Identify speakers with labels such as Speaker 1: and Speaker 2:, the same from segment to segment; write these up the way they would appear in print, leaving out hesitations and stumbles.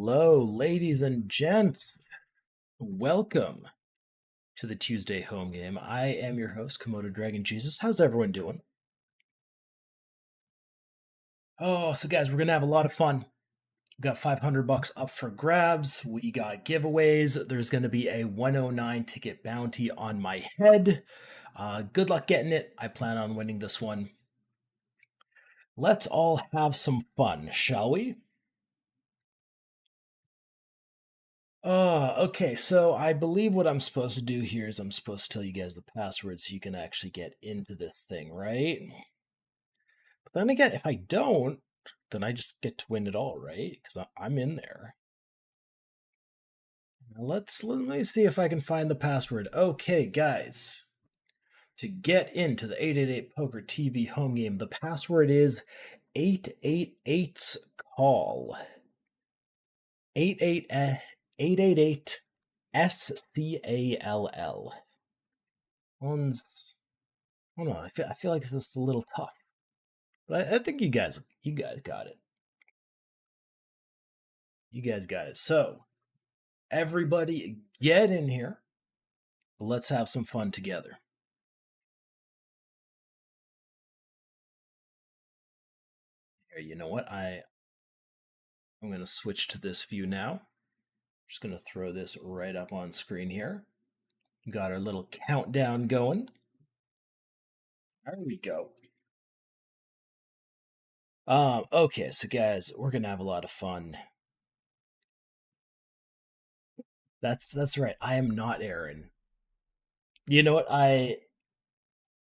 Speaker 1: Hello, ladies and gents. Welcome to the Tuesday home game. I am your host, KomodoDragonJesus. How's everyone doing? Oh, so guys, we're gonna have a lot of fun. We got $500 up for grabs. We got giveaways. There's gonna be a 109 ticket bounty on my head. Good luck getting it. I plan on winning this one. Let's all have some fun, shall we? Okay, so I believe what I'm supposed to do here is I'm supposed to tell you guys the password so you can actually get into this thing, right? But then again, if I don't, then I just get to win it all, right? Because I'm in there. Now let me see if I can find the password. Okay, guys. To get into the 888 Poker TV home game, the password is 888's call. 888 SCALL. One's, I don't know. I feel like this is a little tough, but I think you guys got it. You guys got it. So everybody, get in here. Let's have some fun together. Here, you know what? I'm going to switch to this view now. Just going to throw this right up on screen here. Got our little countdown going. There we go. Okay, so guys, we're gonna have a lot of fun. That's right. I am not Aaron. You know what?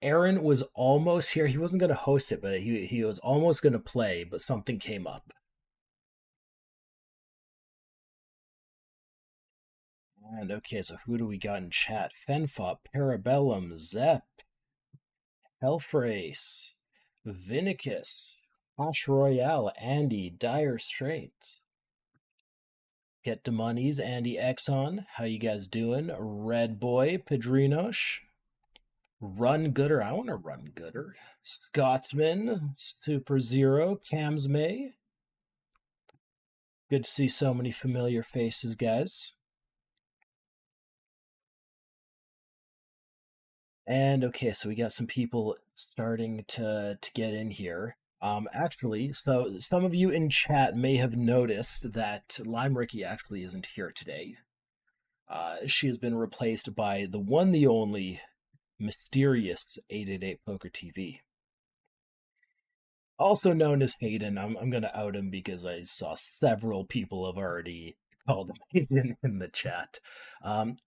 Speaker 1: Aaron was almost here. He wasn't gonna host it, but he was almost gonna play, but something came up. And okay, so who do we got in chat? Fenfop, Parabellum, Zep, Hellfrace, Vinicus, Clash Royale, Andy, Dire Straits. Get the monies, Andy Exxon. How you guys doing? Red Boy, Padrinos. Run Gooder. I want to run Gooder. Scotsman, Super Zero, Cams May. Good to see so many familiar faces, guys. And okay, so we got some people starting to get in here. Actually, so some of you in chat may have noticed that Lime Ricky actually isn't here today. She has been replaced by the one, the only mysterious 888 Poker TV. Also known as Hayden. I'm going to out him because I saw several people have already called him Hayden in the chat. Hayden,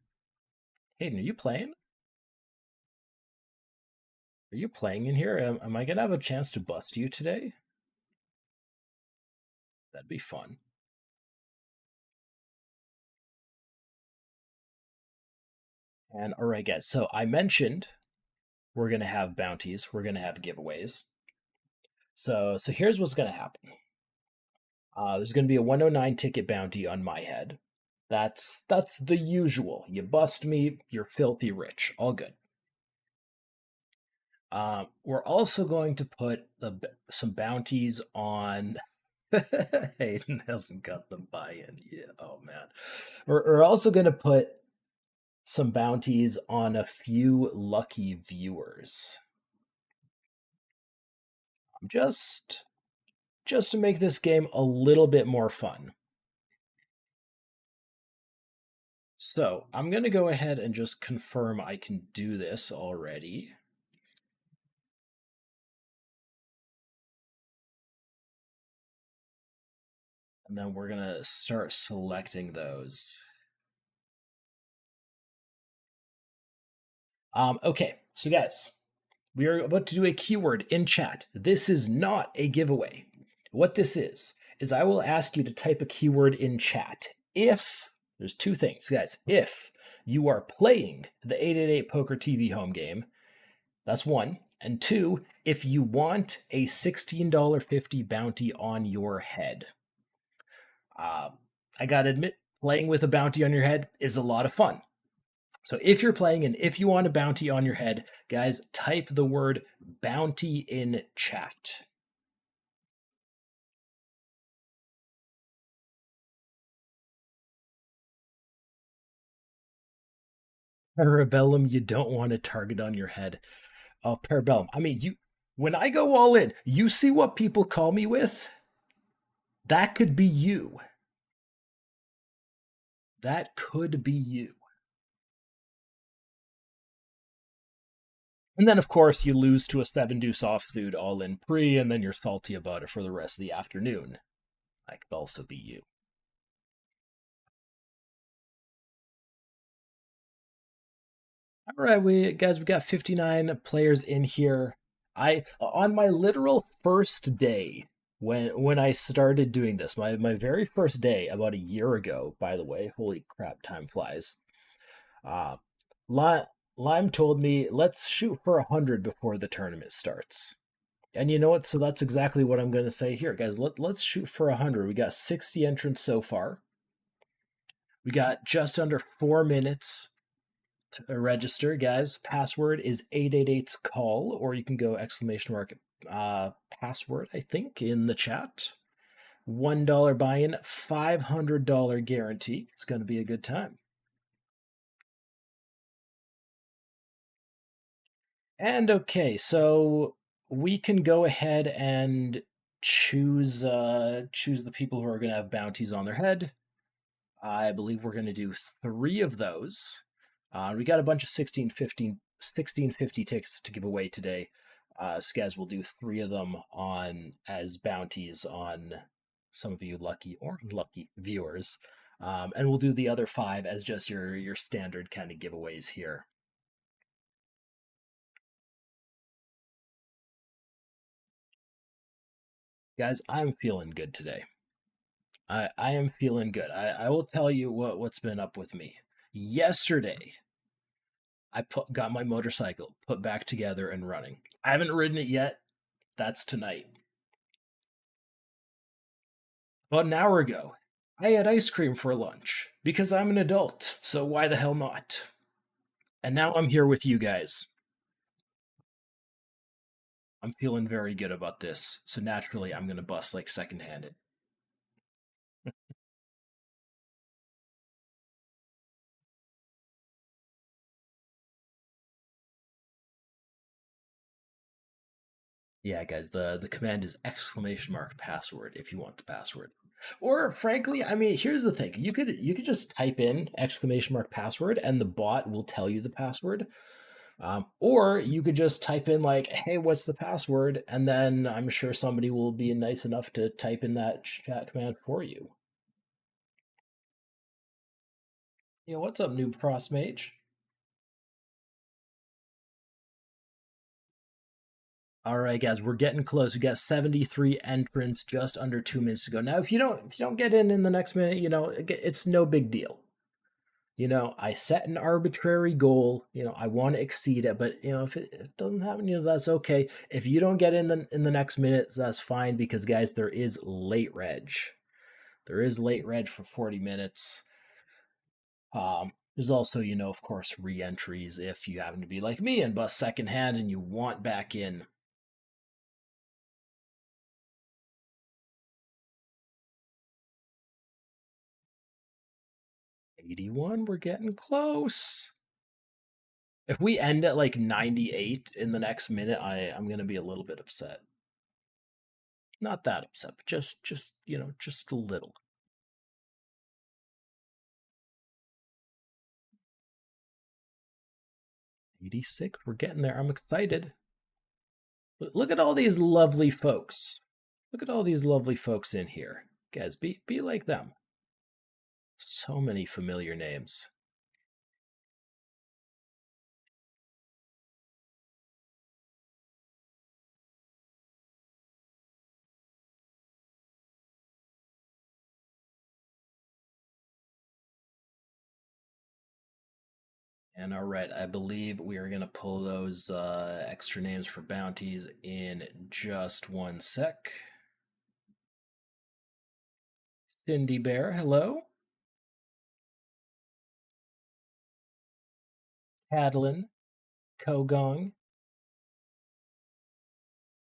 Speaker 1: are you playing? Are you playing in here? Am I going to have a chance to bust you today? That'd be fun. And all right, guys. So I mentioned we're going to have bounties. We're going to have giveaways. So here's what's going to happen. There's going to be a 109 ticket bounty on my head. That's the usual. You bust me, you're filthy rich. All good. We're also going to put some bounties on. Hayden hasn't got the buy-in. Yeah. Oh man. We're also going to put some bounties on a few lucky viewers. Just to make this game a little bit more fun. So I'm going to go ahead and just confirm I can do this already. And then we're going to start selecting those. Okay, so guys, we are about to do a keyword in chat. This is not a giveaway. What this is I will ask you to type a keyword in chat. If, there's two things, guys. If you are playing the 888 Poker TV home game, that's one. And two, if you want a $16.50 bounty on your head. I gotta admit, playing with a bounty on your head is a lot of fun. So if you're playing and if you want a bounty on your head, guys, type the word bounty in chat. Parabellum, you don't want a target on your head. Oh, Parabellum. I mean, when I go all in, you see what people call me with? That could be you. That could be you. And then, of course, you lose to a 7 deuce offsuit all in pre, and then you're salty about it for the rest of the afternoon. That could also be you. All right, we got 59 players in here. I on my literal first day when I started doing this, my very first day about a year ago, by the way. Holy crap, time flies. Uh Lime told me, let's shoot for 100 before the tournament starts. And you know what? So that's exactly what I'm going to say here, guys. Let's shoot for 100. We got 60 entrants so far. We got just under 4 minutes to register, guys. Password is 888's call, or you can go exclamation mark password, I think, in the chat. $1 buy-in, $500 guarantee. It's going to be a good time. And okay, so we can go ahead and choose the people who are going to have bounties on their head. I believe we're going to do 3 of those. We got a bunch of 1650 tickets to give away today. So guys, we'll do 3 of them on as bounties on some of you lucky or unlucky viewers. And we'll do the other 5 as just your standard kind of giveaways here. Guys, I'm feeling good today. I am feeling good. I will tell you what's been up with me. Yesterday, I got my motorcycle put back together and running. I haven't ridden it yet. That's tonight. About an hour ago, I had ice cream for lunch because I'm an adult, so why the hell not? And now I'm here with you guys. I'm feeling very good about this, so naturally I'm going to bust like second-handed. Yeah, guys, the command is exclamation mark password if you want the password. Or frankly, I mean, here's the thing. You could just type in exclamation mark password and the bot will tell you the password. Or you could just type in like, hey, what's the password? And then I'm sure somebody will be nice enough to type in that chat command for you. Yeah, what's up, Noob Frost Mage? All right, guys, we're getting close. We got 73 entrants, just under 2 minutes to go. Now, if you don't get in the next minute, it's no big deal. I set an arbitrary goal. I want to exceed it, but if it doesn't happen, that's okay. If you don't get in the next minute, that's fine because guys, there is late reg. There is late reg for 40 minutes. There's also, of course, re-entries if you happen to be like me and bust secondhand and you want back in. 81, we're getting close. If we end at like 98 in the next minute, I'm gonna be a little bit upset. Not that upset, but just a little. 86, we're getting there. I'm excited. Look at all these lovely folks. Look at all these lovely folks in here. Guys, be like them. So many familiar names. And all right, I believe we are going to pull those extra names for bounties in just one sec. Cindy Bear, hello. Cadlin, Kogong,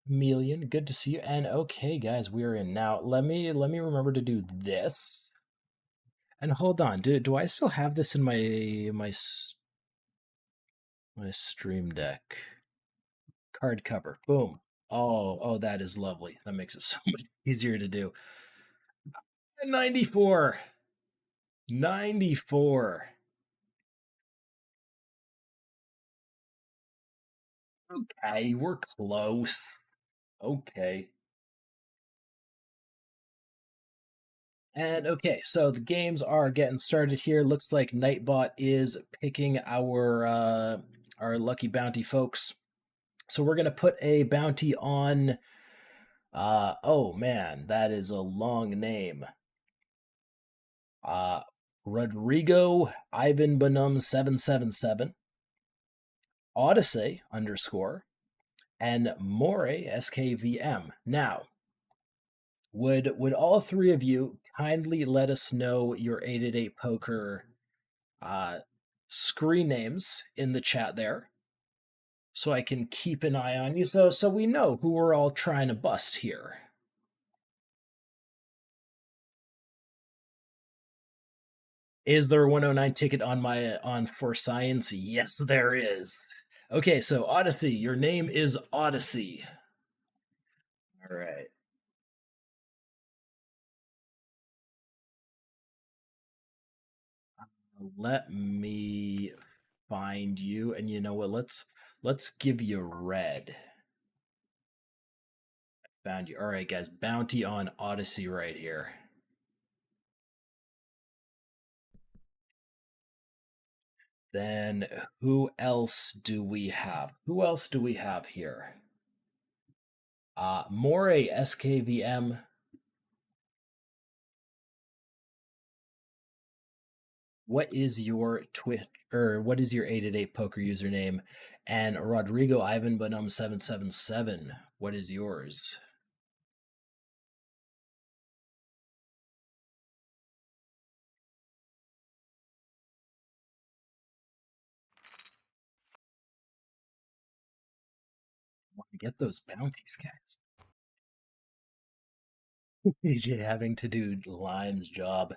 Speaker 1: Chameleon, good to see you. And okay, guys, we are in now. Let me remember to do this. And hold on, do I still have this in my My Stream Deck. Card cover. Boom. Oh, that is lovely. That makes it so much easier to do. 94. 94. Okay, we're close. Okay. And okay, so the games are getting started here. Looks like Nightbot is picking our lucky bounty folks. So we're gonna put a bounty on. Oh man, that is a long name. Uh, Rodrigo Ivan Bonum 777, Odyssey underscore, and More SKVM. Now, would all three of you kindly let us know your 888 poker uh, screen names in the chat there, so I can keep an eye on you, so we know who we're all trying to bust here. Is there a 109 ticket on For Science? Yes, there is. Okay, so Odyssey, your name is Odyssey. All right. Let me find you, and you know what? Let's give you red. Found you. All right, guys. Bounty on Odyssey right here. Then who else do we have? Who else do we have here? More SKVM. What is your Twitch or what is your 888 poker username? And Rodrigo Ivan Bonum 777. What is yours? I want to get those bounties, guys. DJ having to do Lime's job.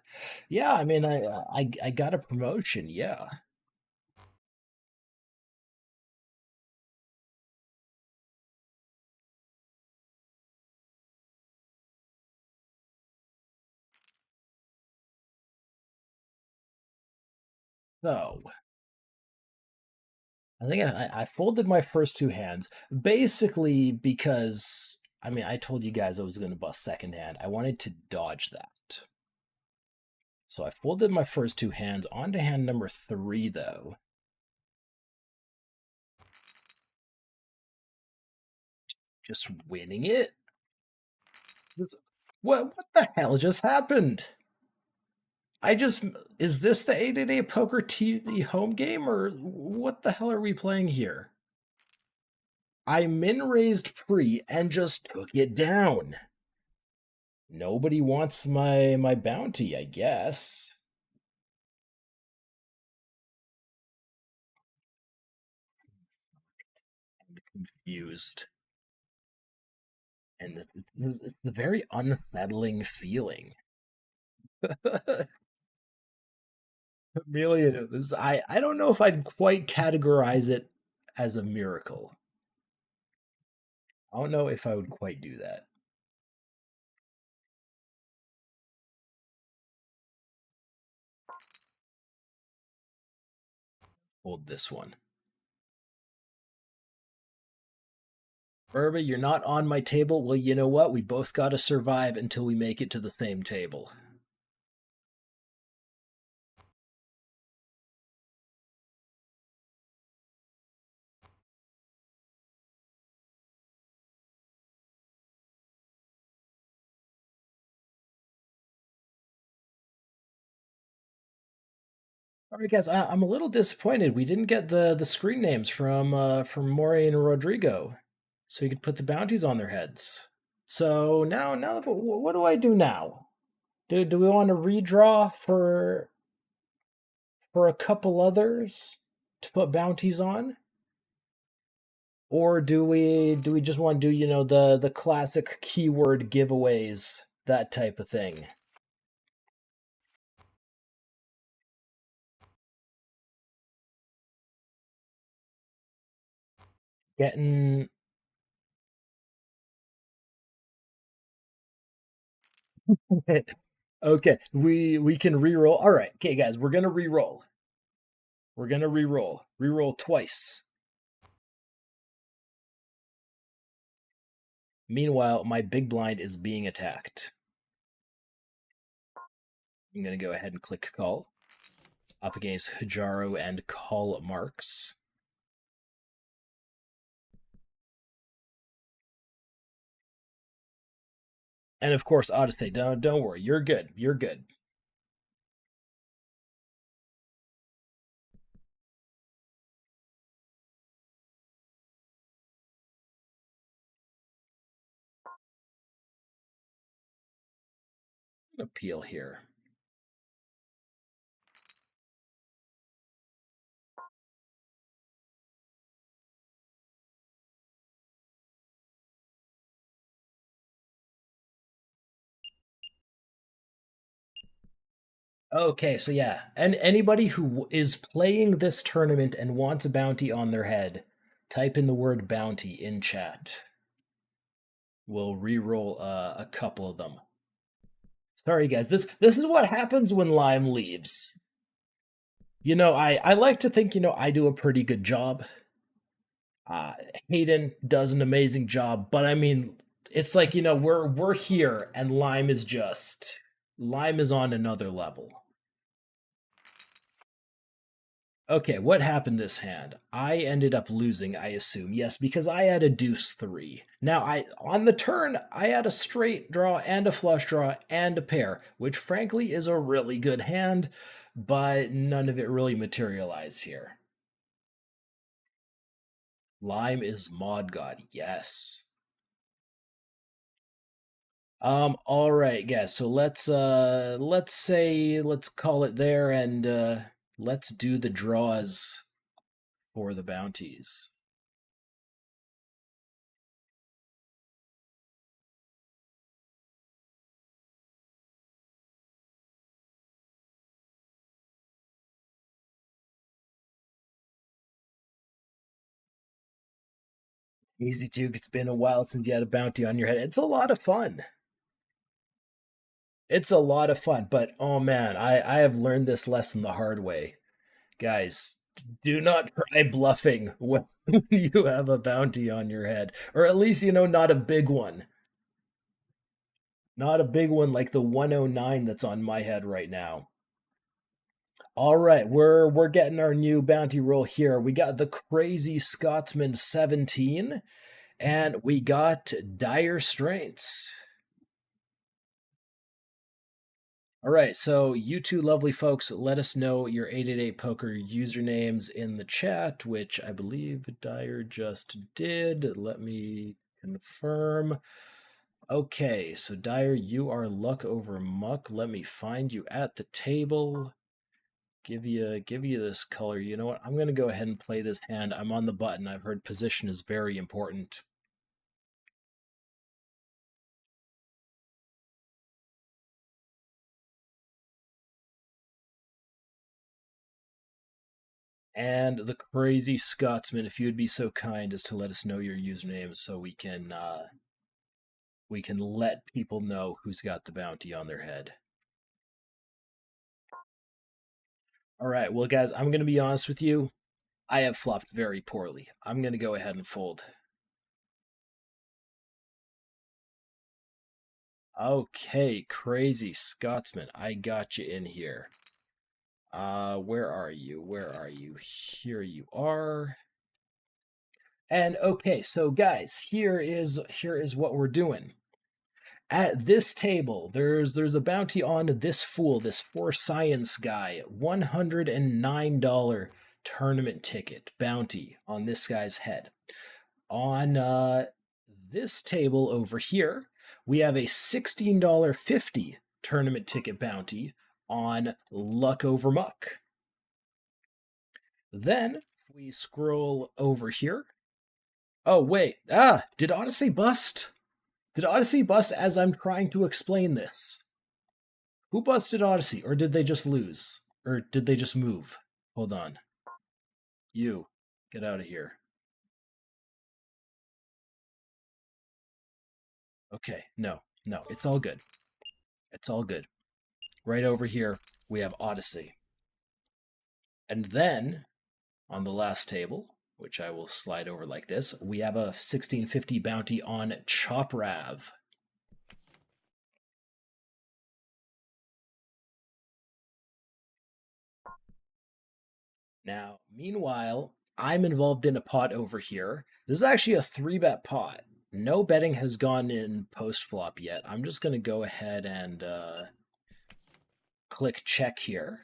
Speaker 1: Yeah, I mean, I got a promotion. Yeah. So I think I folded my first two hands basically because I mean I told you guys I was going to bust second hand. I wanted to dodge that. So I folded my first two hands onto hand number 3 though. Just winning it. What the hell just happened? Is this the 888 Poker TV home game or what the hell are we playing here? I min raised pre and just took it down. Nobody wants my bounty, I guess. I'm confused. And it's a very unsettling feeling. Chameleon, I don't know if I'd quite categorize it as a miracle. I don't know if I would quite do that. Hold this one. Burba, you're not on my table. Well, you know what? We both got to survive until we make it to the same table. All right, guys, I'm a little disappointed. We didn't get the screen names from Maury and Rodrigo, so you could put the bounties on their heads. So now, what do I do now? Do we want to redraw for a couple others to put bounties on, or do we just want to do the classic keyword giveaways, that type of thing? Getting okay. We can re-roll. All right, okay, guys, we're gonna re-roll. We're gonna re-roll. Re-roll twice. Meanwhile, my big blind is being attacked. I'm gonna go ahead and click call. Up against Hijaro and Call Marks. And of course, Odyssey, don't worry, you're good. You're good. Appeal here. Okay, so yeah, and anybody who is playing this tournament and wants a bounty on their head, type in the word bounty in chat. We'll re-roll a couple of them. Sorry, guys. This is what happens when Lime leaves. I like to think I do a pretty good job. Uh, Hayden does an amazing job, but I mean, it's like we're here, and Lime is on another level. Okay, what happened this hand? I ended up losing, I assume. Yes, because I had a deuce 3. Now, on the turn, I had a straight draw and a flush draw and a pair, which frankly is a really good hand, but none of it really materialized here. Lime is Mod God, yes. All right, guys. So let's call it there, and let's do the draws for the bounties. Easy Juke, it's been a while since you had a bounty on your head. It's a lot of fun. It's a lot of fun, but oh man, I have learned this lesson the hard way. Guys, do not try bluffing when you have a bounty on your head. Or at least, not a big one. Not a big one like the 109 that's on my head right now. All right, we're getting our new bounty roll here. We got the Crazy Scotsman 17, and we got Dire Straits. All right, so you two lovely folks, let us know your 888 Poker usernames in the chat, which I believe Dyer just did. Let me confirm. Okay, so Dyer, you are Luck Over Muck. Let me find you at the table. Give you this color. You know what? I'm gonna go ahead and play this hand. I'm on the button. I've heard position is very important. And the Crazy Scotsman, if you would be so kind as to let us know your username so we can let people know who's got the bounty on their head. All right, well, guys, I'm going to be honest with you. I have flopped very poorly. I'm going to go ahead and fold. Okay, Crazy Scotsman, I got you in here. Where are you? Where are you? Here you are. And okay, so guys, here is what we're doing. At this table, there's a bounty on this fool, this For Science guy, $109 tournament ticket bounty on this guy's head. On this table over here, we have a $16.50 tournament ticket bounty on Luck Over Muck. Then, if we scroll over here. Oh, wait. Did Odyssey bust? Did Odyssey bust as I'm trying to explain this? Who busted Odyssey? Or did they just lose? Or did they just move? Hold on. You, get out of here. Okay, no, it's all good. It's all good. Right over here, we have Odyssey. And then, on the last table, which I will slide over like this, we have a 1650 bounty on Choprav. Now, meanwhile, I'm involved in a pot over here. This is actually a 3-bet pot. No betting has gone in post-flop yet. I'm just going to go ahead and click check here.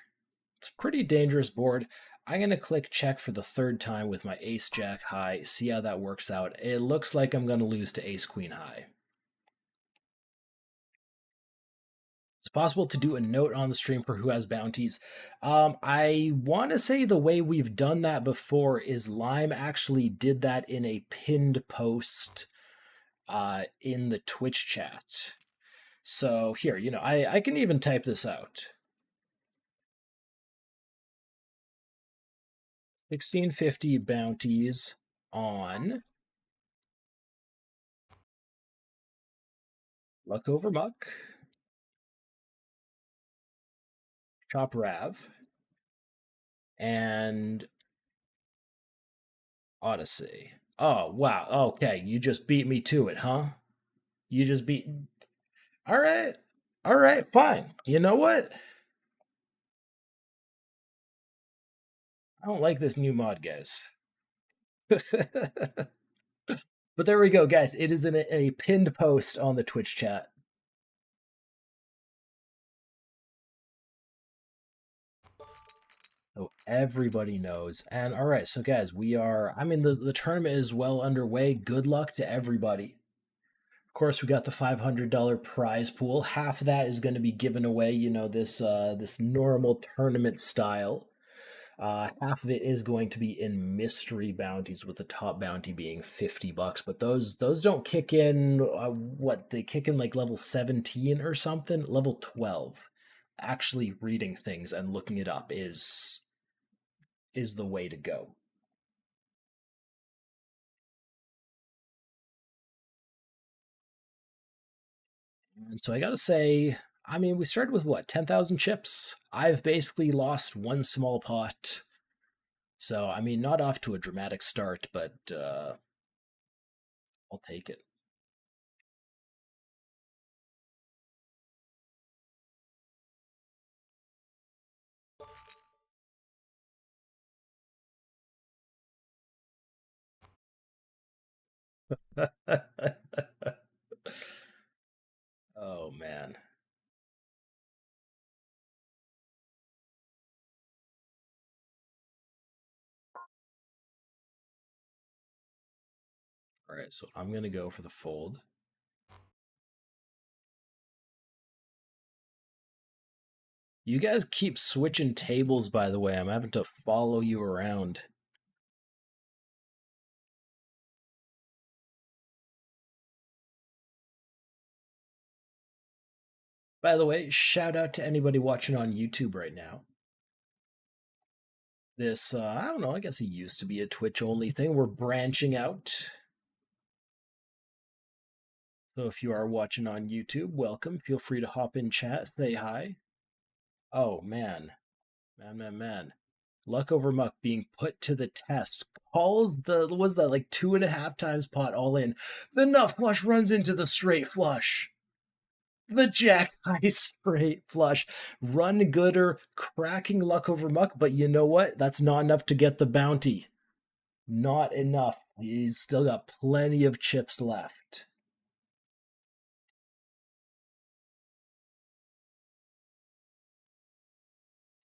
Speaker 1: It's a pretty dangerous board. I'm going to click check for the third time with my ace-jack high, see how that works out. It looks like I'm going to lose to ace-queen high. It's possible to do a note on the stream for who has bounties. I want to say the way we've done that before is Lime actually did that in a pinned post in the Twitch chat. So here, I can even type this out. 1650 bounties on Luck Over Muck, Chop Rav, and Odyssey. Oh, wow. Okay, you just beat me to it, huh? You just beat... All right. All right, fine. You know what? I don't like this new mod, guys. But there we go, guys. It is in a pinned post on the Twitch chat. So everybody knows. And all right, so guys, the tournament is well underway. Good luck to everybody. Of course, we got the $500 prize pool. Half of that is going to be given away, this normal tournament style. Half of it is going to be in mystery bounties, with the top bounty being $50. But those don't kick in. They kick in like level 17 or something, level 12. Actually, reading things and looking it up is the way to go. And so I gotta say, we started with what, 10,000 chips? I've basically lost one small pot. So, not off to a dramatic start, but I'll take it. Oh, man. All right, so I'm going to go for the fold. You guys keep switching tables, by the way. I'm having to follow you around. By the way, shout out to anybody watching on YouTube right now. This, I don't know, I guess it used to be a Twitch-only thing. We're branching out. So if you are watching on YouTube, welcome. Feel free to hop in chat, say hi. Oh, man. Man. Luck Over Muck being put to the test. Calls was that like 2.5 times pot all in. The nut flush runs into the straight flush. The jack high straight flush. Run gooder, cracking Luck Over Muck, but you know what? That's not enough to get the bounty. Not enough. He's still got plenty of chips left.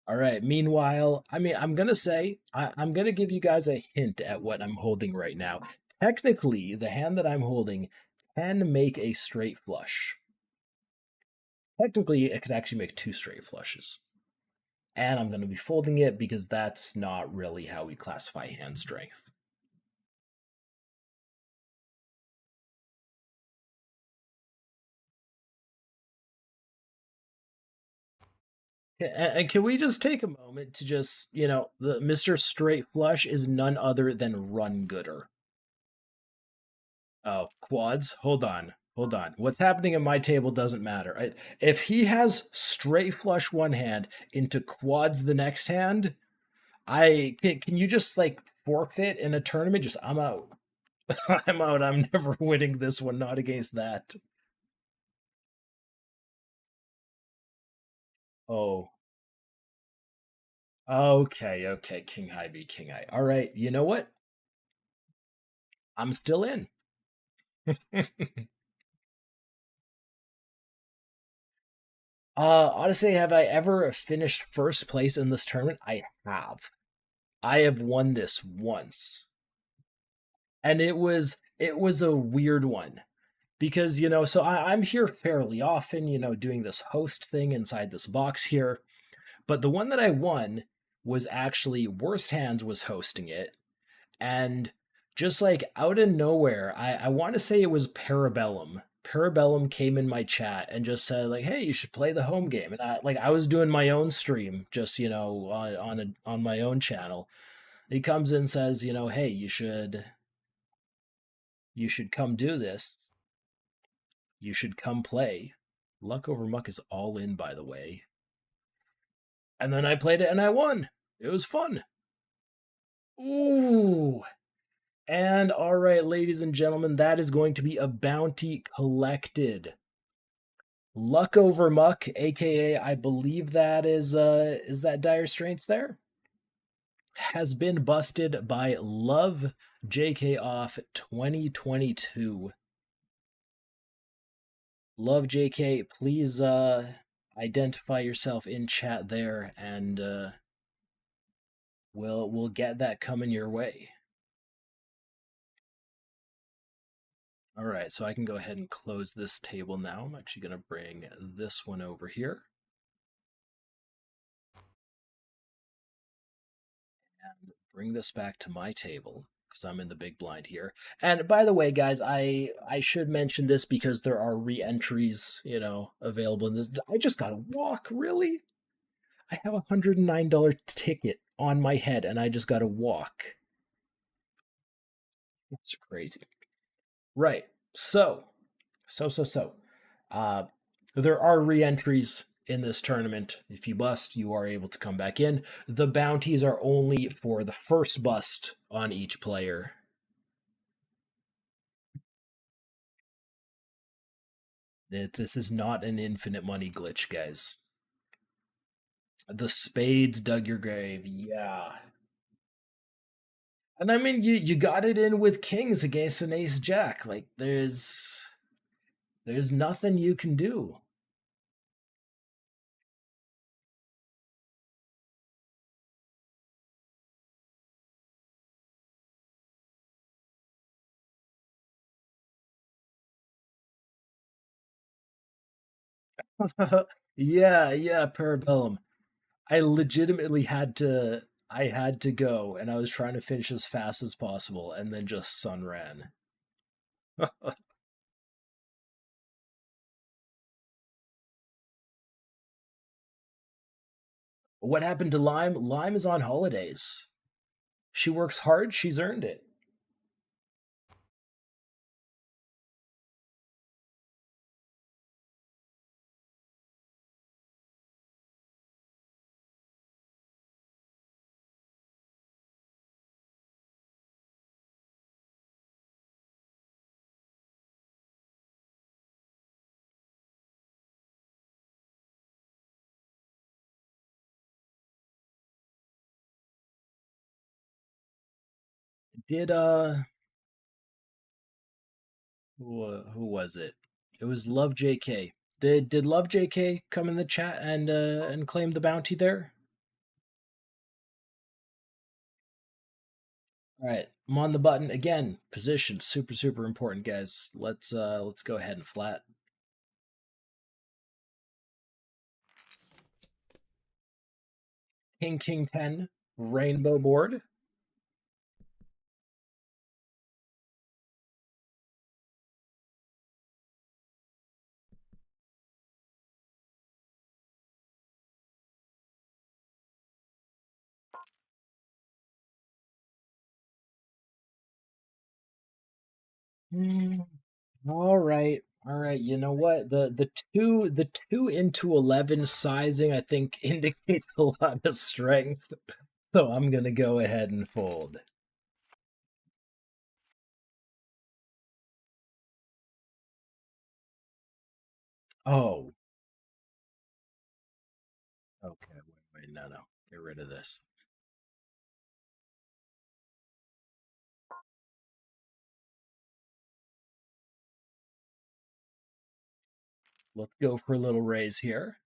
Speaker 1: All right. Meanwhile, I'm going to say, I'm going to give you guys a hint at what I'm holding right now. Technically, the hand that I'm holding can make a straight flush. Technically, it could actually make 2 straight flushes. And I'm going to be folding it because that's not really how we classify hand strength. And can we just take a moment to just, the Mr. Straight Flush is none other than Run Gooder. Oh, quads? Hold on. Hold on. What's happening in my table doesn't matter. If he has straight flush one hand into quads the next hand, I can you just like forfeit in a tournament? Just I'm out. I'm out. I'm never winning this one. Not against that. Oh, okay, okay. King High B, King High. All right. You know what? I'm still in. Honestly, have I ever finished first place in this tournament? I have. I have won this once, and it was a weird one because so I'm here fairly often, doing this host thing inside this box here. But the one that I won was actually Worst Hands was hosting it, and just like out of nowhere, I want to say it was Parabellum. Parabellum came in my chat and just said like, "Hey, you should play the home game." And I was doing my own stream, just on my own channel. He comes in and says, "Hey, you should come do this. You should come play." Luck over Muck is all in, by the way. And then I played it and I won. It was fun. Ooh. And all right, ladies and gentlemen, that is going to be a bounty collected. Luck over Muck, aka I believe is that Dire Straits there, has been busted by Love JK off 2022. Love JK, please identify yourself in chat there and we'll get that coming your way. All right, so I can go ahead and close this table now. I'm actually going to bring this one over here and bring this back to my table because I'm in the big blind here. And by the way, guys, I should mention this because there are re-entries, available in this. I just got to walk, really? I have a $109 ticket on my head and I just got to walk. It's crazy. Right. So, uh, there are re-entries in this tournament. If you bust, you are able to come back in. The bounties are only for the first bust on each player. This is not an infinite money glitch, guys. The spades dug your grave. Yeah. And I mean, you got it in with kings against an ace jack. Like there's nothing you can do. Yeah, yeah, Parabellum. I legitimately had to go and I was trying to finish as fast as possible and then just sun ran. What happened to Lime? Lime is on holidays. She works hard, she's earned it. Did who was it? It was Love JK. Did Love JK come in the chat and claim the bounty there? All right, I'm on the button again. Position super important, guys. Let's go ahead and flat. King 10 rainbow board. Mm, all right. All right, you know what? The two into 11 sizing I think indicates a lot of strength. So I'm gonna go ahead and fold. Oh, okay. Wait, no, no. Get rid of this. Let's go for a little raise here.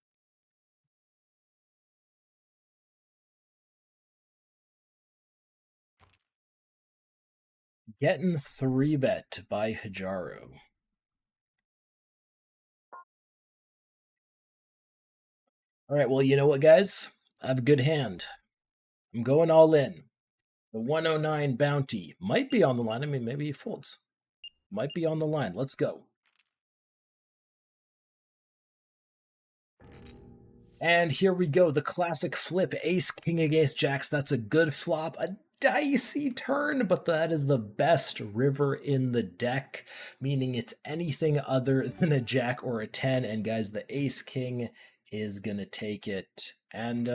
Speaker 1: Getting 3-bet by Hijaru. All right, well, you know what, guys? I have a good hand. I'm going all in. The 109 bounty might be on the line. I mean, maybe he folds. Might be on the line. Let's go. And here we go. The classic flip. Ace, king against jacks. That's a good flop. A dicey turn, but that is the best river in the deck, meaning it's anything other than a jack or a 10. And guys, the ace king is going to take it. And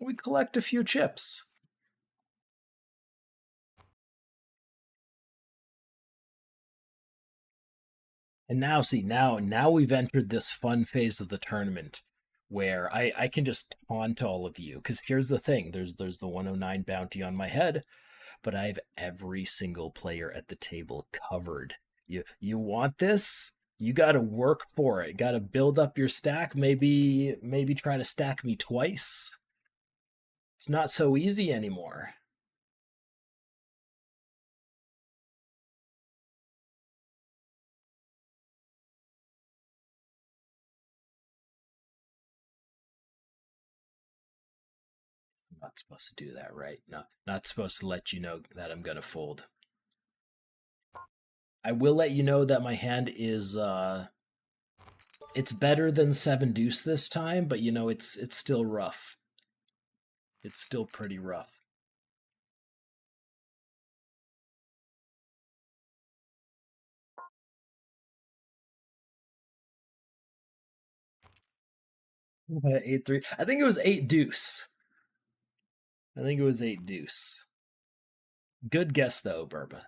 Speaker 1: we collect a few chips. And now, see, now we've entered this fun phase of the tournament where I can just taunt all of you. Because here's the thing: there's the 109 bounty on my head, but I have every single player at the table covered. You want this? You got to work for it. Got to build up your stack. Maybe try to stack me twice. It's not so easy anymore. I'm not supposed to do that, right? Not supposed to let you know that I'm gonna fold. I will let you know that my hand is it's better than 7 deuce this time, but you know it's still rough. It's still pretty rough. Okay, 8-3. I think it was 8 deuce. I think it was 8 deuce. Good guess though, Burba.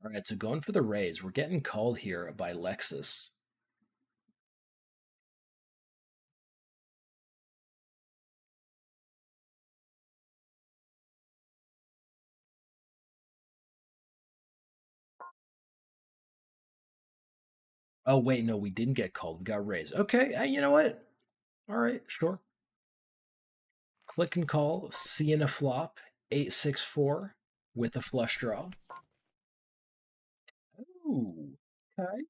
Speaker 1: All right, so going for the raise. We're getting called here by Lexus. Oh wait, no, we didn't get called. We got raised. Okay, you know what? All right, sure. Click and call. C in a flop. 8-6-4 with a flush draw. Ooh, okay.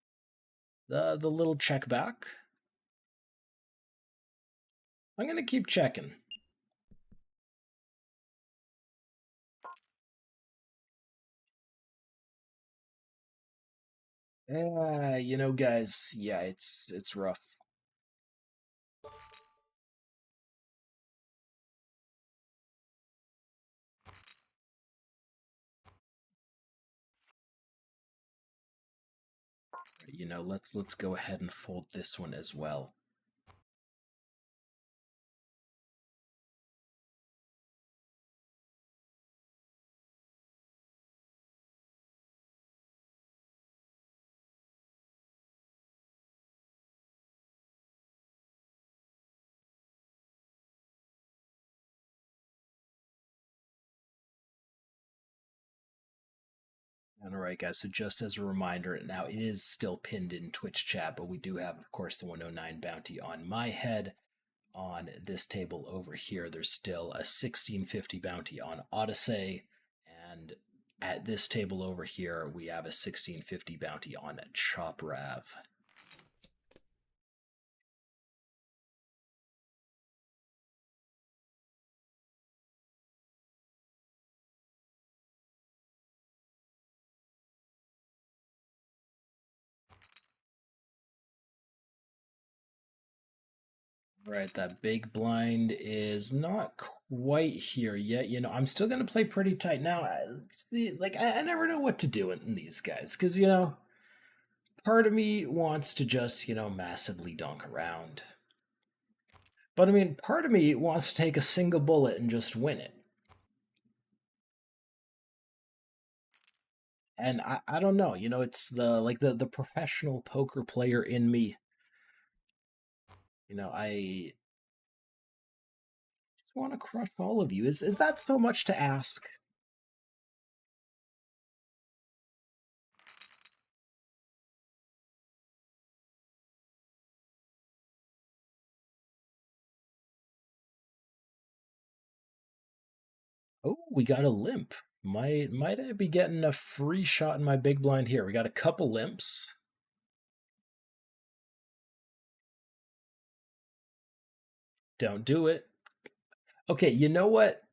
Speaker 1: The little check back. I'm gonna keep checking. You know, guys, yeah, it's rough. You know, let's go ahead and fold this one as well. And all right, guys, so just as a reminder, now it is still pinned in Twitch chat, but we do have, of course, the 109 bounty on my head. On this table over here, there's still a 1650 bounty on Odyssey. And at this table over here, we have a 1650 bounty on Chop Rav. Right, that big blind is not quite here yet. You know, I'm still gonna play pretty tight now. Like I never know what to do in these guys because you know part of me wants to just, massively dunk around. But I mean, part of me wants to take a single bullet and just win it. And I don't know, it's the professional poker player in me. I just want to crush all of you. Is that so much to ask? Oh, we got a limp. Might I be getting a free shot in my big blind here? We got a couple limps. Don't do it. Okay, you know what?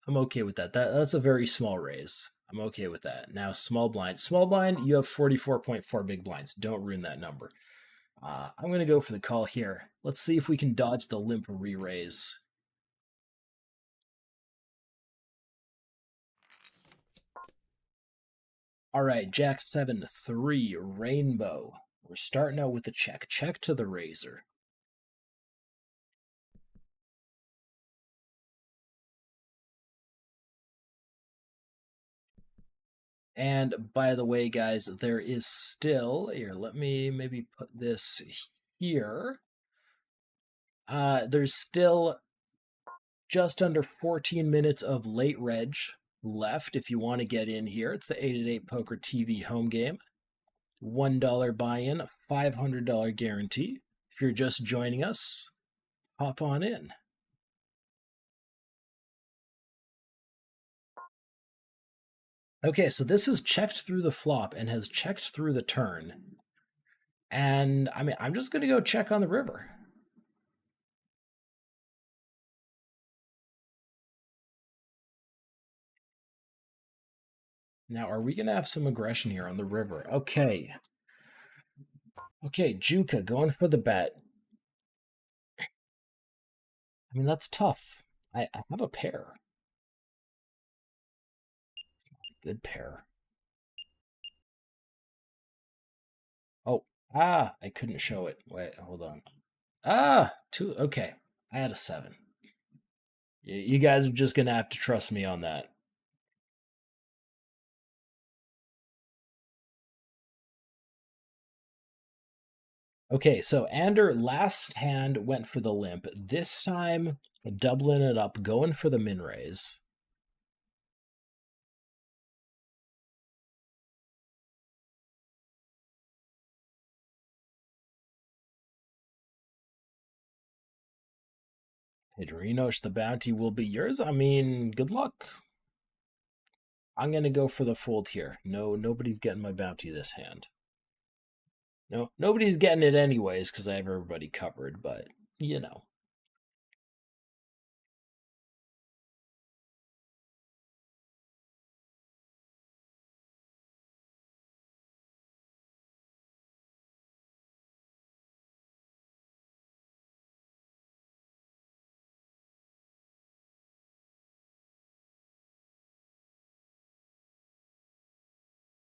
Speaker 1: I'm okay with that. That's a very small raise. I'm okay with that. Now, small blind. Small blind, you have 44.4 big blinds. Don't ruin that number. I'm going to go for the call here. Let's see if we can dodge the limp re-raise. All right, Jack 7-3, Rainbow. We're starting out with the check. Check to the razor. And by the way, guys, there is still, here, let me maybe put this here. There's still just under 14 minutes of late reg left if you want to get in here. It's the 888 Poker TV home game. $1 buy-in, $500 guarantee. If you're just joining us, hop on in. Okay, so this has checked through the flop and has checked through the turn. And I mean, I'm just going to go check on the river. Now, are we going to have some aggression here on the river? Okay. Okay, Juka going for the bet. I mean, that's tough. I have a pair. Good pair. Oh, I couldn't show it. Wait, hold on. Two. Okay, I had a 7. You guys are just gonna have to trust me on that. Okay, so Ander last hand went for the limp. This time, doubling it up, going for the min raise. Hidrinosh, the bounty will be yours. I mean, good luck. I'm gonna go for the fold here. No, nobody's getting my bounty this hand. No, nobody's getting it anyways because I have everybody covered, but you know.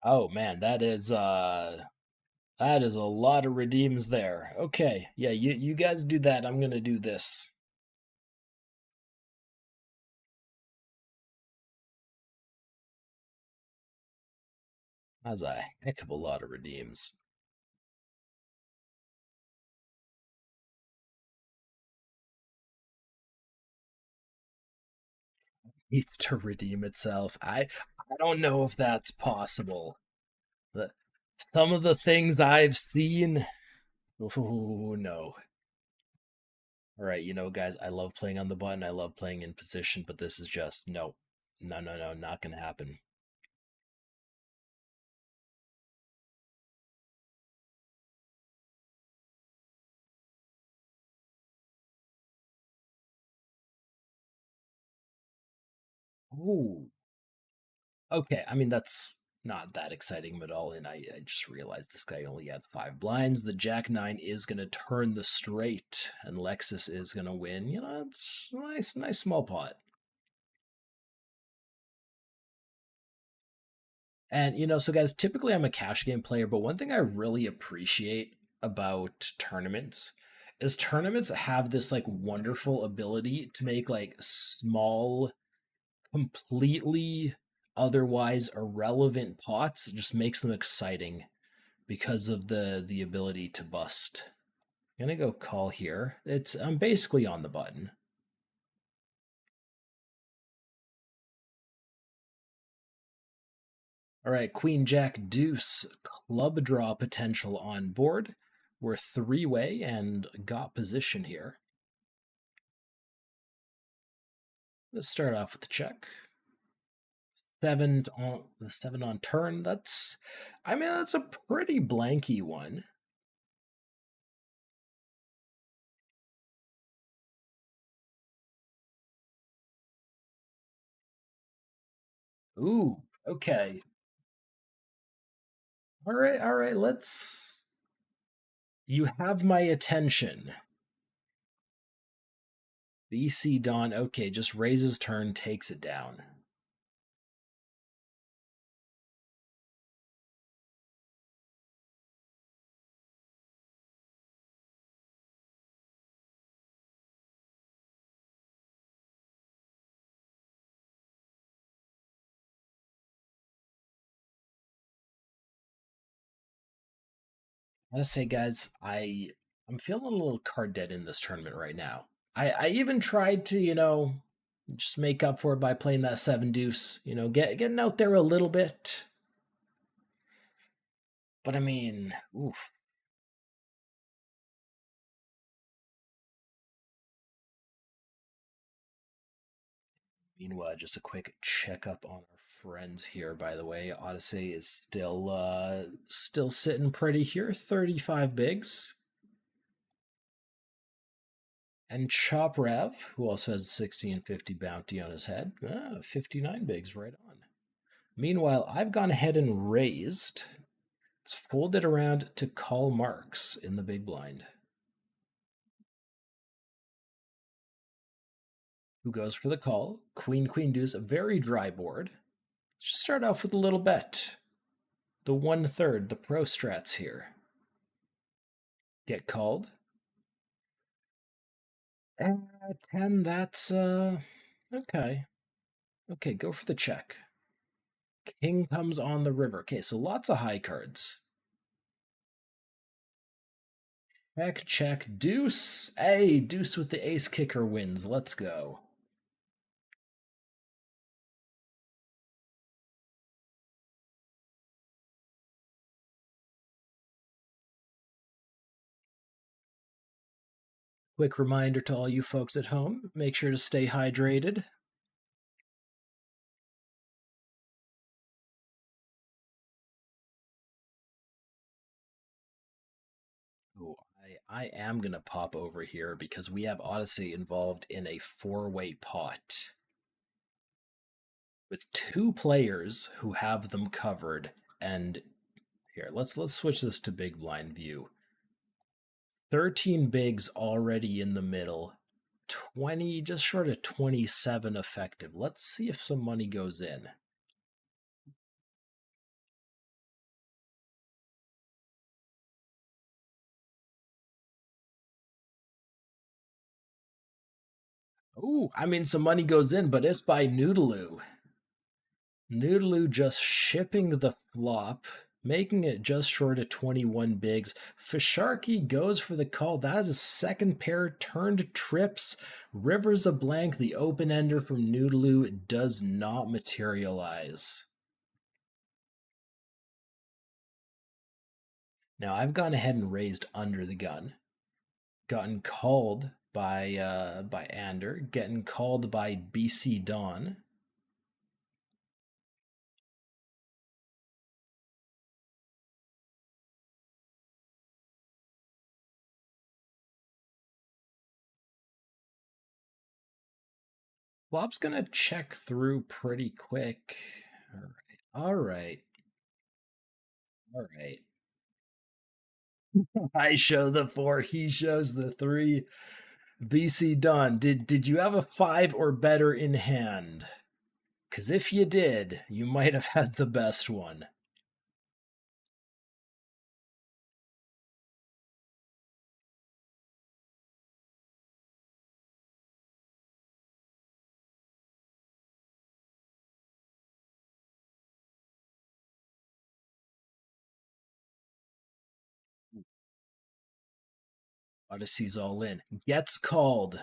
Speaker 1: Oh man, that is a lot of redeems there. Okay, yeah, you guys do that. I'm gonna do this. That's a heck of a lot of redeems. Needs to redeem itself. I don't know if that's possible. The, some of the things I've seen. Oh no. All right, guys, I love playing on the button. I love playing in position, but this is just no, no, no, no, not gonna happen. Ooh. Okay, I mean that's not that exciting at all, and I just realized this guy only had 5 blinds. The Jack 9 is gonna turn the straight, and Lexus is gonna win. It's nice small pot. And so guys, typically I'm a cash game player, but one thing I really appreciate about tournaments have this like wonderful ability to make like small, completely otherwise irrelevant pots. It just makes them exciting because of the ability to bust. I'm gonna go call here. I'm basically on the button. All right, Queen Jack Deuce, club draw potential on board. We're three-way and got position here. Let's start off with the check. The 7 on turn. That's a pretty blanky one. Ooh, okay. All right, let's. You have my attention. BC Dawn, okay, just raises turn, takes it down. I gotta say, guys, I'm feeling a little card dead in this tournament right now. I even tried to, just make up for it by playing that 7 deuce, getting out there a little bit. But I mean, oof. Meanwhile, just a quick checkup on our friends here, by the way. Odyssey is still sitting pretty here, 35 bigs. And Chop Rev, who also has a 1650 bounty on his head, 59 bigs right on. Meanwhile, I've gone ahead and raised. It's folded around to call marks in the big blind. Who goes for the call? Queen, Queen Deuce, a very dry board. Let's start off with a little bet. The 1/3, the pro strats here. Get called. 10, that's, okay. Okay, go for the check. King comes on the river. Okay, so lots of high cards. Check, check, deuce. Hey, deuce with the ace kicker wins. Let's go. Quick reminder to all you folks at home, make sure to stay hydrated. Oh, I am going to pop over here because we have Odyssey involved in a four-way pot with two players who have them covered. And here, let's switch this to big blind view. 13 bigs already in the middle. 20, just short of 27 effective. Let's see if some money goes in. Ooh, I mean, some money goes in, but it's by Noodaloo. Noodaloo just shipping the flop, making it just short of 21 bigs. Fisharky goes for the call. That is second pair turned trips. Rivers of Blank, the open ender from Noodaloo, does not materialize. Now I've gone ahead and raised under the gun. Gotten called by Ander, getting called by BC Dawn. Flop's gonna check through pretty quick. All right. All right. I show the 4, he shows the 3. BC Dawn, did you have a 5 or better in hand? Because if you did, you might have had the best one. Odyssey's all in. Gets called.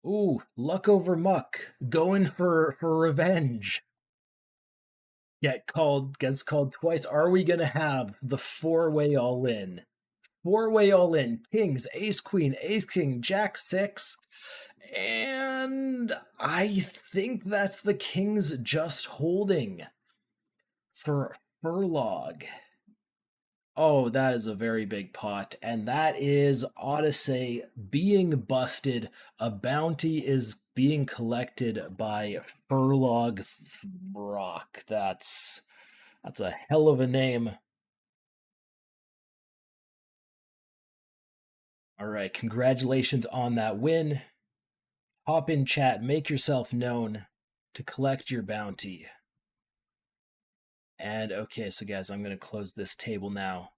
Speaker 1: Ooh, luck over muck. Going for revenge. Gets called twice. Are we gonna have the four-way all in? Four-way all in. Kings, ace queen, ace king, jack six. And I think that's the kings just holding for Furlog. Oh, that is a very big pot. And that is Odyssey being busted. A bounty is being collected by Furlog Brock. That's a hell of a name. All right, congratulations on that win. Hop in chat, make yourself known to collect your bounty. And okay, so guys, I'm going to close this table now.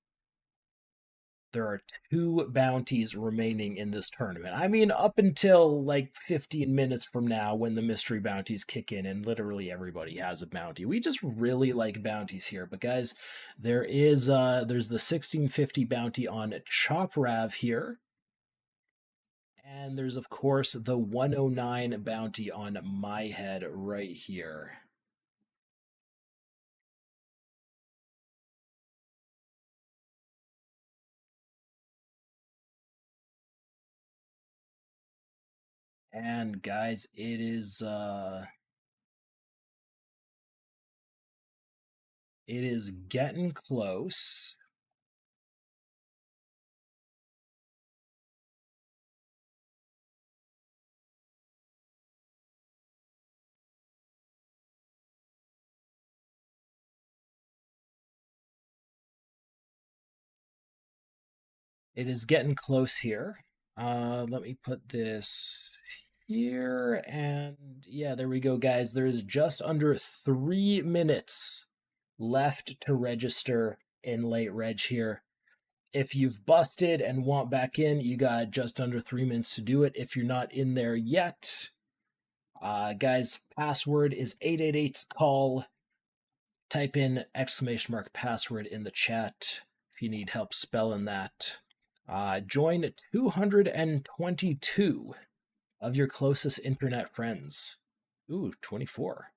Speaker 1: There are 2 bounties remaining in this tournament. I mean, up until like 15 minutes from now when the mystery bounties kick in and literally everybody has a bounty. We just really like bounties here. But guys, there's the 1650 bounty on Choprav here. And there's, of course, the 109 bounty on my head right here. And guys, it is getting close. It is getting close here. Let me put this here, and yeah, there we go, guys. There is just under 3 minutes left to register in late reg here. If you've busted and want back in, you got just under 3 minutes to do it. If you're not in there yet, guys, password is 888 call. Type in ! Password in the chat if you need help spelling that. Join 222 of your closest internet friends. Ooh, 24.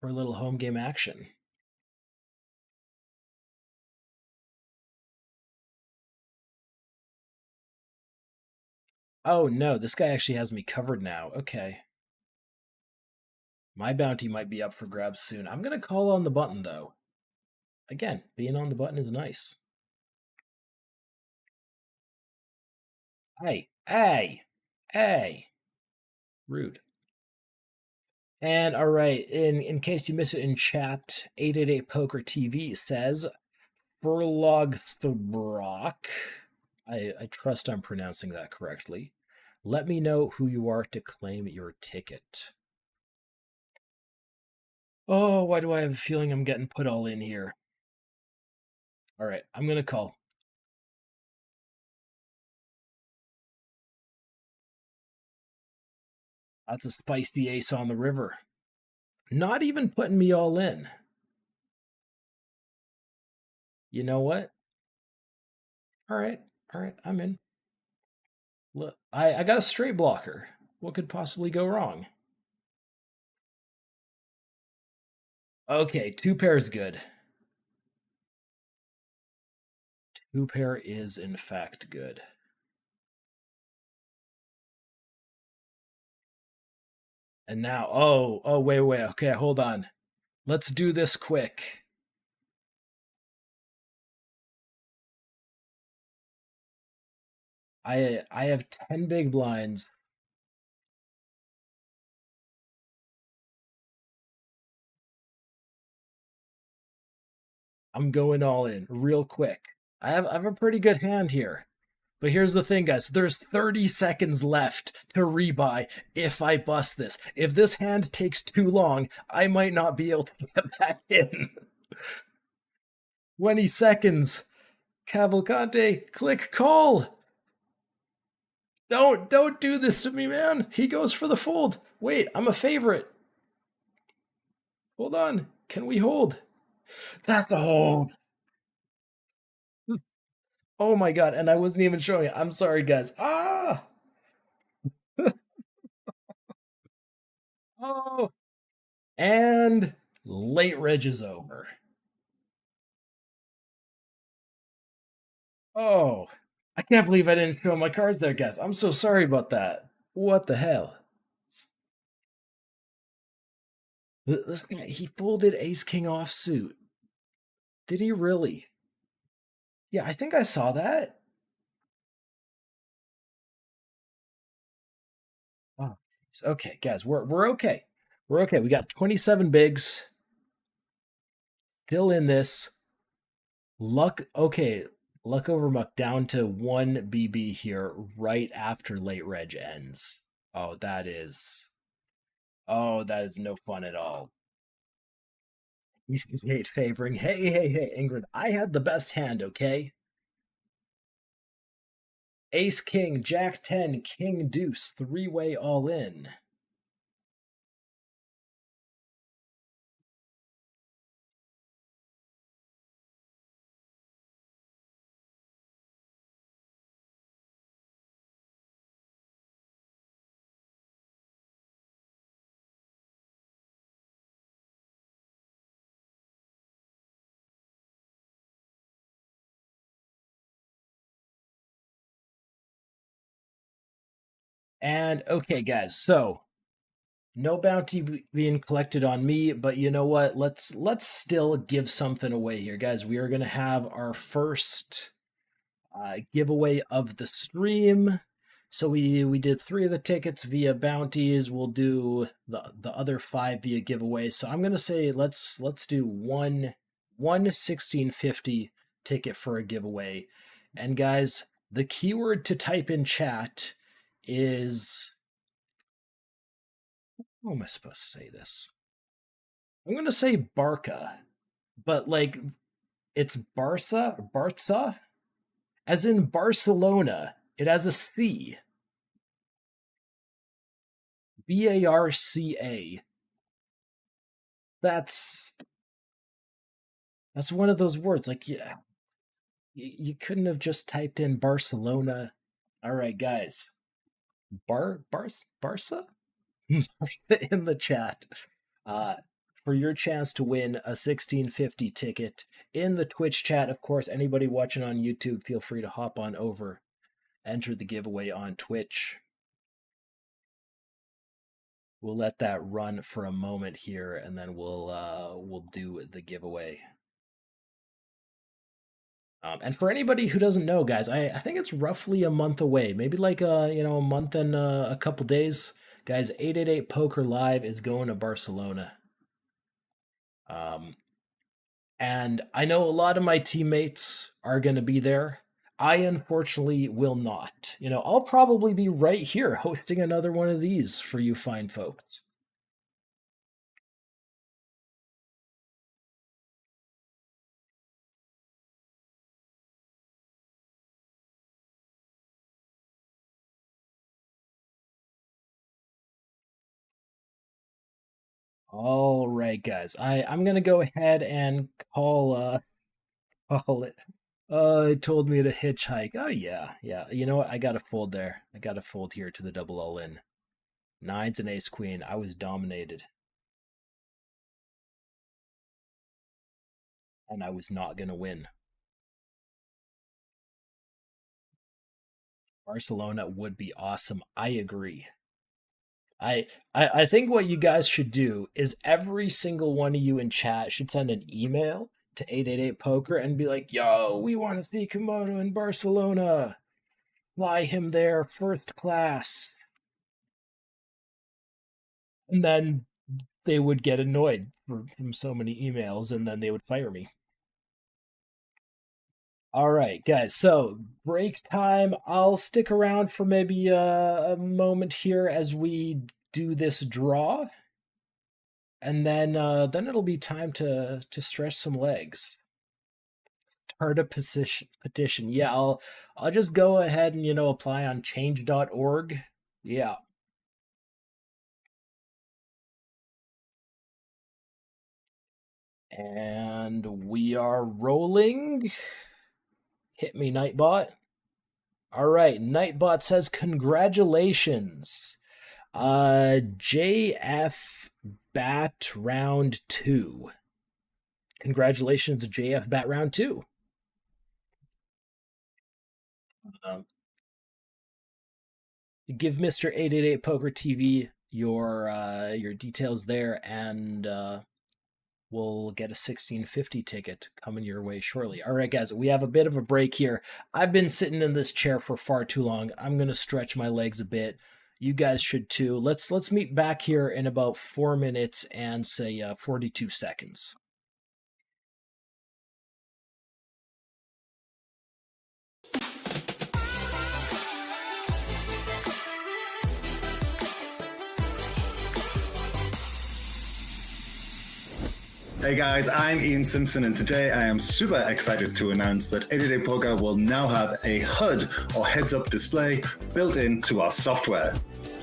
Speaker 1: For a little home game action. Oh no, this guy actually has me covered now. Okay. My bounty might be up for grabs soon. I'm going to call on the button though. Again, being on the button is nice. Hey, hey, hey. Rude. And all right, in case you miss it in chat, 888 Poker TV says Furlog Thbrock. I trust I'm pronouncing that correctly. Let me know who you are to claim your ticket. Oh, why do I have a feeling I'm getting put all in here? All right, I'm going to call. That's a spicy ace on the river. Not even putting me all in. You know what? All right, I'm in. Look, I got a straight blocker. What could possibly go wrong? Okay, 2 pairs good. 2 pair is in fact good. And now, wait, okay, hold on. Let's do this quick. I have 10 big blinds. I'm going all in real quick. I have a pretty good hand here. But here's the thing, guys. There's 30 seconds left to rebuy if I bust this. If this hand takes too long, I might not be able to get back in. 20 seconds. Cavalcante, click call. Don't do this to me, man. He goes for the fold. Wait, I'm a favorite. Hold on. Can we hold? That's a hold. Oh my god, and I wasn't even showing it. I'm sorry, guys. Ah! Oh! And late reg is over. Oh, I can't believe I didn't show my cards there, guys. I'm so sorry about that. What the hell? This guy, he folded ace king offsuit. Did he really? Yeah, I think I saw that. Oh, okay, guys, we're okay. We're okay. We got 27 bigs. Still in this. Luck, okay. Luck over muck down to 1 BB here right after late reg ends. Oh, that is. Oh, that is no fun at all. You hate favoring. Hey, Ingrid. I had the best hand, okay? Ace King, Jack 10, King Deuce, three-way all in. And okay, guys, so no bounty being collected on me, but you know what? Let's still give something away here, guys. We are gonna have our first giveaway of the stream. So we did 3 of the tickets via bounties. We'll do the other 5 via giveaway. So I'm gonna say let's do one 1650 ticket for a giveaway. And guys, the keyword to type in chat is, how am I supposed to say this? I'm gonna say Barca, but like it's Barca, as in Barcelona. It has a C. Barca. That's that's one of those words. Like, yeah, you couldn't have just typed in Barcelona. All right, guys. Barca in the chat. Uh, for your chance to win a 1650 ticket in the Twitch chat. Of course, anybody watching on YouTube, feel free to hop on over, enter the giveaway on Twitch. We'll let that run for a moment here, and then we'll do the giveaway. And for anybody who doesn't know, guys, I think it's roughly a month away, maybe like a month and a couple days. Guys, 888 Poker Live is going to Barcelona. And I know a lot of my teammates are going to be there. I unfortunately will not. I'll probably be right here hosting another one of these for you fine folks. All right, guys. I'm gonna go ahead and call it. It told me to hitchhike. Oh yeah. You know what? I got to fold there. I got to fold here to the double all in. Nines and ace queen. I was dominated, and I was not gonna win. Barcelona would be awesome. I agree. I think what you guys should do is every single one of you in chat should send an email to 888 Poker and be like, "Yo, we want to see Komodo in Barcelona. Fly him there first class." And then they would get annoyed from so many emails, and then they would fire me. All right, guys. So break time. I'll stick around for maybe a moment here as we do this draw, and then it'll be time to stretch some legs. Start a petition. Yeah, I'll just go ahead and apply on change.org. Yeah. And we are rolling. Hit me, Nightbot. All right, Nightbot says congratulations. JF Bat Round 2. Congratulations, JF Bat Round 2. Give Mr. 888 Poker TV your details there, and we'll get a 1650 ticket coming your way shortly. All right, guys, we have a bit of a break here. I've been sitting in this chair for far too long. I'm gonna stretch my legs a bit. You guys should too. Let's meet back here in about 4 minutes and say 42 seconds.
Speaker 2: Hey guys, I'm Ian Simpson, and today I am super excited to announce that 888 Poker will now have a HUD or heads-up display built into our software.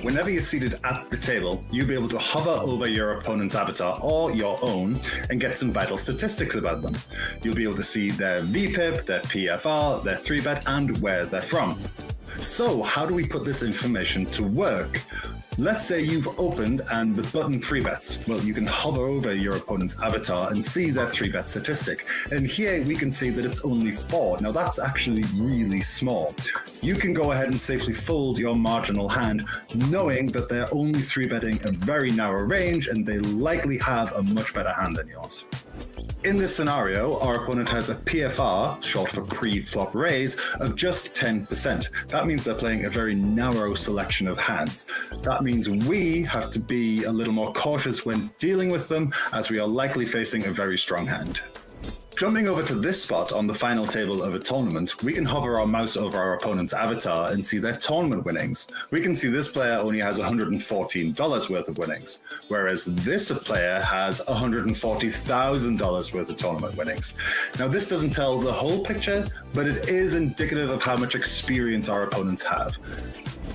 Speaker 2: Whenever you're seated at the table, you'll be able to hover over your opponent's avatar or your own and get some vital statistics about them. You'll be able to see their VPIP, their PFR, their 3-bet, and where they're from. So how do we put this information to work? Let's say you've opened and the button 3-bets. Well, you can hover over your opponent's avatar and see their 3-bet statistic. And here we can see that it's only 4. Now that's actually really small. You can go ahead and safely fold your marginal hand, knowing that they're only 3-betting a very narrow range and they likely have a much better hand than yours. In this scenario, our opponent has a PFR, short for pre-flop raise, of just 10%. That means they're playing a very narrow selection of hands. That means we have to be a little more cautious when dealing with them, as we are likely facing a very strong hand. Jumping over to this spot on the final table of a tournament, we can hover our mouse over our opponent's avatar and see their tournament winnings. We can see this player only has $114 worth of winnings, whereas this player has $140,000 worth of tournament winnings. Now this doesn't tell the whole picture, but it is indicative of how much experience our opponents have.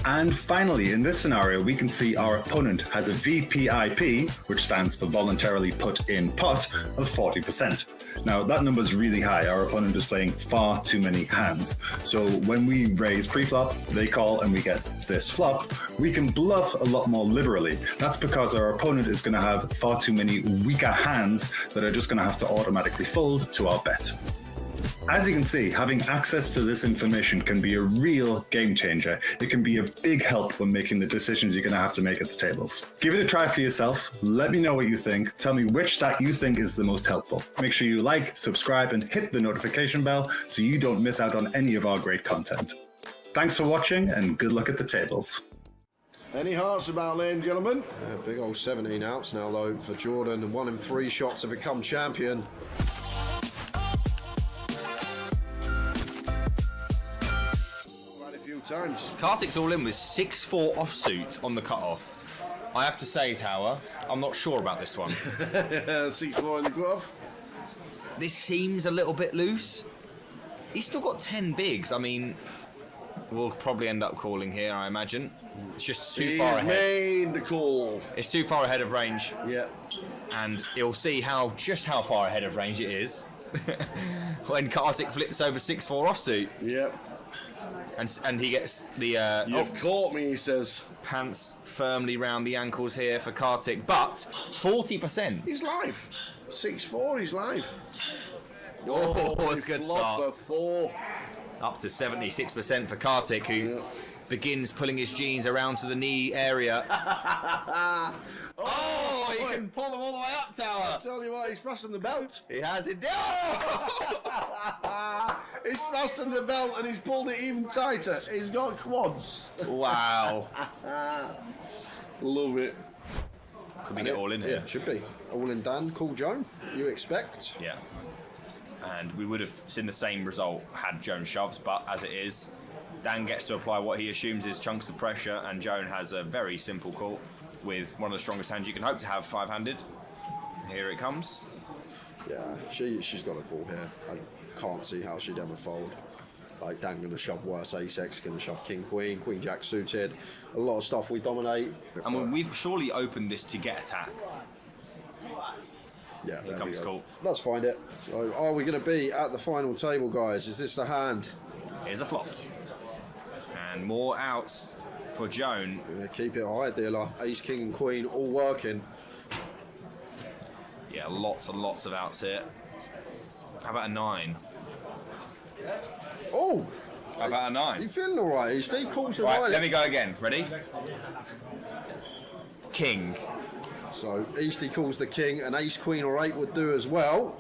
Speaker 2: And finally, in this scenario, we can see our opponent has a VPIP, which stands for voluntarily put in pot, of 40%. Now, that number is really high. Our opponent is playing far too many hands. So when we raise pre-flop, they call, and we get this flop, we can bluff a lot more liberally. That's because our opponent is going to have far too many weaker hands that are just going to have to automatically fold to our bet. As you can see, having access to this information can be a real game changer. It can be a big help when making the decisions you're going to have to make at the tables. Give it a try for yourself. Let me know what you think. Tell me which stack you think is the most helpful. Make sure you like, subscribe, and hit the notification bell so you don't miss out on any of our great content. Thanks for watching, and good luck at the tables.
Speaker 3: Any hearts about, ladies and gentlemen?
Speaker 4: Big old 17 outs now, though, for Jordan. 1 in 3 shots to become champion.
Speaker 3: Times.
Speaker 5: Kartik's all in with 6-4 offsuit on the cutoff. I have to say, Tower, I'm not sure about this one.
Speaker 3: 6-4 in the cutoff.
Speaker 5: This seems a little bit loose. He's still got 10 bigs. I mean, we'll probably end up calling here, I imagine. It's just too far ahead.
Speaker 3: Made the call.
Speaker 5: It's too far ahead of range.
Speaker 3: Yeah.
Speaker 5: And you'll see just how far ahead of range it is when Kartik flips over 6-4 offsuit.
Speaker 3: Yep.
Speaker 5: And he gets the
Speaker 3: You've caught me, he says.
Speaker 5: Pants firmly round the ankles here for Kartik, but 40%.
Speaker 3: He's live. 6-4, he's live.
Speaker 5: Oh, it's a good start.
Speaker 3: 4.
Speaker 5: Up to 76% for Kartik, who begins pulling his jeans around to the knee area. Oh, he can pull them all the way up, Tower.
Speaker 3: I tell you what, he's fastened the belt.
Speaker 5: He has it.
Speaker 3: He's fastened the belt and he's pulled it even tighter. He's got quads.
Speaker 5: Wow.
Speaker 3: Love it.
Speaker 5: Could we get all in here?
Speaker 4: Yeah, should be. All in Dan, cool Joe, you expect?
Speaker 5: Yeah. and we would have seen the same result had Joan shoves, but as it is, Dan gets to apply what he assumes is chunks of pressure, and Joan has a very simple call with one of the strongest hands you can hope to have five-handed. Here it comes.
Speaker 4: Yeah, she's got a call here. I can't see how she'd ever fold. Like, Dan going to shove worse ace-x, going to shove king-queen, queen-jack suited. A lot of stuff we dominate.
Speaker 5: I mean, we've surely opened this to get attacked.
Speaker 4: Yeah, there
Speaker 5: comes
Speaker 4: we go.
Speaker 5: call.
Speaker 4: Let's find it. So, are we going to be at the final table, guys? Is this the hand?
Speaker 5: Here's a flop. And more outs for Joan.
Speaker 4: Yeah, keep it high, dealer. Ace, king, and queen all working.
Speaker 5: Yeah, lots and lots of outs here. How about a 9?
Speaker 4: Oh!
Speaker 5: How about a 9?
Speaker 4: You feeling all right? Steve calls the
Speaker 5: Right,
Speaker 4: line.
Speaker 5: let me go again. Ready? King.
Speaker 4: So Eastie calls the king, and ace, queen, or 8 would do as well.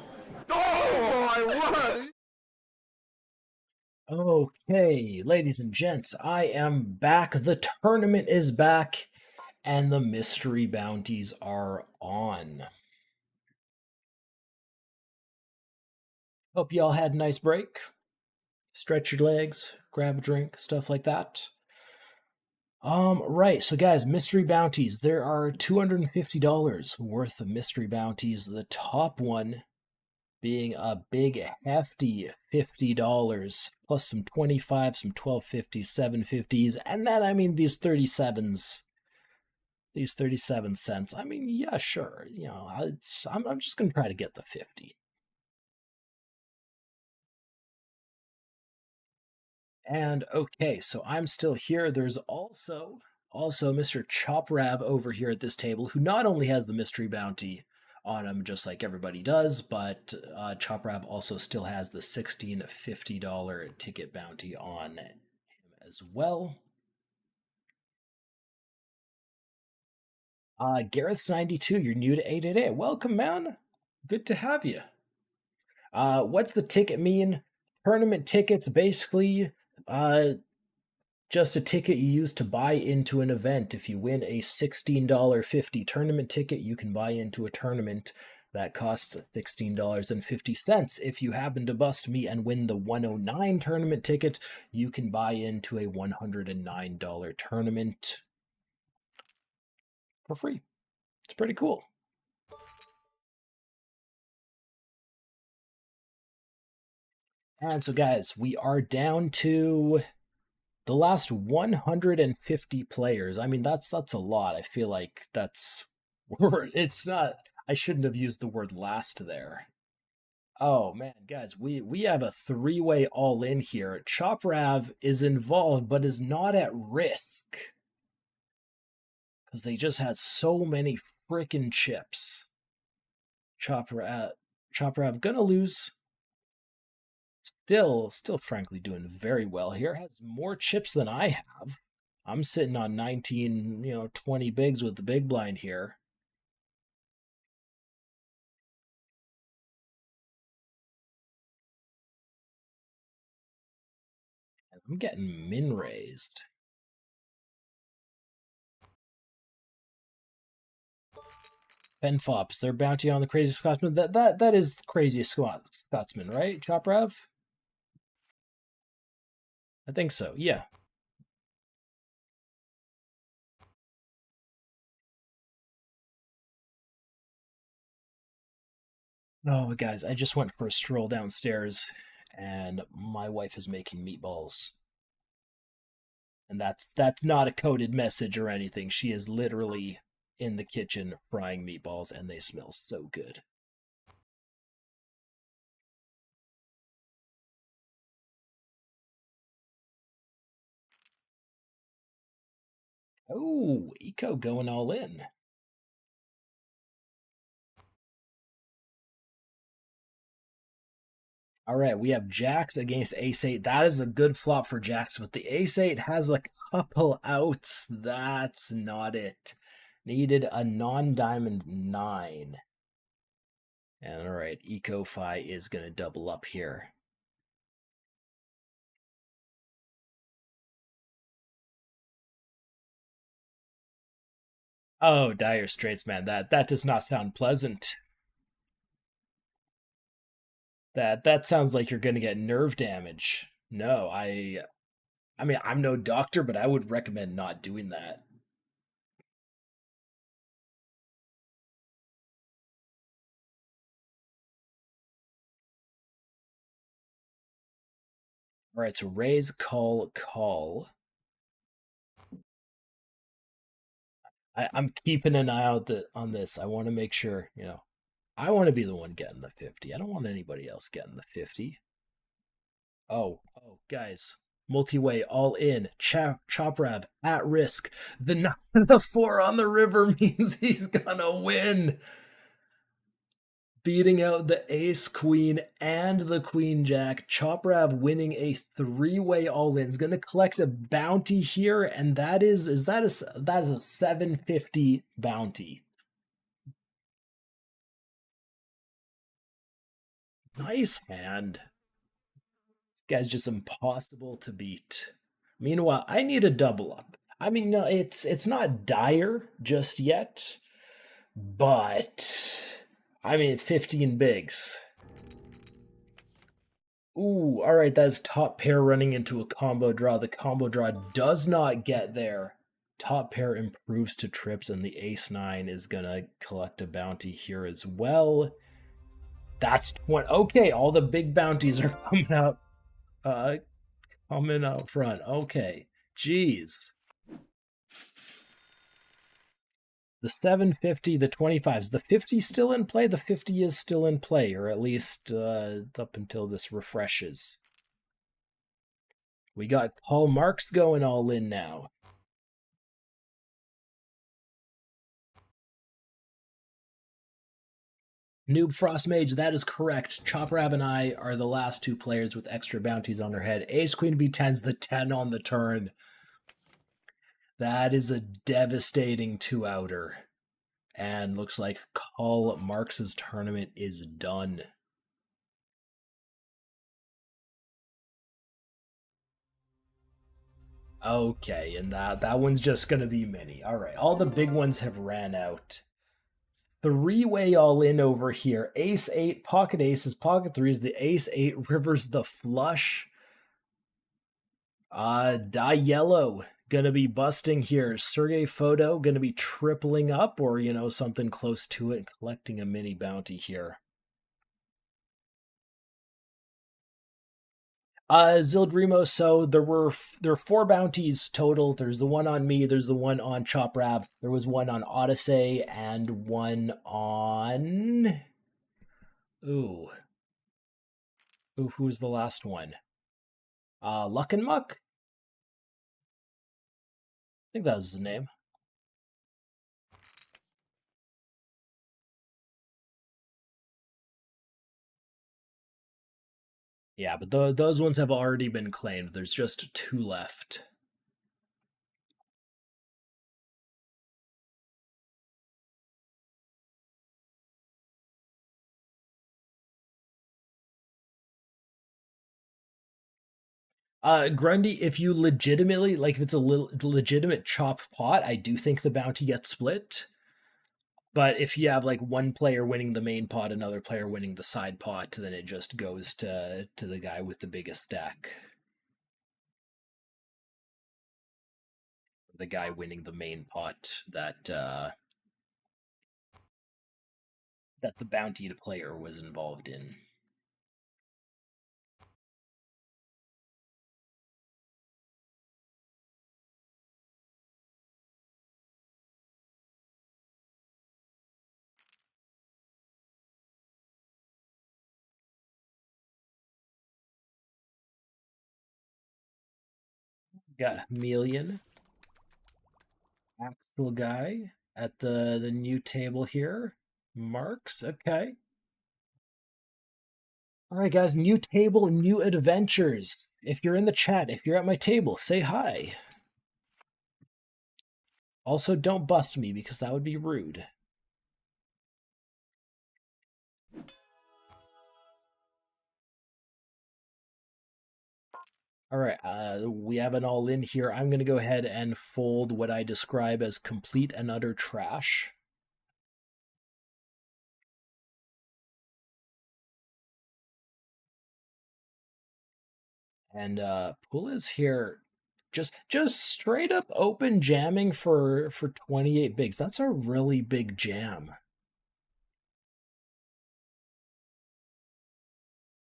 Speaker 4: Oh my word!
Speaker 1: Okay, ladies and gents, I am back. The tournament is back, and the mystery bounties are on. Hope you all had a nice break. Stretch your legs, grab a drink, stuff like that. Right, so guys, mystery bounties. There are $250 worth of mystery bounties. The top one being a big hefty $50, plus some 25, some 1250s, 750s, and then, I mean, these 37s. These 37 cents. I mean, yeah, sure. You know, I'm just going to try to get the 50. And okay, so I'm still here. There's also Mr. Choprab over here at this table, who not only has the mystery bounty on him, just like everybody does, but Choprab also still has the $1650 ticket bounty on him as well. Gareth's92, you're new to 888. Welcome, man. Good to have you. What's the ticket mean? Tournament tickets, basically, just a ticket you use to buy into an event. If you win a $16.50 tournament ticket, you can buy into a tournament that costs $16.50. If you happen to bust me and win the 109 tournament ticket, you can buy into a $109 tournament for free. It's pretty cool. And so, guys, we are down to the last 150 players. I mean, that's a lot. I feel like that's it's not. I shouldn't have used the word last there. Oh man, guys, we have a three-way all-in here. Choprav is involved, but is not at risk because they just had so many frickin' chips. Choprav gonna lose. Still frankly doing very well here. Has more chips than I have. I'm sitting on 19, 20 bigs with the big blind here. And I'm getting min raised. Benfops, their bounty on the Crazy Scotsman. That is the Craziest Scotsman, right? Choprav? I think so, yeah. Oh, guys, I just went for a stroll downstairs, and my wife is making meatballs. And that's not a coded message or anything. She is literally in the kitchen frying meatballs, and they smell so good. Oh, Eco going all in. All right, we have Jacks against Ace-8. That is a good flop for Jacks, but the Ace-8 has a couple outs. That's not it. Needed a non-diamond 9. And all right, Eco-Fi is going to double up here. Oh, Dire Straits, man, that does not sound pleasant. That sounds like you're gonna get nerve damage. No, I mean, I'm no doctor, but I would recommend not doing that. All right, so raise, call, call. I'm keeping an eye out on this. I want to make sure, I want to be the one getting the 50. I don't want anybody else getting the 50. Oh, guys. Multi-way, all in. Chop Rab at risk. The 9 and the 4 on the river means he's gonna win. Beating out the ace queen and the queen jack. Chop Rab winning a 3-way all in. Is gonna collect a bounty here, and that is that is a 750 bounty. Nice hand. This guy's just impossible to beat. Meanwhile, I need a double up. I mean, no, it's not dire just yet, but I mean, 15 bigs. Ooh, all right, that's top pair running into a combo draw. The combo draw does not get there. Top pair improves to trips, and the ace 9 is gonna collect a bounty here as well. That's one. Okay, all the big bounties are coming out front. Okay, jeez. The 750, the 25s, the 50 still in play. The 50 is still in play, or at least up until this refreshes. We got Paul Marks going all in now. Noob Frost Mage, that is correct. Chop Rab and I are the last 2 players with extra bounties on their head. Ace Queen B10's the 10 on the turn. That is a devastating 2-outer. And looks like Paul Marks' tournament is done. Okay, and that one's just gonna be mini. Alright, all the big ones have ran out. 3-way all in over here. Ace 8, pocket aces, pocket threes, the ace 8, rivers the flush. Die yellow gonna be busting here. Sergey Photo gonna be tripling up, or something close to it, collecting a mini bounty here. Zildrimo, so there were 4 bounties total. There's the one on me, there's the one on Chop Rab, there was one on Odyssey, and one on... Ooh, who was the last one? Luck and Muck? I think that was his name. Yeah, but those ones have already been claimed. There's just 2 left. Grundy, if you legitimately, like if it's a legitimate chop pot, I do think the bounty gets split. But if you have like one player winning the main pot, another player winning the side pot, then it just goes to the guy with the biggest stack. The guy winning the main pot that the bountied player was involved in. Got Chameleon, actual guy at the new table here. Marks, okay. All right, guys, new table, new adventures. If you're in the chat, if you're at my table, say hi. Also, don't bust me because that would be rude. All right, we have an all in here. I'm going to go ahead and fold what I describe as complete and utter trash. And Pula's here just straight up open jamming for 28 bigs. That's a really big jam.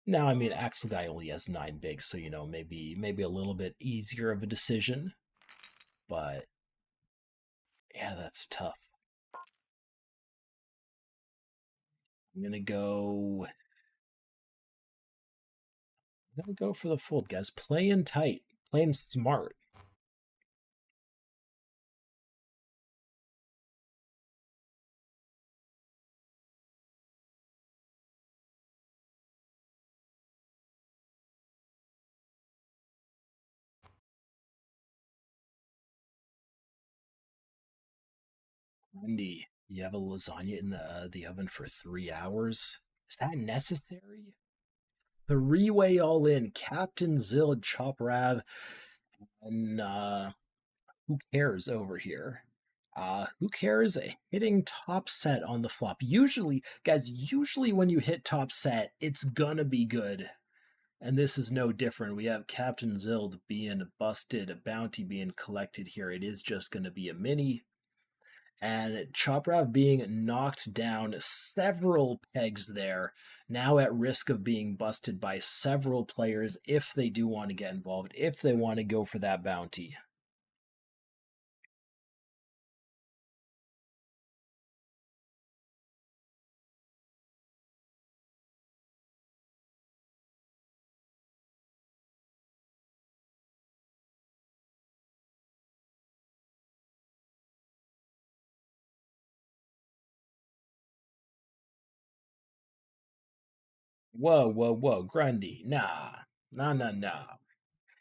Speaker 1: Now, I mean, Axel guy only has 9 bigs, so maybe a little bit easier of a decision. But yeah, that's tough. I'm gonna go for the fold, guys. Playing tight, playing smart. Andy, you have a lasagna in the oven for 3 hours. Is that necessary? Three-way all in. Captain Zill, Chop Rav, and who cares over here? Who cares? Hitting top set on the flop. Usually, guys, when you hit top set, it's gonna be good. And this is no different. We have Captain Zild being busted, a bounty being collected here. It is just gonna be a mini. And Choprav being knocked down several pegs there, now at risk of being busted by several players if they do want to get involved, if they want to go for that bounty. Whoa, Grundy. Nah. Nah.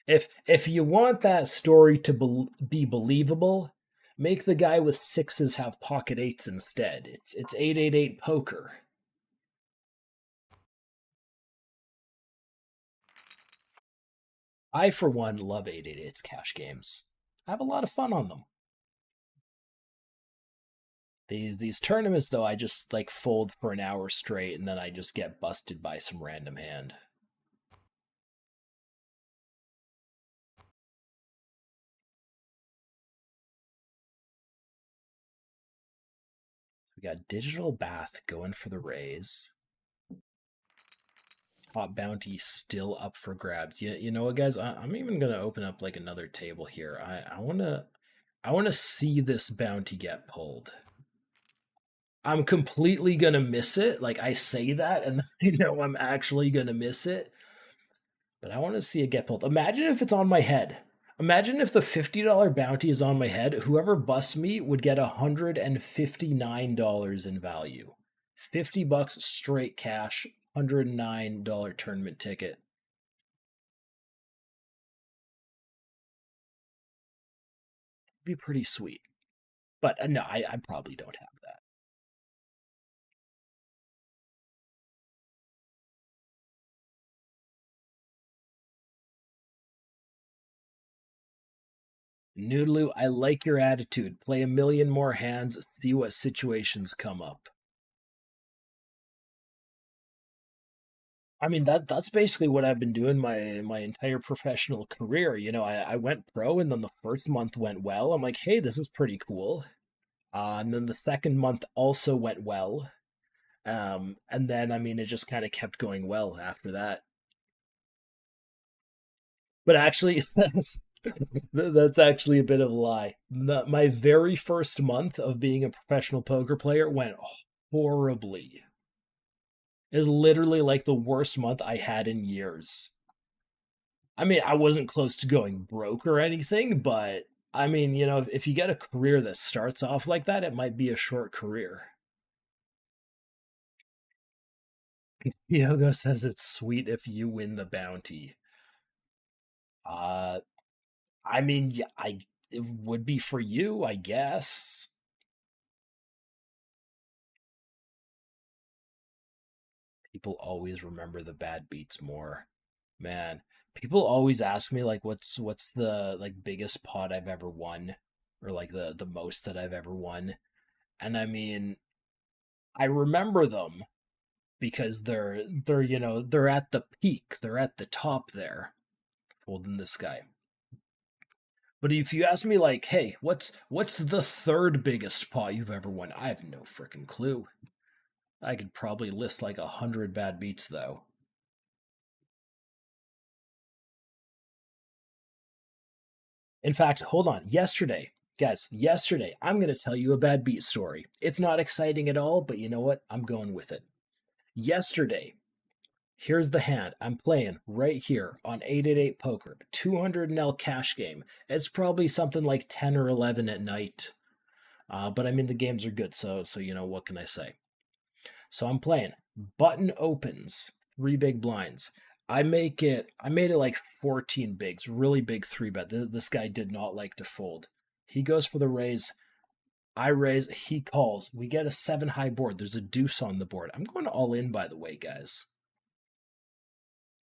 Speaker 1: If you want that story to be believable, make the guy with sixes have pocket eights instead. It's 888 poker. I for one love 888's cash games. I have a lot of fun on them. These tournaments though, I just like fold for an hour straight and then I just get busted by some random hand. We got Digital Bath going for the raise. Top bounty still up for grabs. You know what, guys? I'm even gonna open up like another table here. I wanna see this bounty get pulled. I'm completely gonna miss it. Like I say that, and I know I'm actually gonna miss it. But I want to see it get pulled. Imagine if it's on my head. Imagine if the $50 bounty is on my head. Whoever busts me would get $159 in value. $50 straight cash, $109 tournament ticket. It'd be pretty sweet. But no, I probably don't have that. Noodaloo, I like your attitude. Play a million more hands, see what situations come up. I mean that's basically what I've been doing my entire professional career. I went pro and then the first month went well. I'm like, hey, this is pretty cool. And then the second month also went well. And then I mean it just kind of kept going well after that. But actually that's actually a bit of a lie. My very first month of being a professional poker player went horribly. It was literally like the worst month I had in years. I mean, I wasn't close to going broke or anything, but I mean, if you get a career that starts off like that, it might be a short career. Yogo says it's sweet if you win the bounty. Uh, I mean, yeah, it would be for you, I guess. People always remember the bad beats more. Man, people always ask me like what's the like biggest pot I've ever won or like the most that I've ever won. And I mean, I remember them because they're at the peak. They're at the top there. folding this guy. But if you ask me, like, hey, what's the third biggest pot you've ever won? I have no freaking clue. I could probably list like 100 bad beats, though. In fact, hold on. Yesterday, I'm going to tell you a bad beat story. It's not exciting at all, but you know what? I'm going with it. Yesterday, here's the hand I'm playing right here on 888 Poker. 200 NL cash game. It's probably something like 10 or 11 at night. But I mean, the games are good, so you know, what can I say? So I'm playing. Button opens. 3 big blinds. I made it like 14 bigs. Really big 3-bet. This guy did not like to fold. He goes for the raise. I raise. He calls. We get a 7 high board. There's a deuce on the board. I'm going all in, by the way, guys.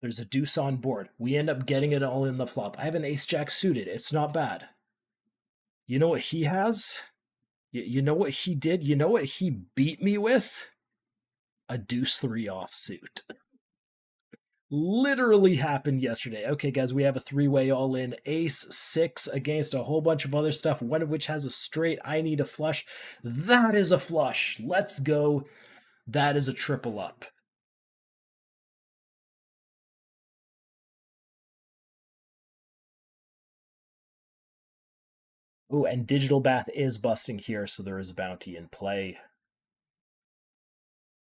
Speaker 1: There's a deuce on board. We end up getting it all in the flop. I have an ace-jack suited. It's not bad. You know what he has? You know what he did? You know what he beat me with? A deuce 3 offsuit. Literally happened yesterday. Okay, guys, we have a 3-way all-in. Ace 6 against a whole bunch of other stuff, one of which has a straight. I need a flush. That is a flush. Let's go. That is a triple up. Ooh, and Digital Bath is busting here, so there is a bounty in play.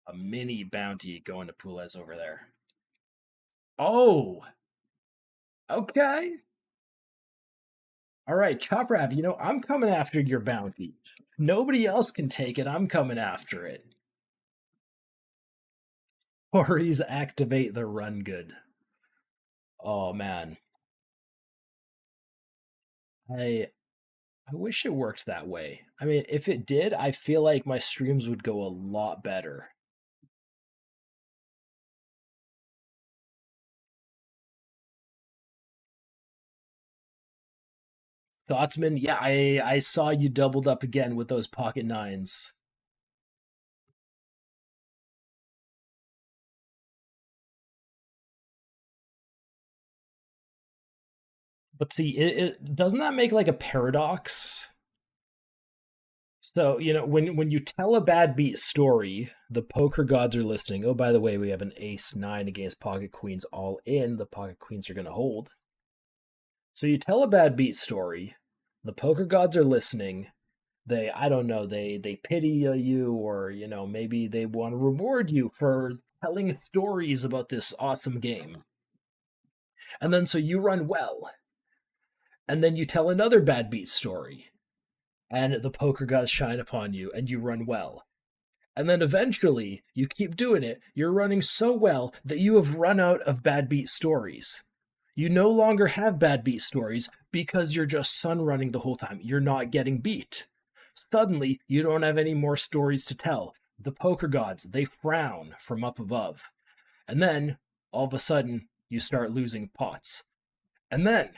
Speaker 1: A mini bounty going to Pules over there. Oh! Okay. All right, Chop Rap, you know, I'm coming after your bounty. Nobody else can take it. I'm coming after it. Corey's activate the run good. Oh, man. I wish it worked that way. I mean, if it did, I feel like my streams would go a lot better. Scotsman, yeah, I saw you doubled up again with those pocket nines. But see, doesn't that make like a paradox? So, you know, when you tell a bad beat story, the poker gods are listening. Oh, by the way, we have an ace 9 against pocket queens all in. The pocket queens are going to hold. So you tell a bad beat story, the poker gods are listening. I don't know, they pity you, or, you know, maybe they want to reward you for telling stories about this awesome game. And then so you run well. And then you tell another bad beat story. And the poker gods shine upon you and you run well. And then eventually you keep doing it. You're running so well that you have run out of bad beat stories. You no longer have bad beat stories because you're just sun running the whole time. You're not getting beat. Suddenly, you don't have any more stories to tell. The poker gods, they frown from up above. And then, all of a sudden, you start losing pots. And then,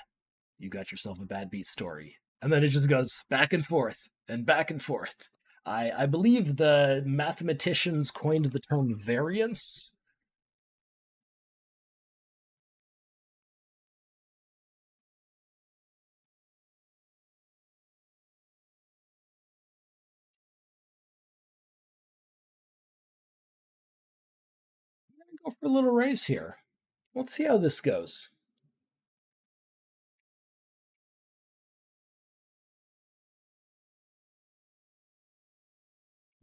Speaker 1: you got yourself a bad beat story. And then it just goes back and forth and back and forth. I believe the mathematicians coined the term variance. Go for a little race here. Let's see how this goes.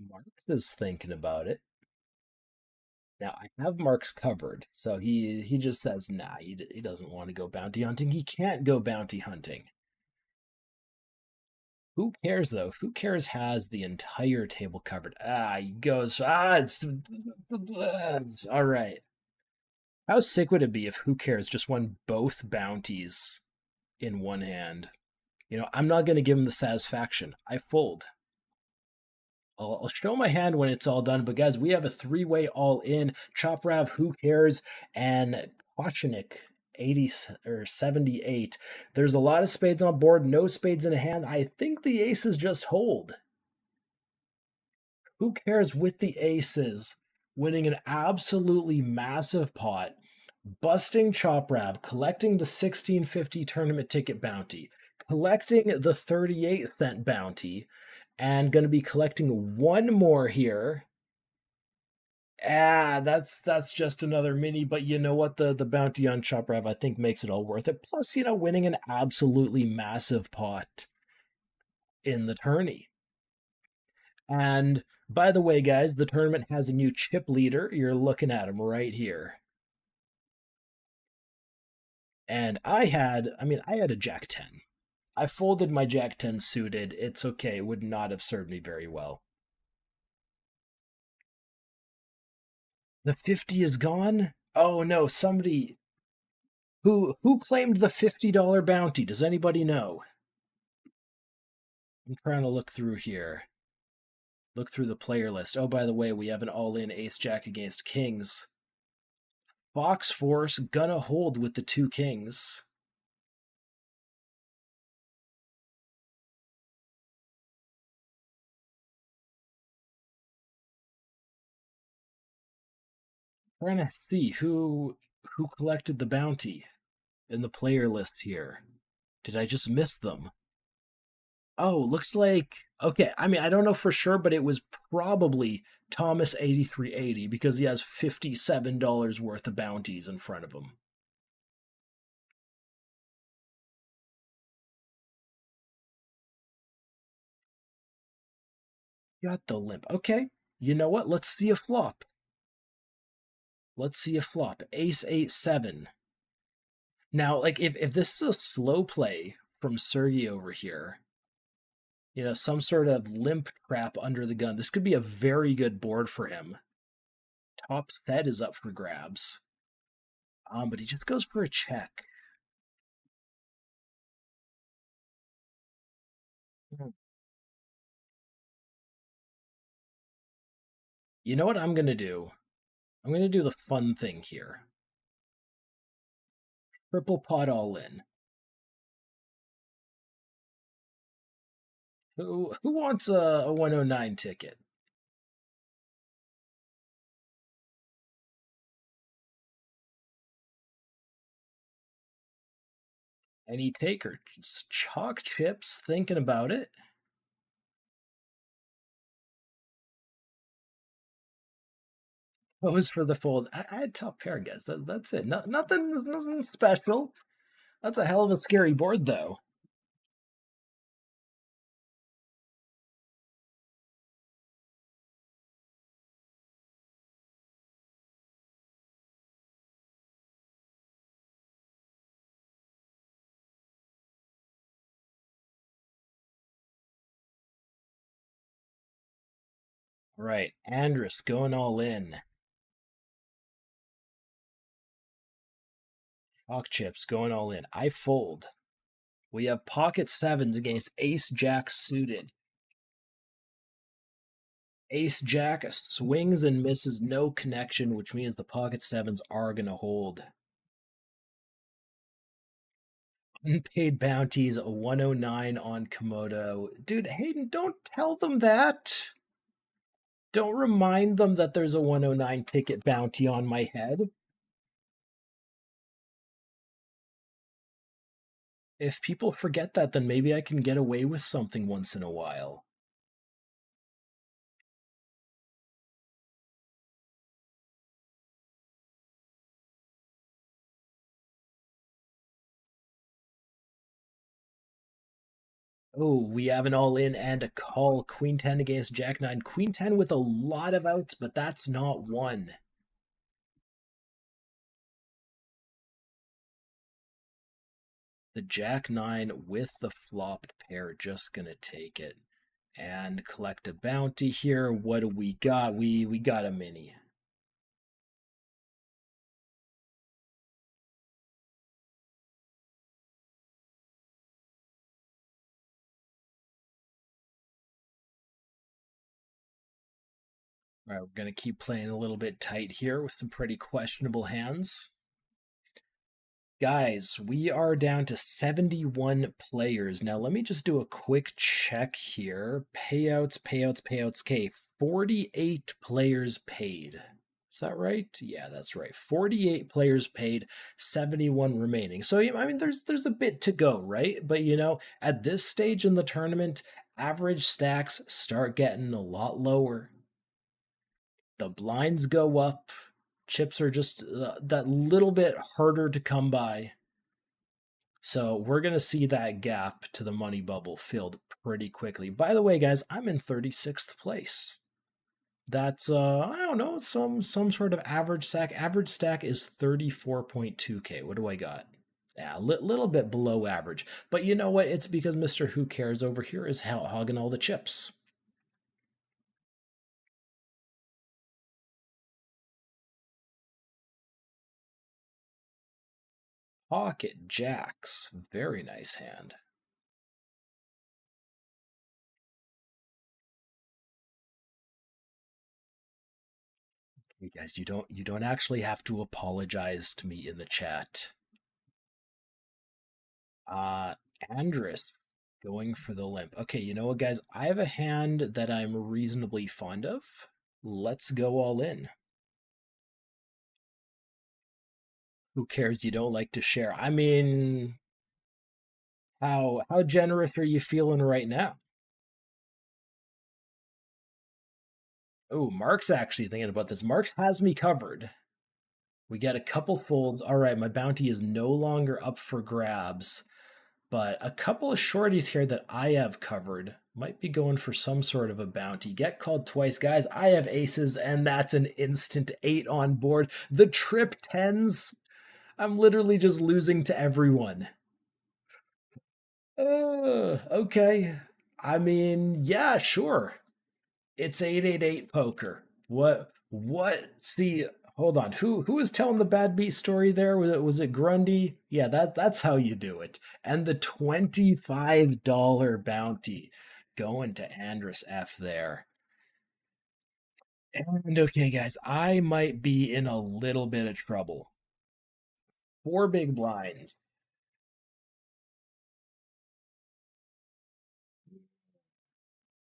Speaker 1: Mark is thinking about it. Now, I have Mark's covered, so he just says, nah, he doesn't want to go bounty hunting. He can't go bounty hunting. Who cares, though? Who cares has the entire table covered? He goes, all right. How sick would it be if Who Cares just won both bounties in one hand? You know, I'm not going to give him the satisfaction. I fold. I'll show my hand when it's all done, but guys, we have a 3-way all in. Chop Rab, Who Cares, and Kochenik 80 or 78. There's a lot of spades on board, no spades in a hand. I think the aces just hold. Who Cares with the aces winning an absolutely massive pot busting Chop Rab, collecting the 1650 tournament ticket bounty, collecting the 38-cent bounty, and going to be collecting one more here. That's just another mini, but you know what? The bounty on Chop Rab, I think, makes it all worth it. Plus, winning an absolutely massive pot in the tourney. And by the way, guys, the tournament has a new chip leader. You're looking at him right here. And I had a Jack 10. I folded my Jack 10 suited. It's okay. It would not have served me very well. The 50 is gone? Oh no, somebody who claimed the $50 bounty? Does anybody know? I'm trying to look through here. Look through the player list. Oh, by the way, we have an all-in ace-jack against kings. Fox Force gonna hold with the two kings. Trying to see who collected the bounty in the player list here. Did I just miss them? Oh, looks like, okay, I don't know for sure, but it was probably Thomas 8380 because he has $57 worth of bounties in front of him. Got the limp. Okay, you know what? Let's see a flop. Let's see a flop. Ace 8-7. Now, like, if this is a slow play from Sergey over here, some sort of limp trap under the gun, this could be a very good board for him. Top set is up for grabs. But he just goes for a check. You know what I'm going to do? I'm going to do the fun thing here. Triple pot all in. Who wants a 109 ticket? Any taker? Just chalk chips, thinking about it. What was for the fold? I had top pair, guys. That's it. Nothing special. That's a hell of a scary board, though. Right, Andrus going all in. Chalk chips going all in. I fold. We have pocket sevens against ace jack suited. Ace jack swings and misses, no connection, which means the pocket sevens are going to hold. Unpaid bounties, a 109 on Komodo. Dude, Hayden, don't tell them that. Don't remind them that there's a 109 ticket bounty on my head. If people forget that, then maybe I can get away with something once in a while. Oh, we have an all-in and a call. Queen 10 against Jack 9. Queen 10 with a lot of outs, but that's not one. The Jack 9 with the flopped pair, just gonna take it. And collect a bounty here. What do we got? We got a mini. All right, we're going to keep playing a little bit tight here with some pretty questionable hands. Guys, we are down to 71 players. Now, let me just do a quick check here. Payouts. Okay, 48 players paid. Is that right? Yeah, that's right. 48 players paid, 71 remaining. So I mean, there's a bit to go, right? But at this stage in the tournament, average stacks start getting a lot lower. The blinds go up. Chips are just that little bit harder to come by. So we're going to see that gap to the money bubble filled pretty quickly. By the way, guys, I'm in 36th place. That's I don't know, some sort of average stack. Average stack is 34.2k. What do I got? Yeah, little bit below average. But you know what? It's because Mr. Who Cares over here is hogging all the chips. Pocket jacks. Very nice hand. You guys, you don't actually have to apologize to me in the chat. Andrus going for the limp. Okay, you know what, guys? I have a hand that I'm reasonably fond of. Let's go all in. Who cares? You don't like to share. I mean, how generous are you feeling right now? Oh, Mark's actually thinking about this. Mark's has me covered. We get a couple folds. All right, my bounty is no longer up for grabs, but a couple of shorties here that I have covered might be going for some sort of a bounty. Get called twice, guys. I have aces, and that's an instant 8 on board. The trip 10s. I'm literally just losing to everyone. Okay. I mean, yeah, sure. It's 888 poker. What? See, hold on. Who was telling the bad beat story there? Was it Grundy? Yeah, that's how you do it. And the $25 bounty going to Andrus F there. And okay, guys, I might be in a little bit of trouble. 4 big blinds.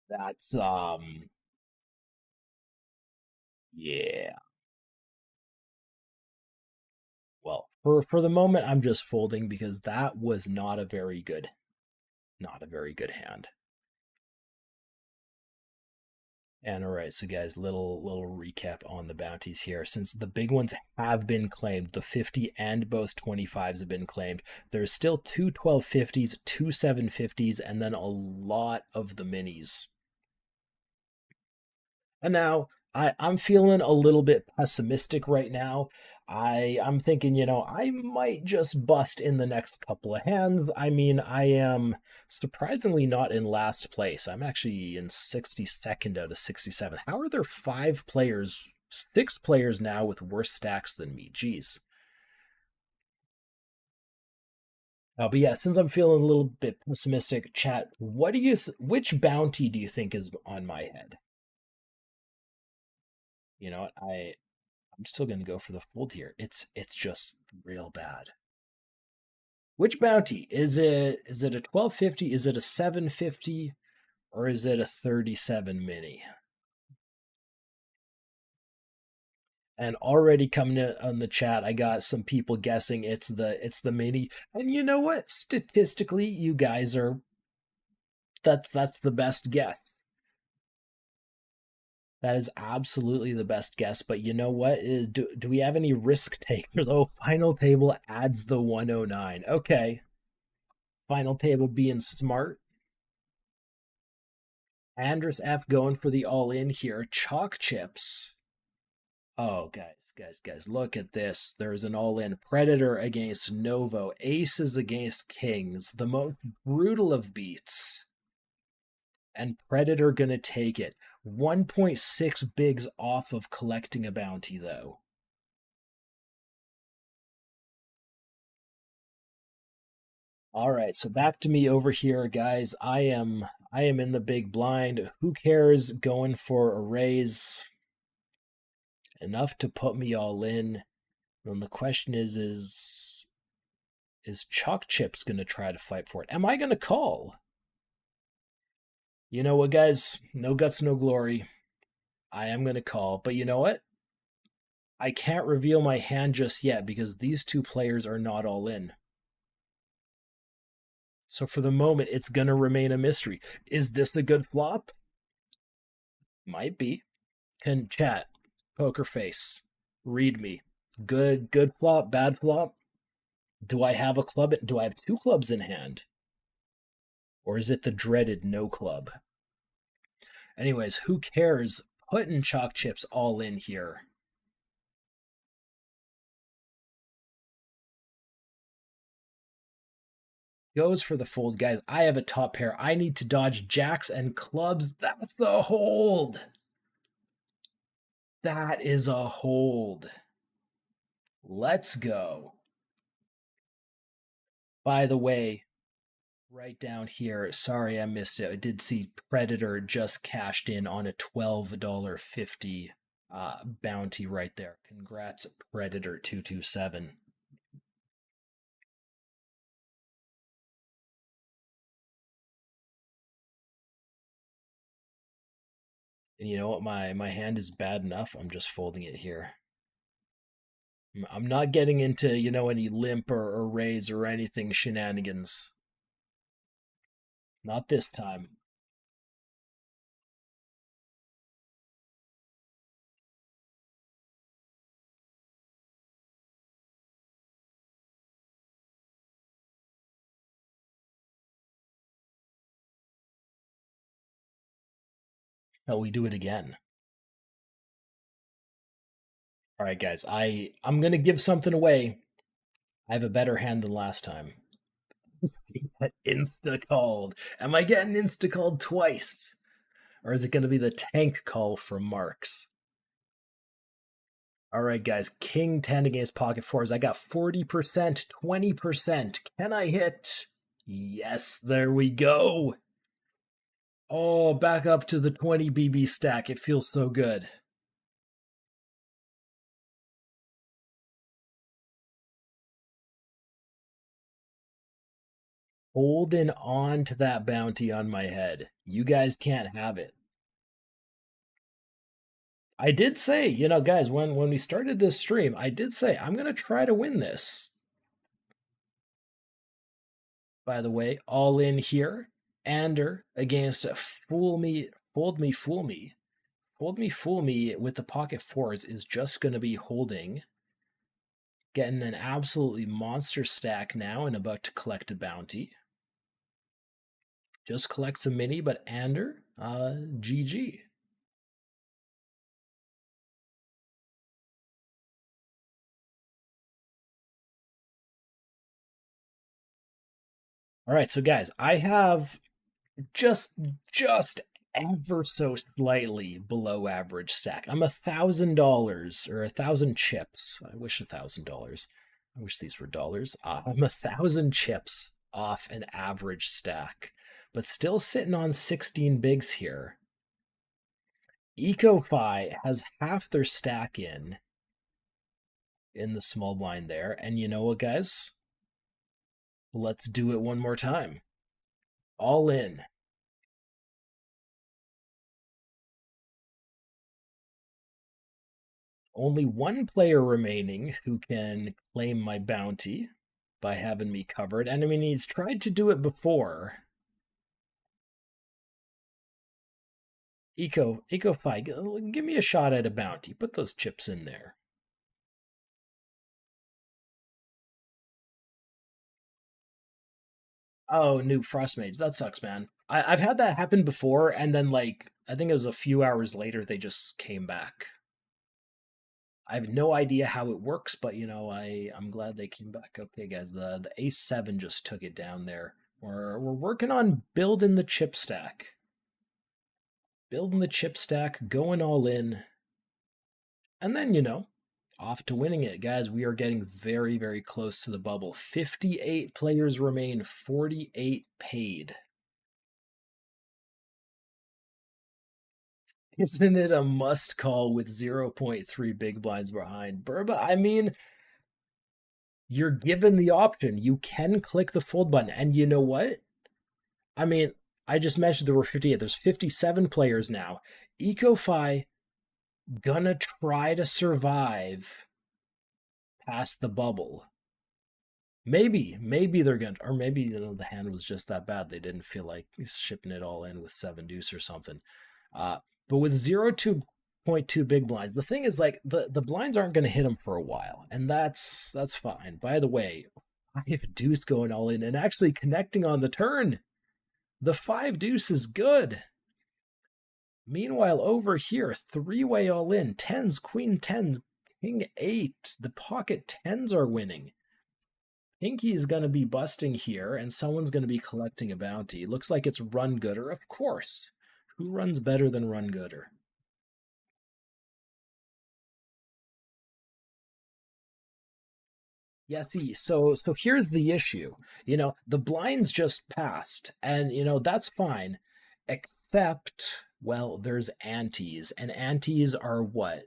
Speaker 1: That's yeah. Well, for the moment I'm just folding because that was not a very good hand. And all right, so guys, little recap on the bounties here. Since the big ones have been claimed, the 50 and both 25s have been claimed, there's still 2 1250s, 2 750s, and then a lot of the minis. And now I'm feeling a little bit pessimistic right now. I'm thinking, I might just bust in the next couple of hands. I mean, I am surprisingly not in last place. I'm actually in 62nd out of 67. How are there 6 players now with worse stacks than me? Jeez. But yeah, since I'm feeling a little bit pessimistic, chat, what do you which bounty do you think is on my head? You know what? I'm still going to go for the fold here. It's just real bad. Which bounty? Is it a 1250? Is it a 750? Or is it a 37 mini? And already coming in on the chat, I got some people guessing it's the mini. And you know what? Statistically, you guys are that's the best guess. That is absolutely the best guess, but you know what? Do we have any risk takers? Oh, final table adds the 109. Okay. Final table being smart. Andrus F going for the all-in here. Chalk chips. Oh, guys, look at this. There's an all-in. Predator against Novo. Aces against Kings. The most brutal of beats. And Predator gonna take it. 1.6 bigs off of collecting a bounty, though. All right, so back to me over here, guys. I am in the big blind. Who cares? Going for a raise. Enough to put me all in. And the question is Chalk Chips gonna try to fight for it? Am I gonna call? You know what, guys? No guts, no glory. I am going to call. But you know what? I can't reveal my hand just yet because these two players are not all in. So for the moment, it's going to remain a mystery. Is this the good flop? Might be. Can chat, poker face, read me. Good flop, bad flop? Do I have a club? Do I have two clubs in hand? Or is it the dreaded no club? Anyways, who cares? Putting chalk chips all in here. Goes for the fold, guys. I have a top pair. I need to dodge jacks and clubs. That's the hold. That is a hold. Let's go. By the way, right down here, sorry I missed it. I did see Predator just cashed in on a $12.50 bounty right there. Congrats, Predator227. And you know what? My hand is bad enough. I'm just folding it here. I'm not getting into, any limp or raise or anything shenanigans. Not this time. Shall we do it again? All right, guys. I'm gonna give something away. I have a better hand than last time. Insta called. Am I getting insta called twice? Or is it going to be the tank call from Marks? All right, guys. King 10 against pocket fours. I got 40%, 20%. Can I hit? Yes, there we go. Oh, back up to the 20 BB stack. It feels so good. Holding on to that bounty on my head. You guys can't have it. I did say, guys, when we started this stream, I did say I'm going to try to win this. By the way, all in here. Ander against fool me with the pocket fours is just going to be holding. Getting an absolutely monster stack now and about to collect a bounty. Just collects a mini, but Ander, GG. All right, so guys, I have just ever so slightly below average stack. I'm $1,000 or 1,000 chips. I wish $1,000. I wish these were dollars. I'm 1,000 chips off an average stack, but still sitting on 16 bigs here. EcoFi has half their stack in the small blind there, and you know what, guys? Let's do it one more time. All in. Only one player remaining who can claim my bounty by having me covered. And I mean, he's tried to do it before. EcoFi, give me a shot at a bounty. Put those chips in there. Oh, Noob Frost Mage. That sucks, man. I've had that happen before, and then, I think it was a few hours later, they just came back. I have no idea how it works, but, I'm glad they came back. Okay, guys, the A7 just took it down there. We're working on building the chip stack. Building the chip stack, going all in. And then, off to winning it. Guys, we are getting very, very close to the bubble. 58 players remain, 48 paid. Isn't it a must call with 0.3 big blinds behind? Burba, I mean, you're given the option. You can click the fold button. And you know what? I mean, I just mentioned there were 58. There's 57 players now. EcoFi gonna try to survive past the bubble. Maybe they're gonna, or maybe the hand was just that bad. They didn't feel like shipping it all in with 7 deuce or something. But with 0.2 big blinds, the thing is like the blinds aren't gonna hit them for a while, and that's fine. By the way, 5 deuce going all in and actually connecting on the turn. The 5 deuce is good. Meanwhile, over here, 3-way all in, 10s, queen 10, king 8. The pocket 10s are winning. Pinky is going to be busting here, and someone's going to be collecting a bounty. Looks like it's Run Gooder, of course. Who runs better than Run Gooder? Yeah, see, so here's the issue. The blinds just passed, and that's fine, except, well, there's antes, and antes are what?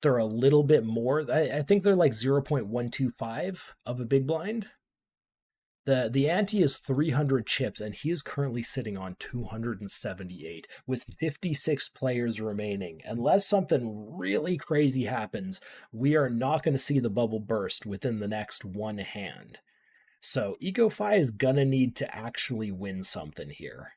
Speaker 1: They're a little bit more. I think they're like 0.125 of a big blind. The ante is 300 chips, and he is currently sitting on 278 with 56 players remaining. Unless something really crazy happens, we are not going to see the bubble burst within the next one hand. So EcoFi is going to need to actually win something here.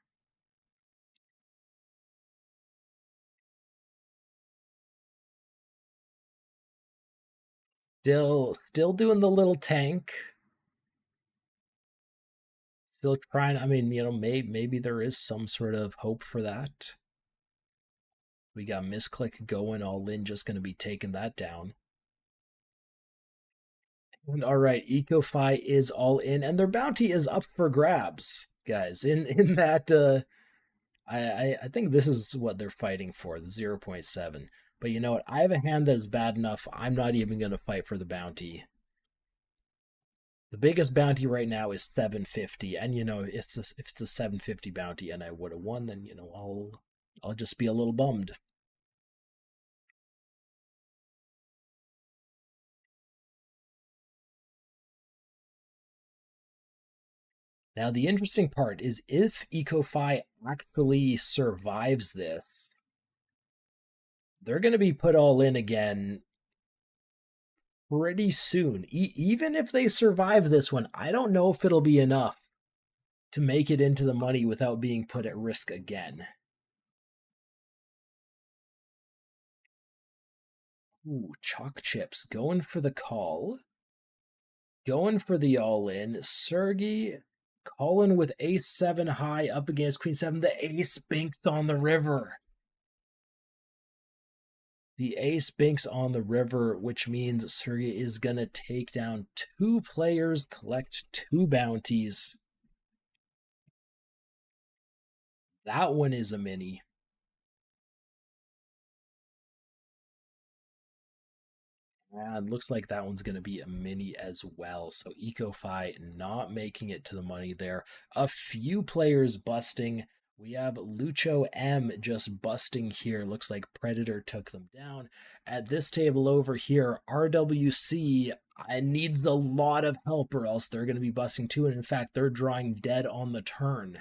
Speaker 1: Still doing the little tank. Still trying. I mean, maybe there is some sort of hope for that. We got Misclick going all in, just going to be taking that down. And all right, EcoFi is all in, and their bounty is up for grabs, guys. In that, I think this is what they're fighting for, the 0.7. But you know what? I have a hand that is bad enough. I'm not even going to fight for the bounty. The biggest bounty right now is 750, and if it's a 750 bounty and I would have won, then I'll just be a little bummed. Now the interesting part is if EcoFi actually survives this, they're going to be put all in again pretty soon. Even if they survive this one, I don't know if it'll be enough to make it into the money without being put at risk again. Ooh, chalk chips going for the call. Going for the all-in. Sergey calling with ace-7 high up against queen 7. The ace binks on the river. The ace binks on the river, which means Sergey is going to take down 2 players, collect 2 bounties. That one is a mini. And looks like that one's going to be a mini as well. So EcoFi not making it to the money there. A few players busting. We have Lucho M just busting here. Looks like Predator took them down. At this table over here, RWC needs a lot of help or else they're going to be busting too. And in fact, they're drawing dead on the turn.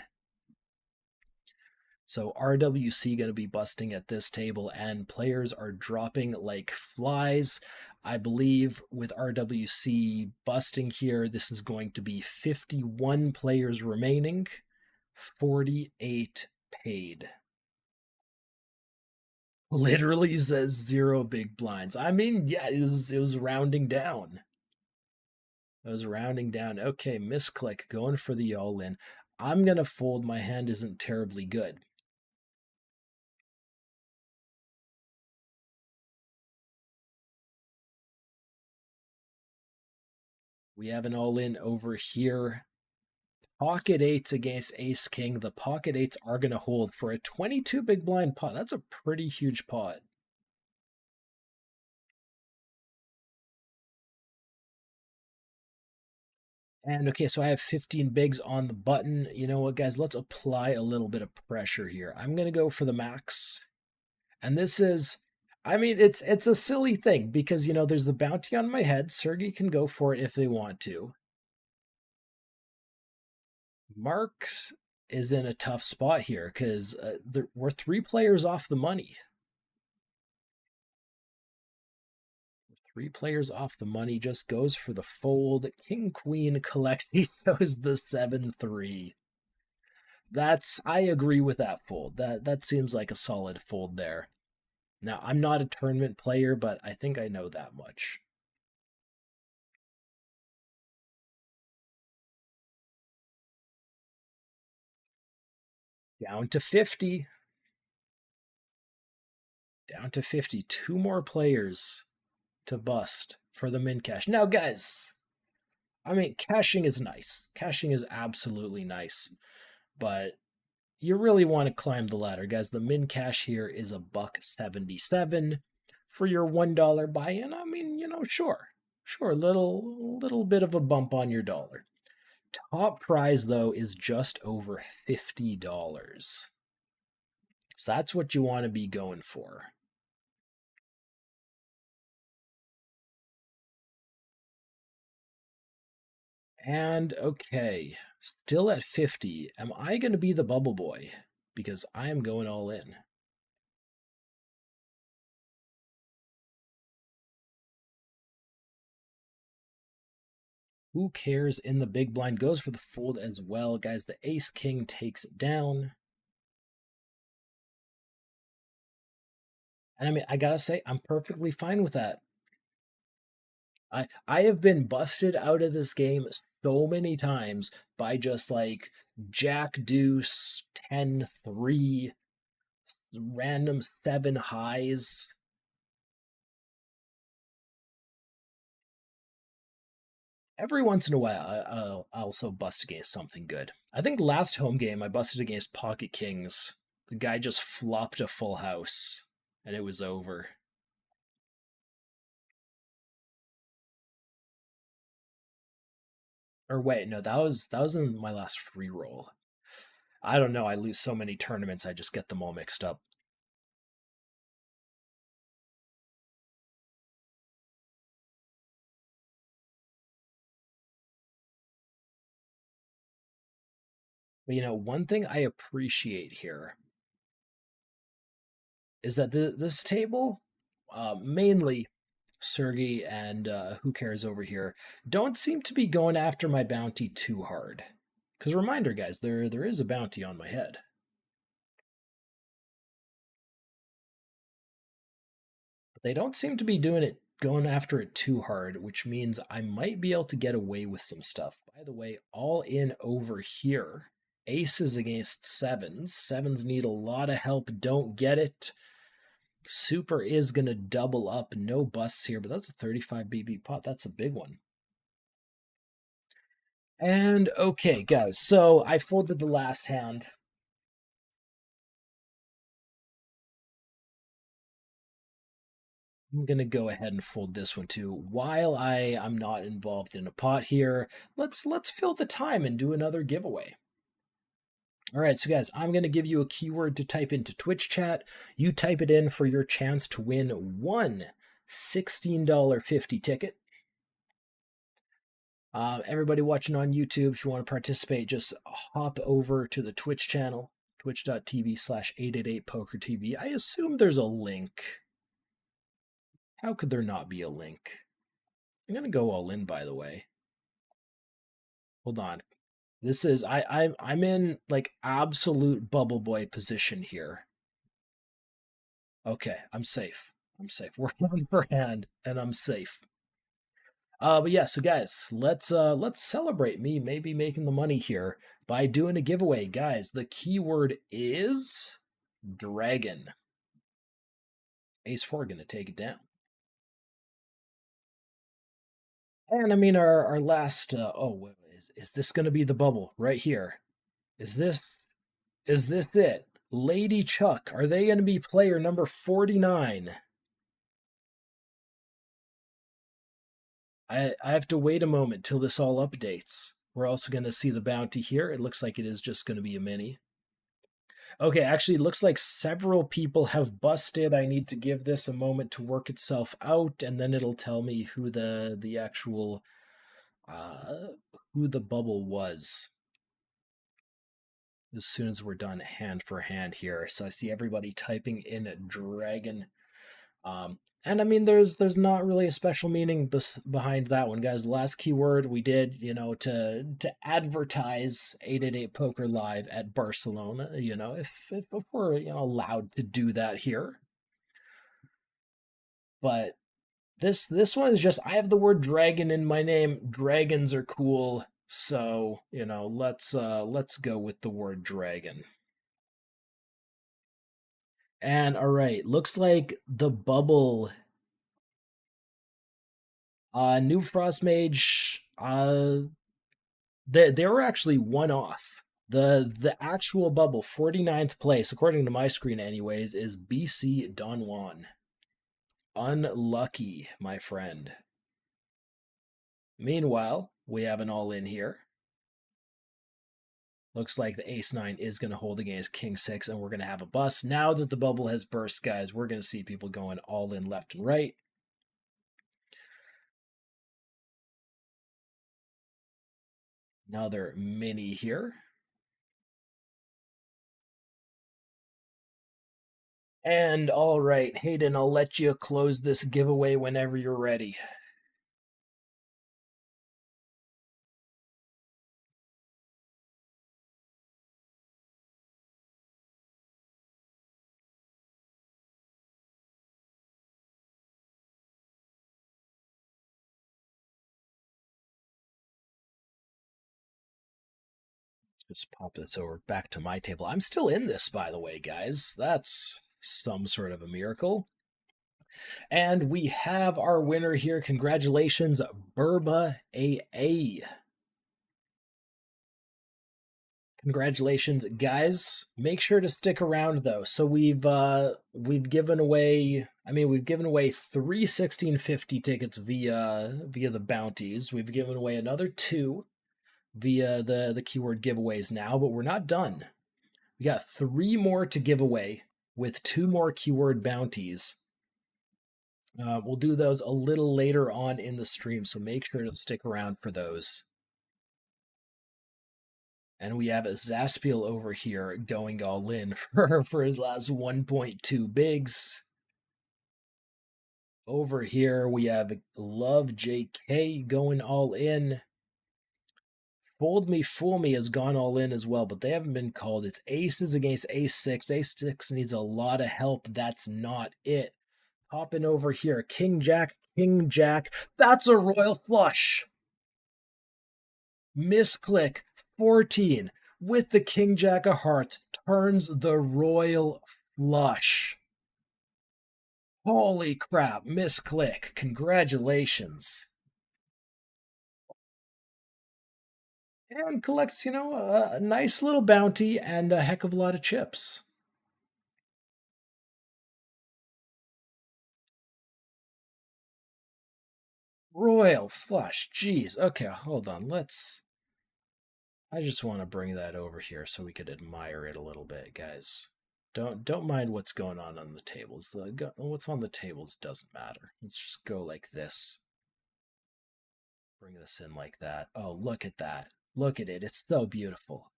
Speaker 1: So RWC going to be busting at this table, and players are dropping like flies. I believe with RWC busting here, this is going to be 51 players remaining, 48 paid. Literally says 0 big blinds. I mean, yeah, it was rounding down. It was rounding down. Okay, Misclick going for the all-in. I'm going to fold. My hand isn't terribly good. We have an all-in over here. Pocket 8s against Ace King. The pocket 8s are going to hold for a 22 big blind pot. That's a pretty huge pot. And okay, so I have 15 bigs on the button. You know what, guys? Let's apply a little bit of pressure here. I'm going to go for the max. And this is, I mean, it's a silly thing because, there's the bounty on my head. Sergey can go for it if they want to. Marks is in a tough spot here because we're 3 players off the money. 3 players off the money, just goes for the fold. King Queen collects. He shows the 7-3. I agree with that fold. That seems like a solid fold there. Now, I'm not a tournament player, but I think I know that much. Down to 50. Down to 50. 2 more players to bust for the min cash. Now, guys, I mean, cashing is nice. Cashing is absolutely nice. But you really want to climb the ladder, guys. The min cash here is $1.77 for your $1 buy-in. I mean, sure, little bit of a bump on your dollar. Top prize though is just over $50. So that's what you want to be going for. And okay, still at 50. Am I going to be the bubble boy? Because I am going all in. Who cares in the big blind? Goes for the fold as well. Guys, the ace king takes it down. And I mean, I gotta say, I'm perfectly fine with that. I have been busted out of this game so many times by just like Jack Deuce 10-3, random 7 highs. Every once in a while, I'll also bust against something good. I think last home game I busted against Pocket Kings. The guy just flopped a full house, and it was over. Or wait, no, that was in my last free roll. I don't know. I lose so many tournaments, I just get them all mixed up. But one thing I appreciate here is that this table, mainly Sergey and who cares over here, don't seem to be going after my bounty too hard. Because reminder, guys, there is a bounty on my head. But they don't seem to be going after it too hard, which means I might be able to get away with some stuff. By the way, all in over here. Aces against sevens. Sevens need a lot of help. Don't get it. Super is going to double up. No busts here, but that's a 35 BB pot. That's a big one. And okay, guys, so I folded the last hand. I'm going to go ahead and fold this one too. While I'm not involved in a pot here, let's fill the time and do another giveaway. All right, so guys, I'm going to give you a keyword to type into Twitch chat. You type it in for your chance to win one $16.50 ticket. Everybody watching on YouTube, if you want to participate, just hop over to the Twitch channel, twitch.tv/888pokertv. I assume there's a link. How could there not be a link? I'm going to go all in, by the way. Hold on. This is I'm in like absolute bubble boy position here. Okay, I'm safe. We're on per hand, and I'm safe. But yeah, so guys, let's celebrate me maybe making the money here by doing a giveaway, guys. The keyword is dragon. Ace 4 gonna take it down. And I mean our last is this gonna be the bubble right here? Is this it? Lady Chuck, are they gonna be player number 49? I have to wait a moment till this all updates. We're also going to see the bounty here. It looks like it is just going to be a mini. Okay, actually, it looks like several people have busted. I need to give this a moment to work itself out, and then it'll tell me who the actual who the bubble was. as soon as we're done hand for hand here. So I see everybody typing in dragon. And I mean, there's not really a special meaning behind that one, guys. The last keyword we did, to advertise 888 Poker Live at Barcelona. If we're allowed to do that here. But this one is just, I have the word dragon in my name. Dragons are cool, so let's go with the word dragon. And all right, looks like the bubble. New Frost Mage. They were actually one off. The actual bubble, 49th place, according to my screen, anyways, is BC Don Juan. Unlucky, my friend. Meanwhile, we have an all in here. Looks like the ace-9 is going to hold against king-6, and we're going to have a bust. Now that the bubble has burst, guys, we're going to see people going all in left and right. Another mini here. And all right, Hayden, I'll let you close this giveaway whenever you're ready. Just pop this over back to my table. I'm still in this, by the way, guys. That's some sort of a miracle. And we have our winner here. Congratulations, Burba AA. Congratulations, guys. Make sure to stick around though. So we've given away, we've given away 3 1650 tickets via the bounties. We've given away another 2 via the keyword giveaways now, but we're not done. We got 3 more to give away with 2 more keyword bounties. We'll do those a little later on in the stream, so make sure to stick around for those. And we have Zaspiel over here going all in for his last 1.2 bigs. Over here we have Love JK going all in. Fold Me, Fool Me has gone all in as well, but they haven't been called. It's aces against ace-6. Ace-6 needs a lot of help. That's not it. Hopping over here. King Jack, King Jack. That's a royal flush. Misclick, 14. With the King Jack of Hearts, turns the royal flush. Holy crap, misclick. Congratulations. And collects, a nice little bounty and a heck of a lot of chips. Royal flush. Jeez. Okay, hold on. I just want to bring that over here so we could admire it a little bit, guys. Don't mind what's going on the tables. What's on the tables doesn't matter. Let's just go like this. Bring this in like that. Oh, look at that. Look at it. It's so beautiful.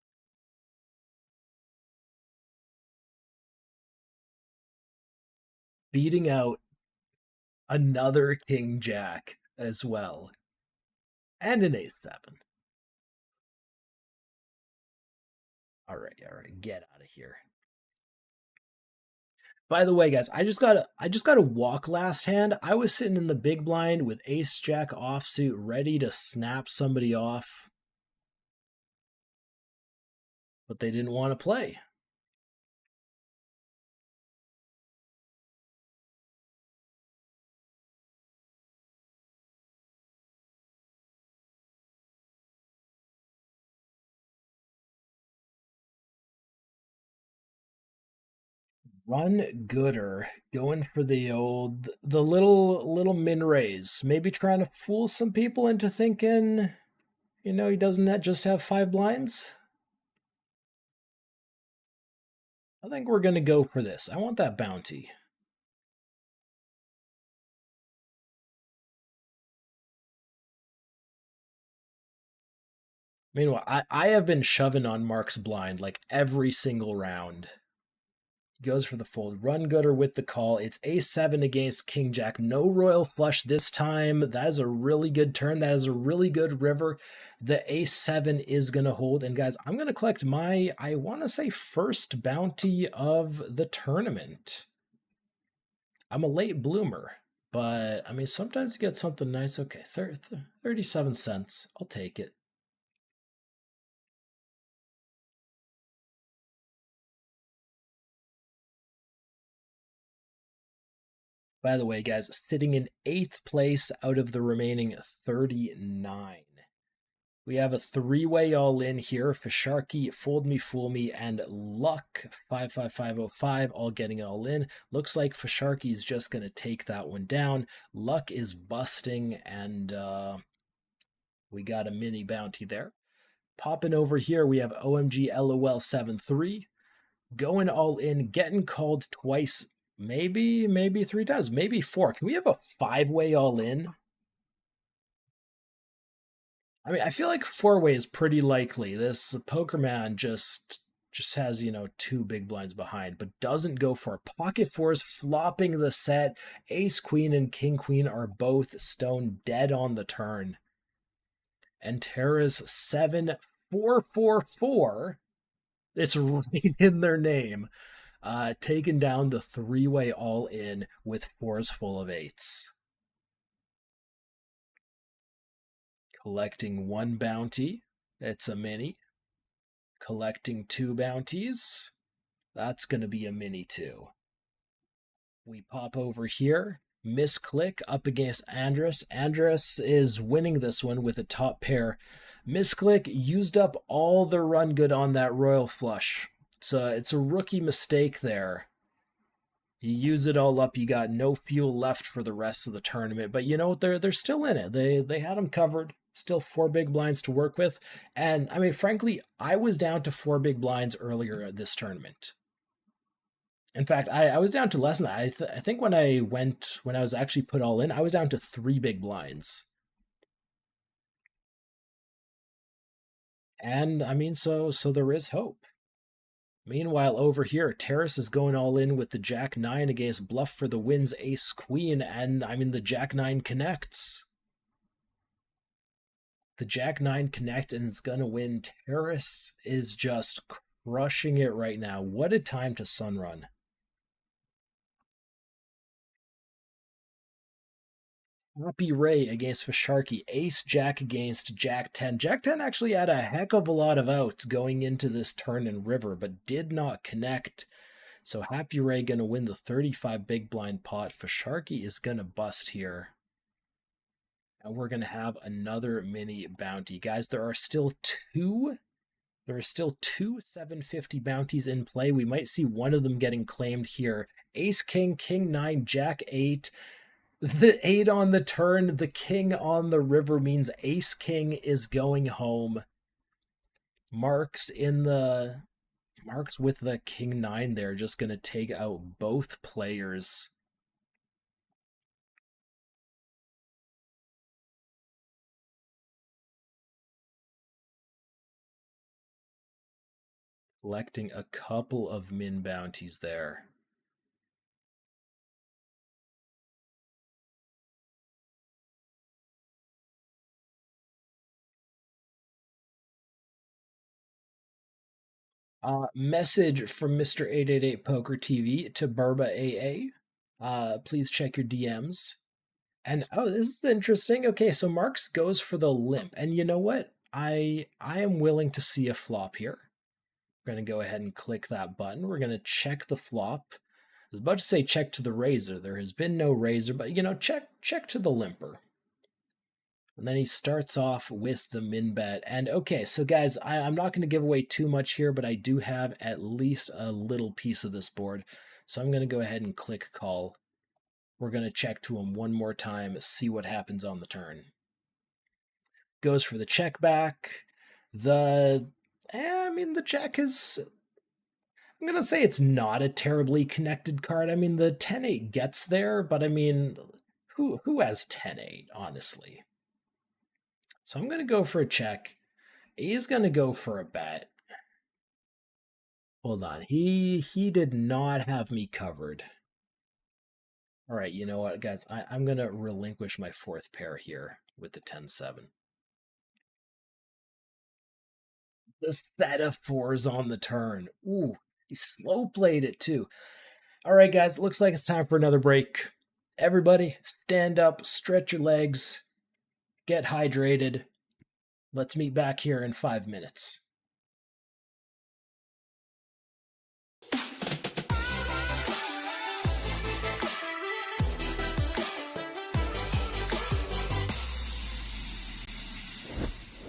Speaker 1: Beating out another King Jack as well. And an ace-7. All right, get out of here. By the way, guys, I just got a walk last hand. I was sitting in the big blind with ace jack offsuit ready to snap somebody off. But they didn't want to play. Run Gooder going for the little min raise, maybe trying to fool some people into thinking, he doesn't just have 5 blinds. I think we're gonna go for this. I want that bounty. Meanwhile, I have been shoving on Mark's blind like every single round. He goes for the fold. Run gooder with the call. It's a7 against king jack. No royal flush this time. That is a really good turn. That is a really good river. The a7 is going to hold. And guys, I'm going to collect my, I want to say, first bounty of the tournament. I'm a late bloomer, but I mean, sometimes you get something nice. Okay, 37 cents. I'll take it. By the way, guys, sitting in 8th place out of the remaining 39. We have a three-way all-in here. Fisharky, Fold Me, Fool Me, and Luck 55505 all getting all in. Looks like Fisharky's just going to take that one down. Luck is busting, and we got a mini bounty there. Popping over here, we have OMG LOL 73. Going all in, getting called twice, maybe 3 times, maybe 4. Can we have a 5-way all in? I mean, I feel like 4-way is pretty likely. This poker man just has, 2 big blinds behind, but doesn't go for pocket fours, flopping the set. Ace queen and king queen are both stone dead on the turn. And Terra's 7444. It's right in their name. Taking down the 3-way all in with 4s full of 8s. Collecting 1 bounty. It's a mini. Collecting 2 bounties. That's going to be a mini too. We pop over here. Misclick up against Andrus. Andrus is winning this one with a top pair. Misclick used up all the run good on that royal flush. So it's a rookie mistake there. You use it all up, you got no fuel left for the rest of the tournament. But you know what? They're still in it. They had them covered. Still 4 big blinds to work with. And I mean, frankly, I was down to 4 big blinds earlier this tournament. In fact, I was down to less than that. I think when I was actually put all in, I was down to 3 big blinds. And I mean, so there is hope. Meanwhile, over here, Terrace is going all in with the Jack 9 against Bluff for the wins, Ace Queen, and I mean, the Jack 9 connects. The Jack 9 connects and it's going to win. Terrace is just crushing it right now. What a time to Sunrun. Happy Ray against Fisharky. Ace Jack against Jack 10. Jack 10 actually had a heck of a lot of outs going into this turn in river, but did not connect. So Happy Ray going to win the 35 big blind pot. Fisharky is going to bust here. And we're going to have another mini bounty. Guys, there are still two 750 bounties in play. We might see one of them getting claimed here. Ace King, King 9, Jack 8. The 8 on the turn, the king on the river means Ace King is going home. Marks with the King 9 there, just going to take out both players. Collecting a couple of min bounties there. Message from Mr. 888 Poker TV to Burba AA. Please check your DMs. And oh, this is interesting. Okay, so Marks goes for the limp. And you know what? I am willing to see a flop here. We're going to go ahead and click that button. We're going to check the flop. I was about to say check to the razor. There has been no razor, but check to the limper. And then he starts off with the min bet. And okay, so guys, I'm not going to give away too much here, but I do have at least a little piece of this board. So I'm going to go ahead and click call. We're going to check to him one more time, see what happens on the turn. Goes for the check back. The jack is... I'm going to say it's not a terribly connected card. I mean, the 10-8 gets there, but I mean, who has 10-8, honestly? So I'm going to go for a check. He's gonna go for a bet. Hold on. He did not have me covered. All right, you know what, guys? I'm gonna relinquish my fourth pair here with the 10-7. The set of fours on the turn. Ooh, he slow played it too. All right, guys, looks like it's time for another break. Everybody, stand up, stretch your legs, get hydrated. Let's meet back here in 5 minutes.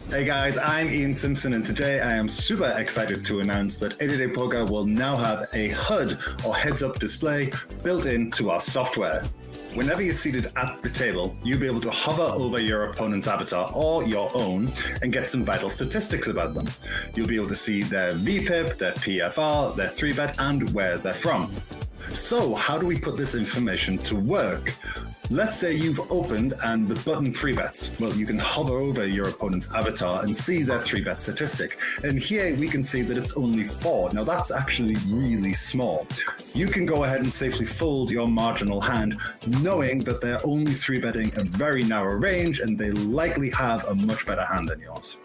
Speaker 2: Hey guys, I'm Ian Simpson, and today I am super excited to announce that 80-Day Poker will now have a HUD or heads-up display built into our software. Whenever you're seated at the table, you'll be able to hover over your opponent's avatar or your own and get some vital statistics about them. You'll be able to see their VPIP, their PFR, their 3-bet, and where they're from. So, how do we put this information to work? Let's say you've opened and the button 3-bets. Well, you can hover over your opponent's avatar and see their 3-bet statistic. And here we can see that it's only 4. Now that's actually really small. You can go ahead and safely fold your marginal hand, knowing that they're only 3-betting a very narrow range and they likely have a much better hand than yours.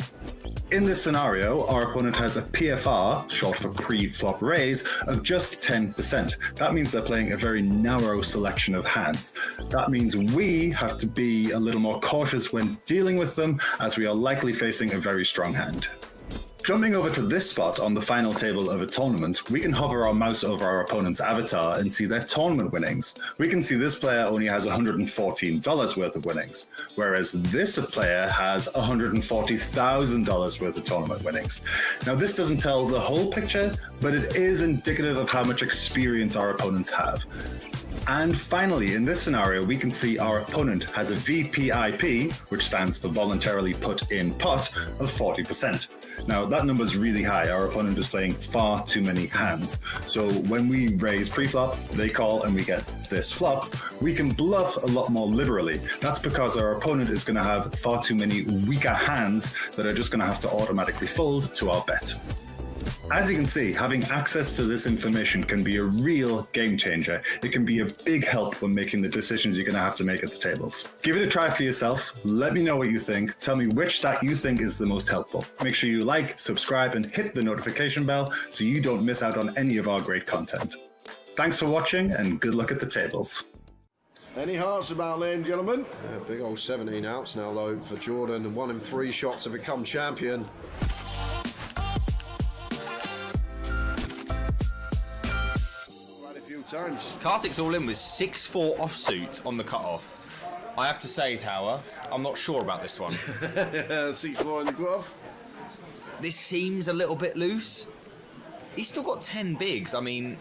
Speaker 2: In this scenario, our opponent has a PFR, short for pre-flop raise, of just 10%. That means they're playing a very narrow selection of hands. That means we have to be a little more cautious when dealing with them, as we are likely facing a very strong hand. Jumping over to this spot on the final table of a tournament, we can hover our mouse over our opponent's avatar and see their tournament winnings. We can see this player only has $114 worth of winnings, whereas this player has $140,000 worth of tournament winnings. Now this doesn't tell the whole picture, but it is indicative of how much experience our opponents have. And finally, in this scenario, we can see our opponent has a VPIP, which stands for voluntarily put in pot, of 40%. Now, that number is really high. Our opponent is playing far too many hands. So when we raise pre-flop, they call and we get this flop, we can bluff a lot more liberally. That's because our opponent is going to have far too many weaker hands that are just going to have to automatically fold to our bet. As you can see, having access to this information can be a real game changer. It can be a big help when making the decisions you're going to have to make at the tables. Give it a try for yourself. Let me know what you think. Tell me which stat you think is the most helpful. Make sure you like, subscribe, and hit the notification bell so you don't miss out on any of our great content. Thanks for watching, and good luck at the tables.
Speaker 3: Any hearts about, ladies and gentlemen?
Speaker 4: Big old 17 outs now, though, for Jordan. 1 in 3 shots to become champion.
Speaker 3: Times.
Speaker 5: Kartik's all in with 6-4 offsuit on the cutoff. I have to say, Tower, I'm not sure about this one.
Speaker 3: 6-4 in the cutoff.
Speaker 5: This seems a little bit loose. He's still got 10 bigs. I mean,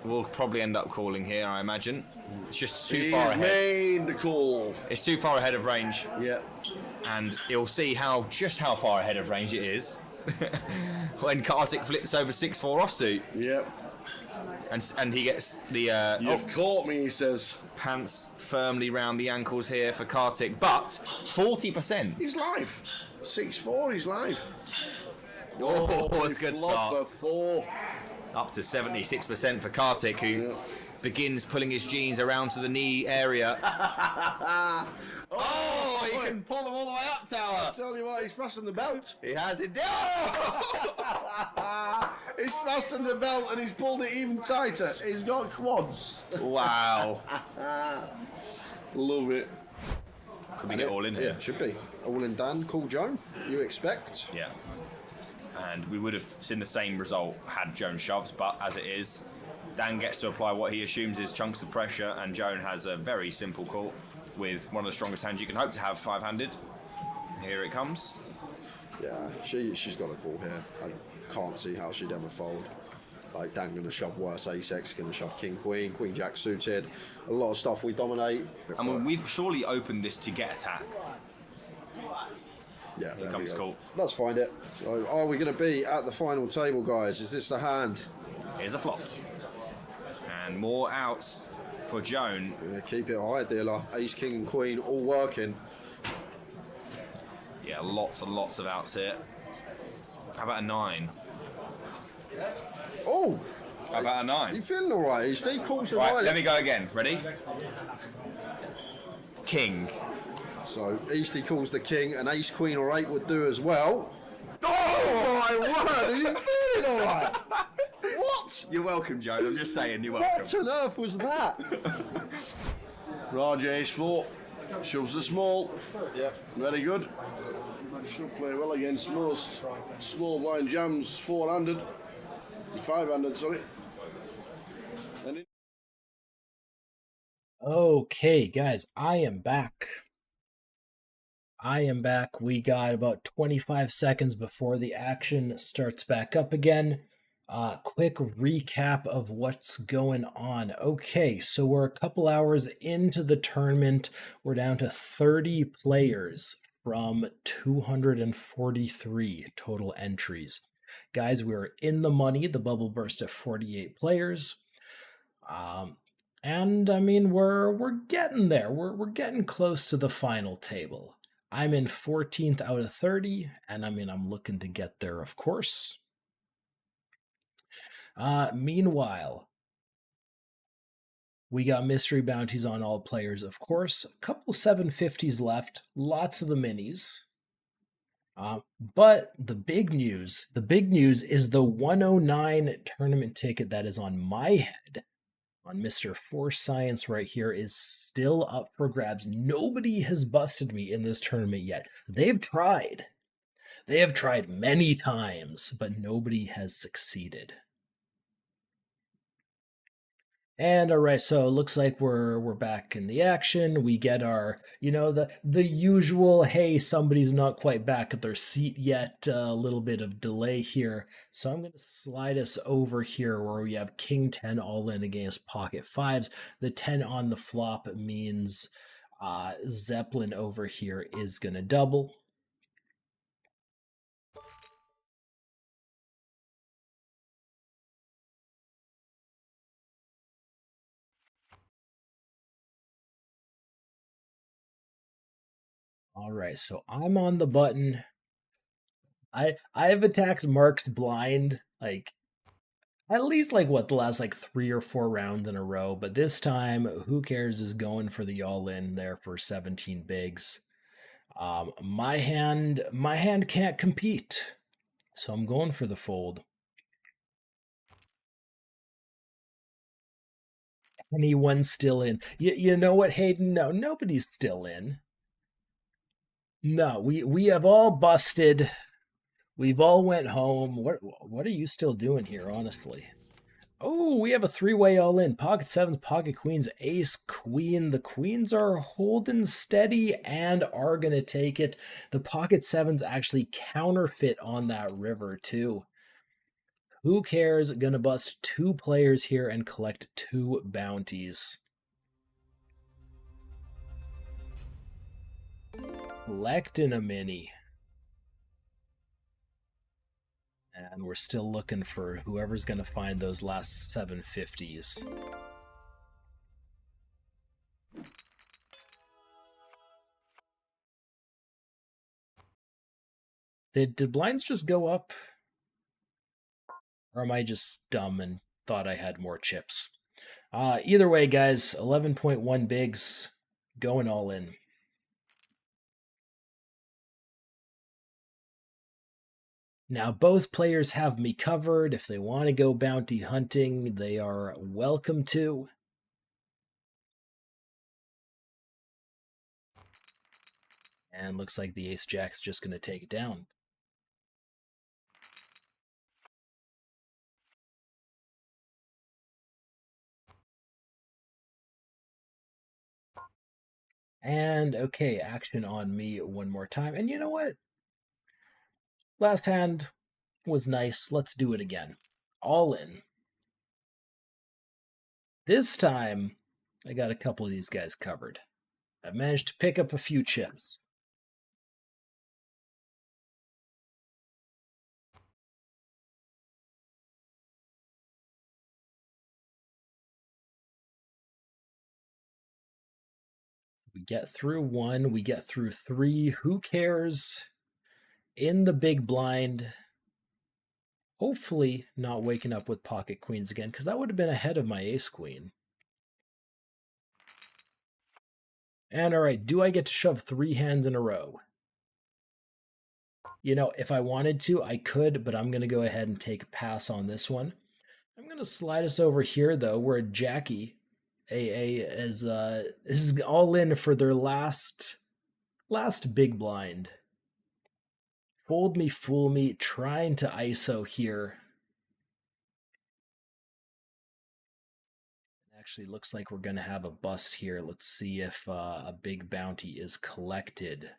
Speaker 5: we'll probably end up calling here, I imagine. It's just too far ahead.
Speaker 3: Made the call.
Speaker 5: It's too far ahead of range.
Speaker 3: Yeah.
Speaker 5: And you'll see just how far ahead of range it is when Kartik flips over 6-4 offsuit.
Speaker 3: Yep.
Speaker 5: And he gets the
Speaker 3: You've caught me, he says.
Speaker 5: Pants firmly round the ankles here for Kartik, but 40%.
Speaker 3: He's live. 6-4, he's live.
Speaker 5: Oh, it's a good start.
Speaker 3: 4.
Speaker 5: Up to 76% for Kartik, who begins pulling his jeans around to the knee area. Oh, he can pull them all the way up, Tower.
Speaker 3: I tell you what, he's fastened the belt.
Speaker 5: He has it.
Speaker 3: He's fastened the belt and he's pulled it even tighter. He's got quads.
Speaker 5: Wow.
Speaker 3: Love it.
Speaker 5: Could we get all in here?
Speaker 4: Yeah, should be. All in Dan, call Joan, you expect.
Speaker 5: Yeah. And we would have seen the same result had Joan shoves, but as it is, Dan gets to apply what he assumes is chunks of pressure, and Joan has a very simple call with one of the strongest hands you can hope to have 5-handed. Here it comes.
Speaker 4: Yeah, she's got a call here. I can't see how she'd ever fold. Like, Dan going to shove worse ace-x, going to shove king-queen, queen-jack suited. A lot of stuff we dominate.
Speaker 5: I mean, we've surely opened this to get attacked.
Speaker 4: Yeah,
Speaker 5: Here comes call.
Speaker 4: Let's find it. So, are we going to be at the final table, guys? Is this the hand?
Speaker 5: Here's a flop. And more outs for Joan.
Speaker 4: Yeah, keep it high, dealer. Ace, king, and queen all working.
Speaker 5: Yeah, lots and lots of outs here. How about a 9?
Speaker 4: Oh,
Speaker 5: How about a 9?
Speaker 4: you feeling all right? Steve calls the
Speaker 5: Right,
Speaker 4: line.
Speaker 5: let me go again. Ready? King.
Speaker 4: So Eastie calls the king, and ace, queen, or 8 would do as well. Oh my word! Are you feeling all right? What?
Speaker 5: You're welcome, Joe. I'm just saying, you're welcome.
Speaker 4: What on earth was that?
Speaker 3: Raja ace 4. Shoves the small.
Speaker 4: Yep.
Speaker 3: Very good. Should play well against most small blind jams, 4-handed. 5-handed, sorry. And
Speaker 1: Okay, guys, I am back. We got about 25 seconds before the action starts back up again. Quick recap of what's going on. Okay, so we're a couple hours into the tournament. We're down to 30 players from 243 total entries. Guys, we're in the money. The bubble burst at 48 players. And I mean, we're getting there. We're getting close to the final table. I'm in 14th out of 30, and I mean, I'm looking to get there, of course. Meanwhile, we got mystery bounties on all players, of course. A couple 750s left, lots of the minis. But the big news is the 109 tournament ticket that is on my head, on Mr. Force Science right here, is still up for grabs. Nobody has busted me in this tournament yet. They've tried. They have tried many times, but nobody has succeeded. And all right, so it looks like we're back in the action. We get our, the usual, hey, somebody's not quite back at their seat yet. A little bit of delay here. So I'm going to slide us over here where we have King 10 all in against pocket 5s. The 10 on the flop means Zeppelin over here is going to double. All right, so I'm on the button. I've attacked Mark's blind like at least the last 3 or 4 rounds in a row, but this time who cares is going for the all in there for 17 bigs. My hand can't compete, so I'm going for the fold. Anyone's still in? You know what, Hayden? No, nobody's still in. No, we have all busted. We've all went home. What are you still doing here, honestly? Oh, we have a 3-way all in. Pocket 7s, pocket queens, ace, queen. The queens are holding steady and are going to take it. The pocket 7s actually counterfeit on that river, too. Who cares? Gonna bust 2 players here and collect 2 bounties. Collecting a mini. And we're still looking for whoever's going to find those last 750s. Did blinds just go up? Or am I just dumb and thought I had more chips? Either way, guys, 11.1 bigs, going all in. Now, both players have me covered. If they want to go bounty hunting, they are welcome to. And looks like the ace-jack's just going to take it down. And, okay, action on me one more time. And you know what? Last hand was nice. Let's do it again. All in. This time, I got a couple of these guys covered. I've managed to pick up a few chips. We get through 1, we get through 3. Who cares? in the big blind. Hopefully not waking up with pocket queens again, because that would have been ahead of my ace queen. And all right, do I get to shove 3 hands in a row? You know, if I wanted to, I could, but I'm going to go ahead and take a pass on this one. I'm going to slide us over here, though, where Jackie AA is this is all in for their last big blind. Fold me, fool me, trying to ISO here. Actually, looks like we're going to have a bust here. Let's see if a big bounty is collected.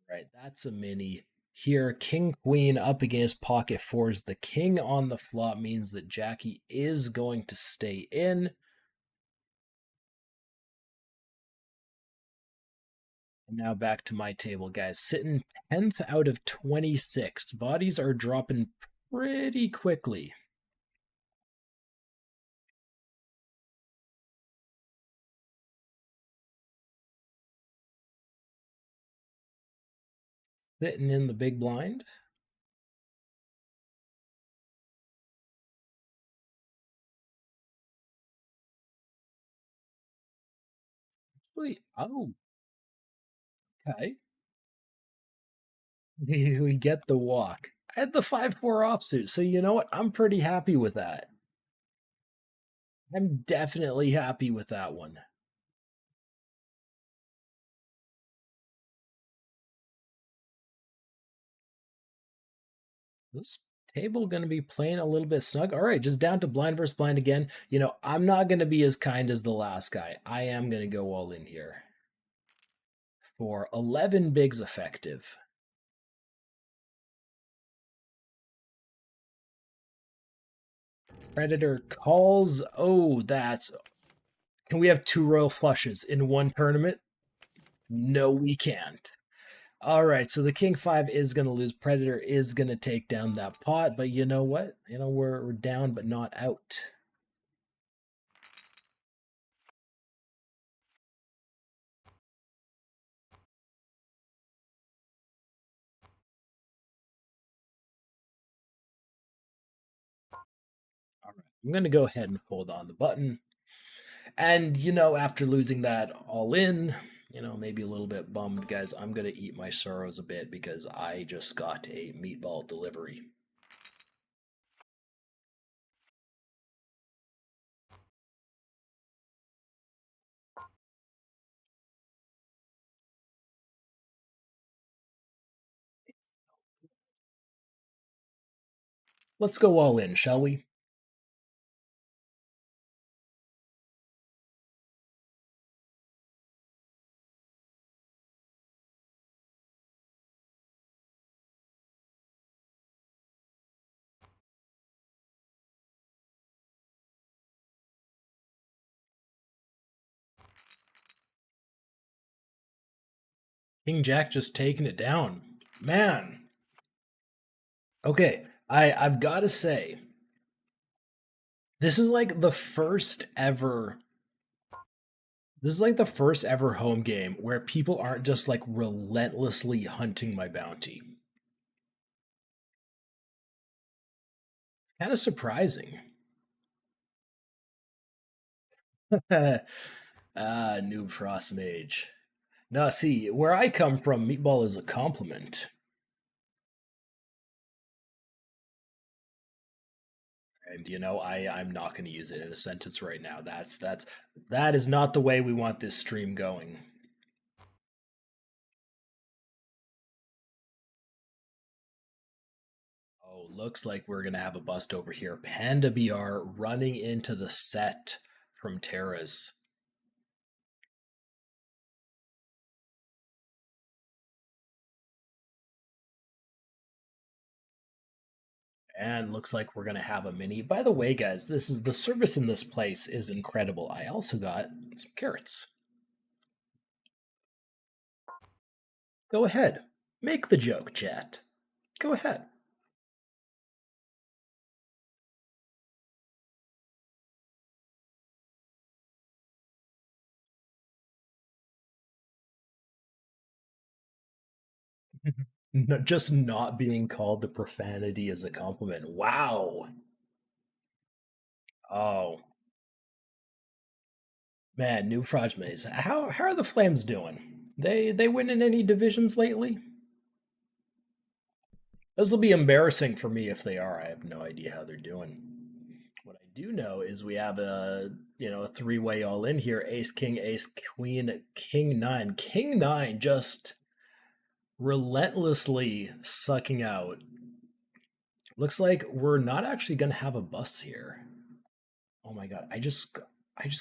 Speaker 1: Right, that's a mini. Here, king queen up against pocket fours. The king on the flop means that Jackie is going to stay in. And now back to my table, guys. Sitting 10th out of 26. Bodies are dropping pretty quickly. Sitting in the big blind. Wait, oh, okay. We get the walk. I had the 5-4 offsuit, so you know what? I'm pretty happy with that. I'm definitely happy with that one. This table going to be playing a little bit snug. All right, just down to blind versus blind again. You know, I'm not going to be as kind as the last guy. I am going to go all in here for 11 bigs effective. Predator calls. Oh, that's... Can we have 2 royal flushes in one tournament? No, we can't. All right, so the king 5 is going to lose. Predator is going to take down that pot, but you know what? You know, we're down but not out. All right, I'm going to go ahead and fold on the button. And, you know, after losing that all in, you know, maybe a little bit bummed, guys. I'm going to eat my sorrows a bit because I just got a meatball delivery. Let's go all in, shall we? King Jack just taking it down. Man. Okay, I've got to say, this is like the first ever... This is like the first ever home game where people aren't just like relentlessly hunting my bounty. Kind of surprising. Noob Frost Mage. Now, see, where I come from, meatball is a compliment. And you know, I'm not going to use it in a sentence right now. That is not the way we want this stream going. Oh, looks like we're going to have a bust over here. Panda BR running into the set from Terra's. And looks like we're going to have a mini. By the way, guys, this is the service in this place is incredible. I also got some carrots. Go ahead. Make the joke, chat. Go ahead. Just not being called the profanity is a compliment. Wow. Oh man, new Frajmes. How are the Flames doing? They winning any divisions lately? This will be embarrassing for me if they are. I have no idea how they're doing. What I do know is we have a three-way all in here: Ace King, Ace Queen, King Nine. King Nine just relentlessly sucking out. Looks like we're not actually gonna have a bus here. Oh my god! I just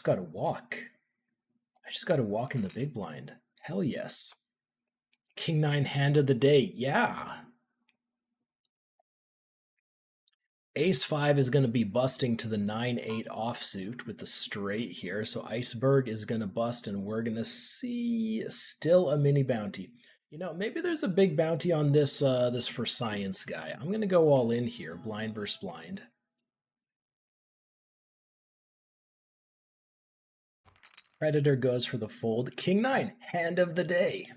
Speaker 1: got to walk. I just got to walk in the big blind. Hell yes. King Nine hand of the day. Yeah. Ace 5 is going to be busting to the 9-8 offsuit with the straight here. So Iceberg is going to bust, and we're going to see still a mini bounty. Maybe there's a big bounty on this for science guy. I'm going to go all in here, blind versus blind. Predator goes for the fold. King 9, hand of the day.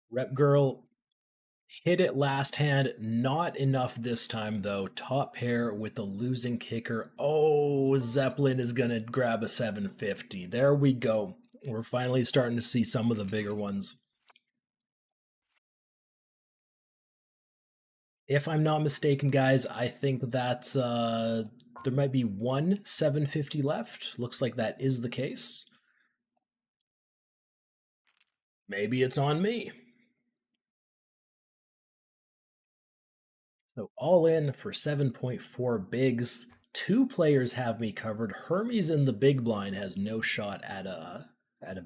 Speaker 1: Rep Girl hit it last hand. Not enough this time, though. Top pair with the losing kicker. Oh, Zeppelin is going to grab a 750. There we go. We're finally starting to see some of the bigger ones. If I'm not mistaken, guys, I think that's there might be one 750 left. Looks like that is the case. Maybe it's on me. So all in for 7.4 bigs. Two players have me covered. Hermes in the big blind has no shot at a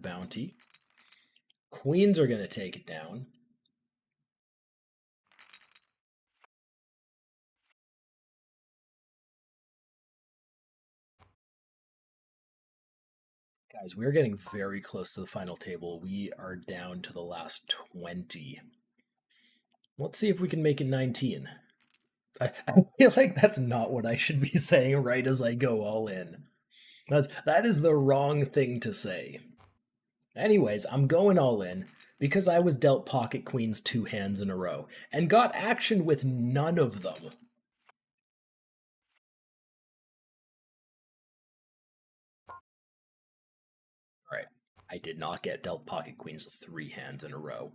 Speaker 1: bounty. Queens are going to take it down. Guys, we're getting very close to the final table. We are down to the last 20. Let's see if we can make it 19. I feel like that's not what I should be saying right as I go all in. That is the wrong thing to say. Anyways, I'm going all in because I was dealt pocket queens 2 hands in a row and got action with none of them. All right, I did not get dealt pocket queens 3 hands in a row.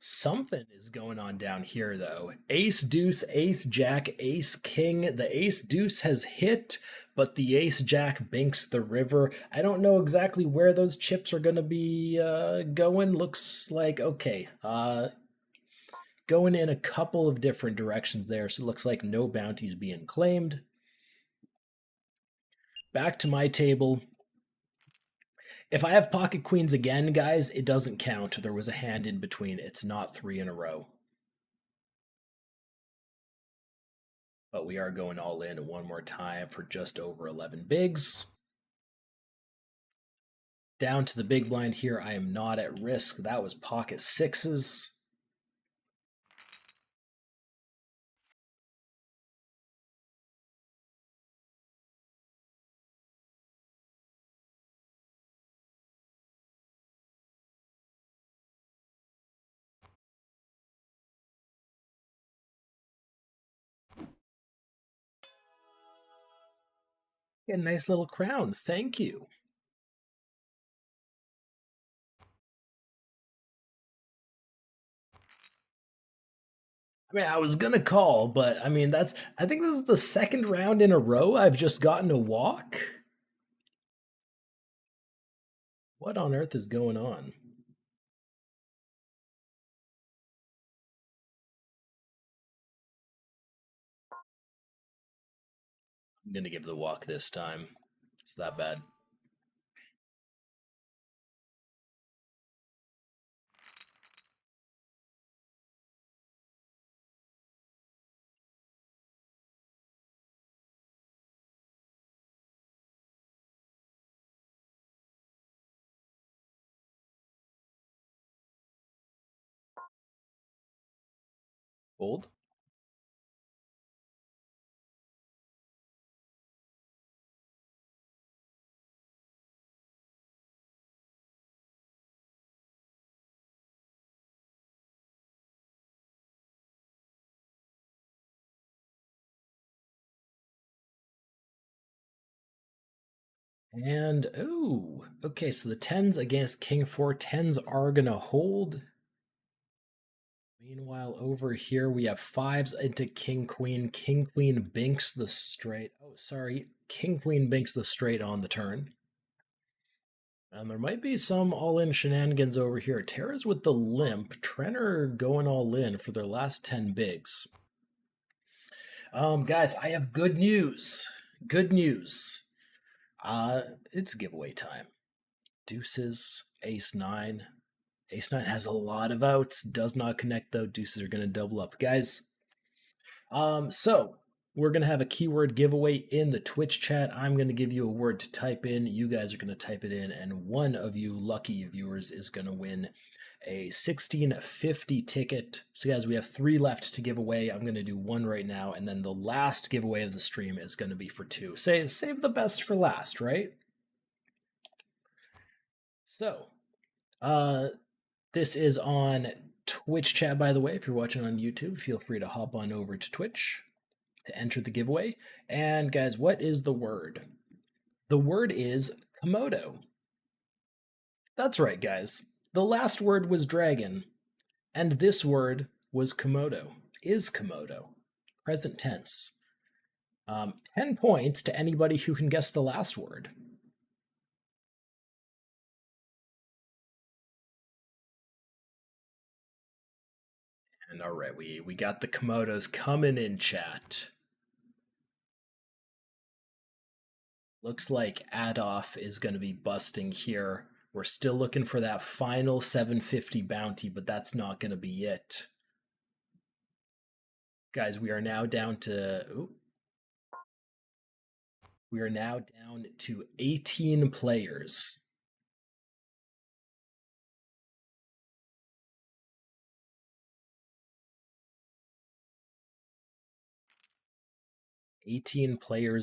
Speaker 1: Something is going on down here, though. Ace deuce, ace jack, ace king. The ace deuce has hit, but the ace jack banks the river. I don't know exactly where those chips are going to be going. Looks like, okay, going in a couple of different directions there. So it looks like no bounties being claimed. Back to my table. If I have pocket queens again, guys, it doesn't count. There was a hand in between. It's not 3 in a row. But we are going all in one more time for just over 11 bigs. Down to the big blind here. I am not at risk. That was pocket sixes. A nice little crown. Thank you. I mean, I was gonna call, but I mean, I think this is the second round in a row I've just gotten a walk. What on earth is going on? I'm gonna give the walk this time. It's that bad. Old? And, ooh, okay, so the 10s against King 4. 10s are going to hold. Meanwhile, over here, we have 5s into King Queen. King Queen binks the straight. Oh, sorry. King Queen binks the straight on the turn. And there might be some all-in shenanigans over here. Tara's with the limp. Trenner going all in for their last 10 bigs. Guys, I have good news. Good news. It's giveaway time. Deuces, ace 9. Ace 9 has a lot of outs, does not connect though. Deuces are going to double up. Guys, so we're going to have a keyword giveaway in the Twitch chat. I'm going to give you a word to type in. You guys are going to type it in, and one of you lucky viewers is going to win a 1650 ticket. So guys, we have 3 left to give away. I'm going to do 1 right now, and then the last giveaway of the stream is going to be for 2. Save the best for last, right? So, this is on Twitch chat, by the way. If you're watching on YouTube, feel free to hop on over to Twitch to enter the giveaway. And guys, what is the word? The word is Komodo. That's right, guys. The last word was dragon, and this word was Komodo, is Komodo, present tense. 10 points to anybody who can guess the last word. And all right, we got the Komodos coming in chat. Looks like Adolf is going to be busting here. We're still looking for that final 750 bounty, but that's not going to be it. Guys, we are now down to... We are now down to 18 players.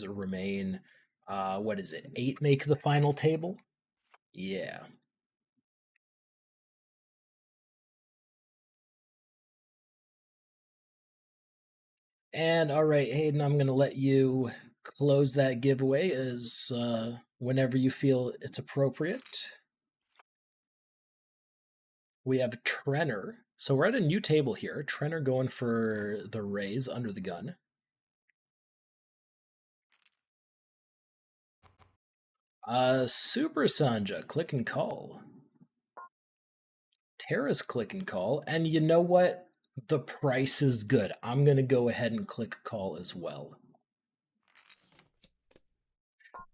Speaker 1: Remain. What is it? 8 make the final table? Yeah. And all right, Hayden, I'm going to let you close that giveaway as whenever you feel it's appropriate. We have Trenner. So we're at a new table here. Trenner going for the raise under the gun. Super Sanja, click and call. Tara's click and call. And you know what? The price is good. I'm going to go ahead and click call as well.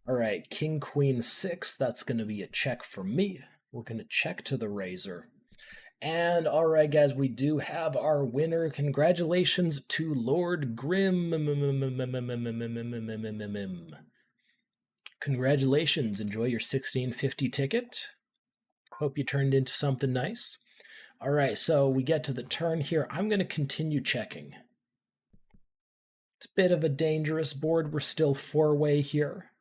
Speaker 1: All right, King, Queen, 6. That's going to be a check for me. We're going to check to the razor. And all right, guys, we do have our winner. Congratulations to Lord Grim. Congratulations. Enjoy your 1650 ticket. Hope you turned into something nice. All right, so we get to the turn here. I'm going to continue checking. It's a bit of a dangerous board. We're still 4-way here.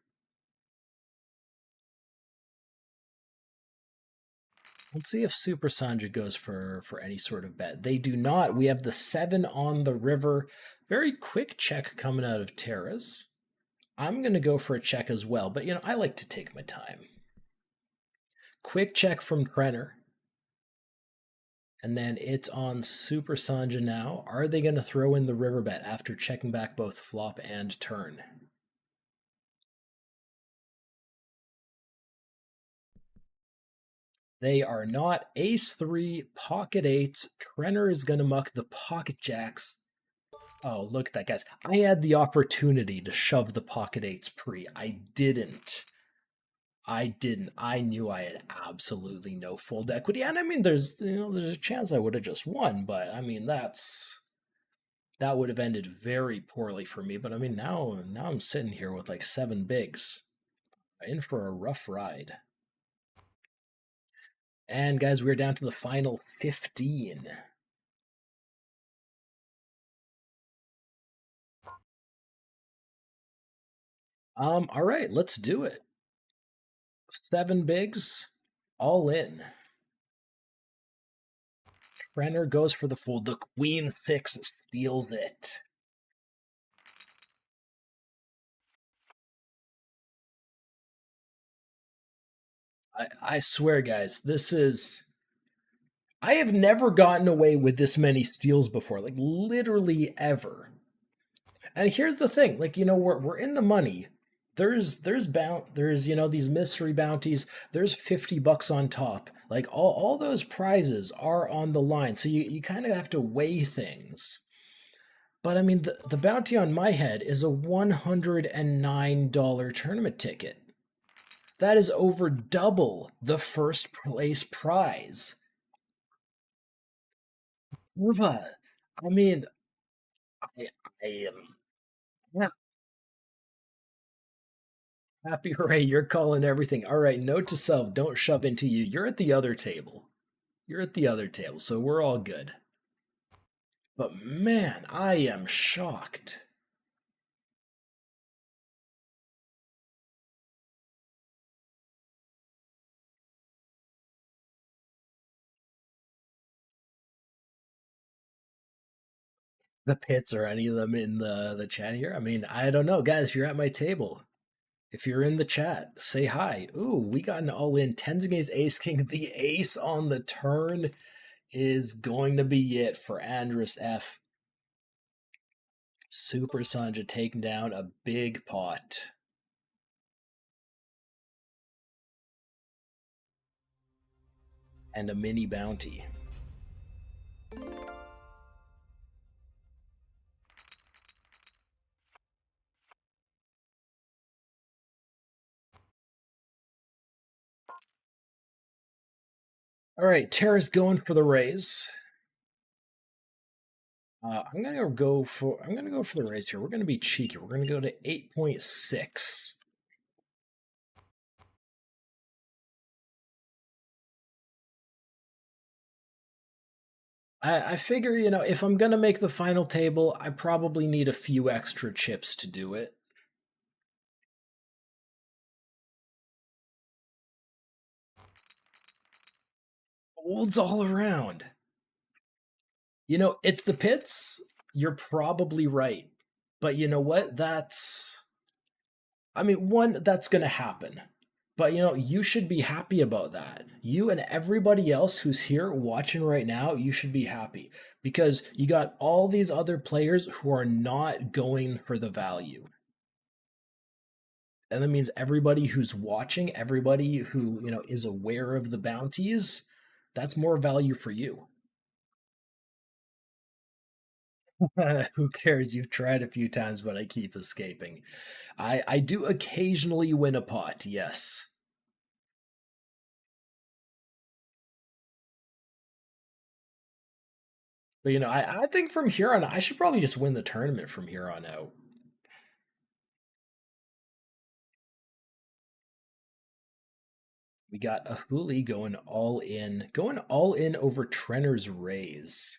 Speaker 1: Let's see if Super Sanja goes for any sort of bet. They do not. We have the 7 on the river. Very quick check coming out of Tara's. I'm going to go for a check as well, but, you know, I like to take my time. Quick check from Trenner. And then it's on Super Sanja now. Are they going to throw in the river bet after checking back both flop and turn? They are not. Ace 3, pocket 8s. Trenner is going to muck the pocket jacks. Oh, look at that, guys. I had the opportunity to shove the pocket 8s pre. I didn't. I knew I had absolutely no fold equity. And I mean, there's a chance I would have just won, but I mean, that would have ended very poorly for me. But I mean, now I'm sitting here with like 7 bigs. In for a rough ride. And guys, we're down to the final 15. All right, let's do it. 7 bigs, all in. Trenner goes for the fold. The Queen 6 steals it. I swear, guys, this is. I have never gotten away with this many steals before, like literally ever. And here's the thing, like we're in the money. There's these mystery bounties. There's $50 on top. Like all those prizes are on the line. So you kind of have to weigh things. But I mean the bounty on my head is a $109 tournament ticket. That is over double the first place prize. Urva, I mean, I am yeah, happy hooray, you're calling everything. All right, note to self, don't shove into you. You're at the other table. You're at the other table, so we're all good. But man, I am shocked. The pits or any of them in the chat here? I mean, I don't know. Guys, if you're at my table, if you're in the chat, say hi. Ooh, we got an all-in. Tens against Ace King. The ace on the turn is going to be it for Andrus F. Super Sanja taking down a big pot. And a mini bounty. All right, Tara's going for the raise. I'm gonna go for the raise here. We're gonna be cheeky. We're gonna go to 8.6. I figure, if I'm gonna make the final table, I probably need a few extra chips to do it. Olds all around. It's the pits. You're probably right. But you know what? That's going to happen. But you should be happy about that. You and everybody else who's here watching right now, you should be happy because you got all these other players who are not going for the value. And that means everybody who's watching, everybody who, is aware of the bounties, that's more value for you. Who cares? You've tried a few times, but I keep escaping. I do occasionally win a pot, yes. But I think from here on, I should probably just win the tournament from here on out. We got a Hooli going all in over Trenner's raise.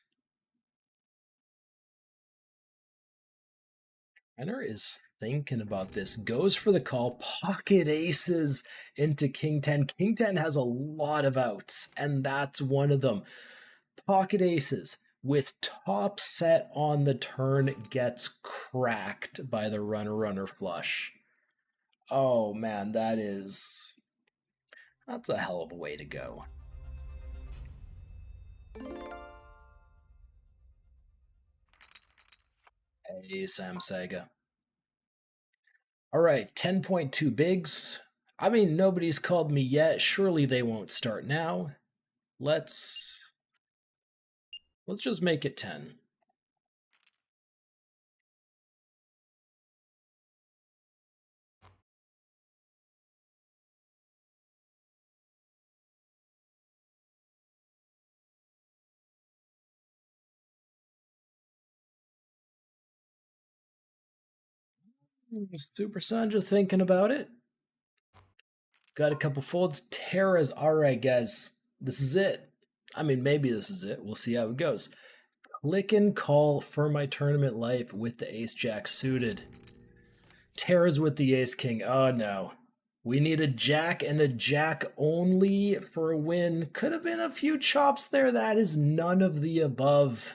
Speaker 1: Trenner is thinking about this. Goes for the call. Pocket aces into King 10. King 10 has a lot of outs, and that's one of them. Pocket aces with top set on the turn gets cracked by the runner flush. Oh man, that's a hell of a way to go. Hey, Sam Sega. All right, 10.2 bigs. I mean, nobody's called me yet. Surely they won't start now. Let's just make it 10. Super Sanja thinking about it. Got a couple folds. Tara's all right, guys. This is it. I mean, maybe this is it. We'll see how it goes. Click and call for my tournament life with the ace jack suited. Tara's with the ace king. Oh no. We need a jack and a jack only for a win. Could have been a few chops there. That is none of the above.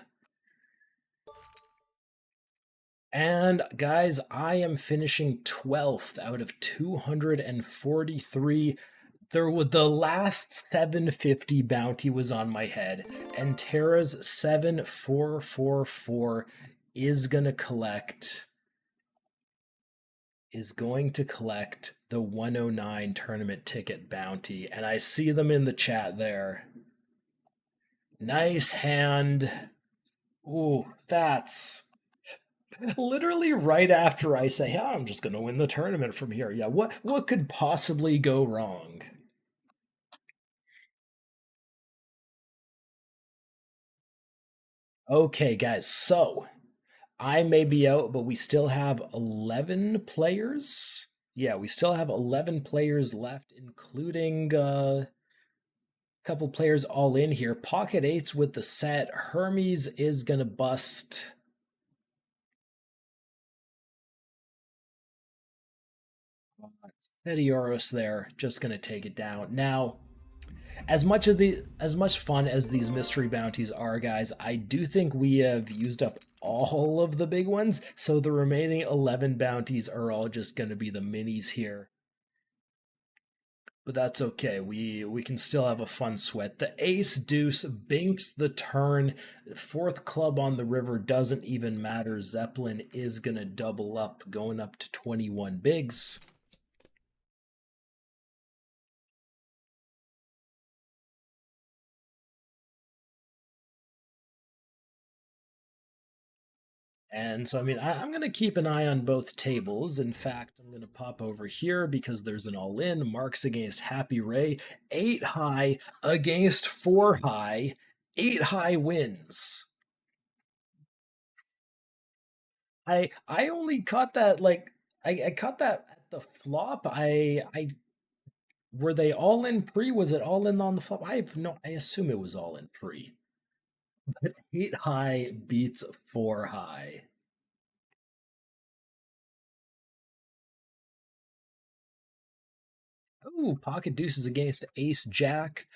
Speaker 1: And guys, I am finishing 12th out of 243. The last 750 bounty was on my head, and Terra's 7444 is going to collect the 109 tournament ticket bounty, and I see them in the chat there. Nice hand. Ooh, that's literally right after I say, "Yeah, I'm just going to win the tournament from here." Yeah, what could possibly go wrong? Okay, guys, so I may be out, but we still have 11 players. Yeah, we still have 11 players left, including a couple players all in here. Pocket eights with the set. Hermes is going to bust. Tedioros there, just going to take it down. Now, as much fun as these mystery bounties are, guys, I do think we have used up all of the big ones, so the remaining 11 bounties are all just going to be the minis here. But that's okay. We can still have a fun sweat. The ace deuce binks the turn. Fourth club on the river doesn't even matter. Zeppelin is going to double up, going up to 21 bigs. And so, I mean, I'm going to keep an eye on both tables. In fact, I'm going to pop over here because there's an all-in. Marks against Happy Ray. 8 high against 4 high. 8 high wins. I only caught that, like, I caught that at the flop. I were they all in pre? Was it all in on the flop? I assume it was all in pre. But 8 high beats 4 high. Ooh, pocket deuces against ace jack.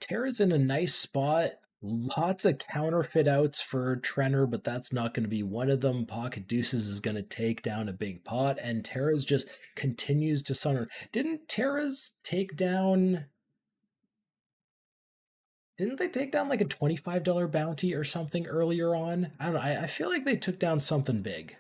Speaker 1: Terra's in a nice spot. Lots of counterfeit outs for Trenner, but that's not going to be one of them. Pocket deuces is going to take down a big pot, and Terra's just continues to sunner. Didn't they take down like a $25 bounty or something earlier on? I don't know. I feel like they took down something big.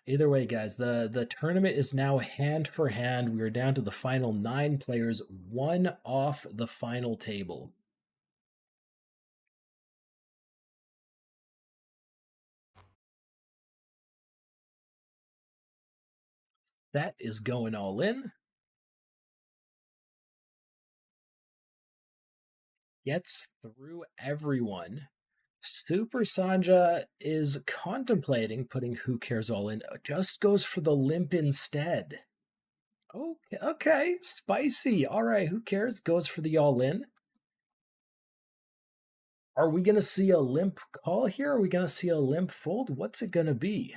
Speaker 1: Either way, guys, the tournament is now hand for hand. We are down to the final 9 players, one off the final table. That is going all in. Gets through everyone. Super Sanja is contemplating putting Who Cares All in, just goes for the limp instead. Okay, spicy. All right, Who Cares goes for the all in. Are we going to see a limp call here? Are we going to see a limp fold? What's it going to be?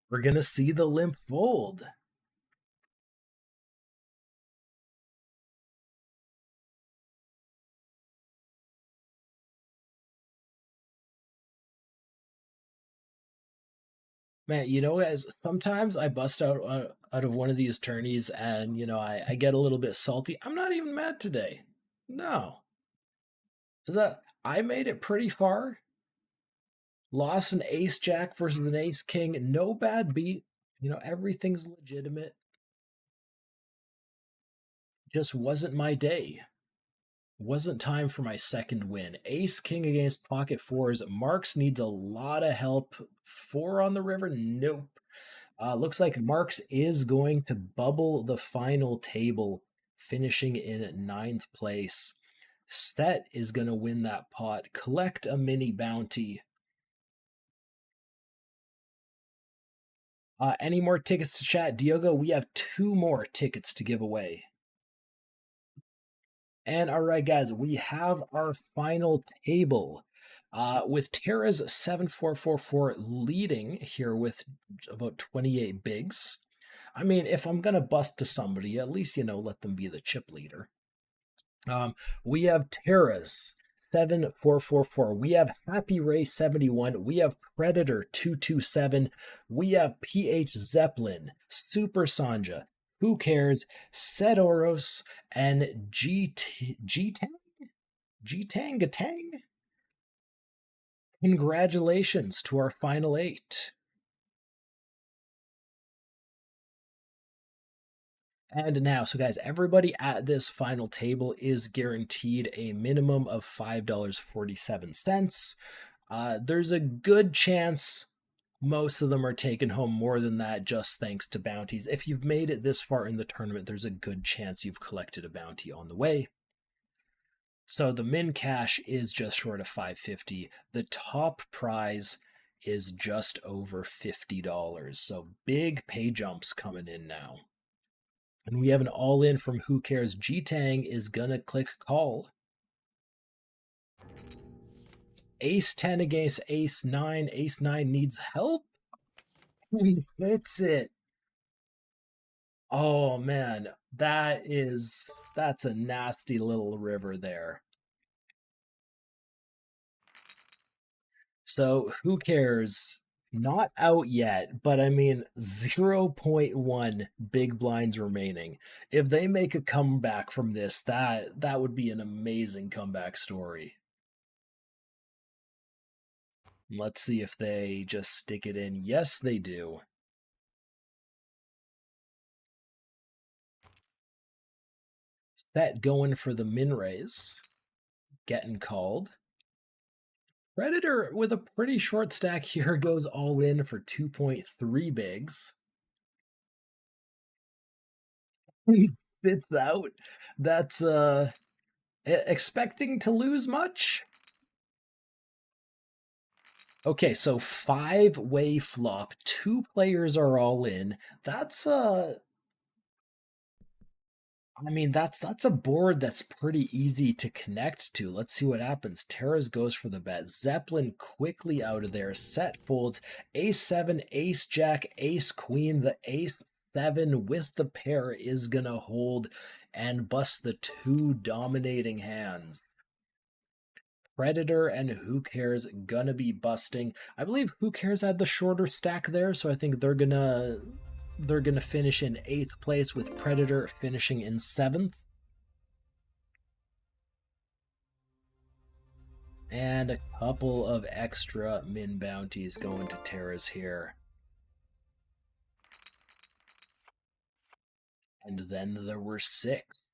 Speaker 1: We're going to see the limp fold. Man, you know, as sometimes I bust out of one of these tourneys, and you know, I get a little bit salty. I'm not even mad today. No, is that I made it pretty far. Lost an ace jack versus an ace king. No bad beat. You know, everything's legitimate. Just wasn't my day. Wasn't time for my second win. Ace king against pocket fours. Marks needs a lot of help. 4 on the river? Nope. Looks like Marks is going to bubble the final table, finishing in 9th place. Stet is going to win that pot. Collect a mini bounty. Any more tickets to chat? Diogo, we have 2 more tickets to give away. And all right, guys, we have our final table. With Terra's 7444 leading here with about 28 bigs. I mean, if I'm going to bust to somebody, at least, you know, let them be the chip leader. We have Terra's 7444. We have Happy Ray 71. We have Predator 227. We have PH Zeppelin, Super Sanja, Who Cares, Sedoros, and G-Tang? G-Tang-Gatang? Congratulations to our final 8. And now, so guys, everybody at this final table is guaranteed a minimum of $5.47. There's a good chance most of them are taking home more than that just thanks to bounties. If you've made it this far in the tournament, there's a good chance you've collected a bounty on the way. So the min cash is just short of $5.50. The top prize is just over $50. So big pay jumps coming in now. And we have an all-in from Who Cares. G-Tang is gonna click call. Ace 10 against Ace 9. Ace 9 needs help. He hits it. Oh man, that's a nasty little river there. So Who Cares? Not out yet, but I mean 0.1 big blinds remaining. If they make a comeback from this, that would be an amazing comeback story. Let's see if they just stick it in. Yes, they do. That going for the min raise. Getting called. Predator with a pretty short stack here goes all in for 2.3 bigs. Spits out. That's expecting to lose much? Okay, so 5-way flop. 2 players are all in. That's I mean, that's a board that's pretty easy to connect to. Let's see what happens. Terras goes for the bet. Zeppelin quickly out of there. Set folds. Ace 7, Ace Jack, Ace Queen. The Ace 7 with the pair is gonna hold and bust the 2 dominating hands. Predator and Who Cares gonna be busting. I believe Who Cares had the shorter stack there, so I think they're gonna finish in 8th place with Predator finishing in 7th. And a couple of extra min bounties going to Terras here. And then there were 6.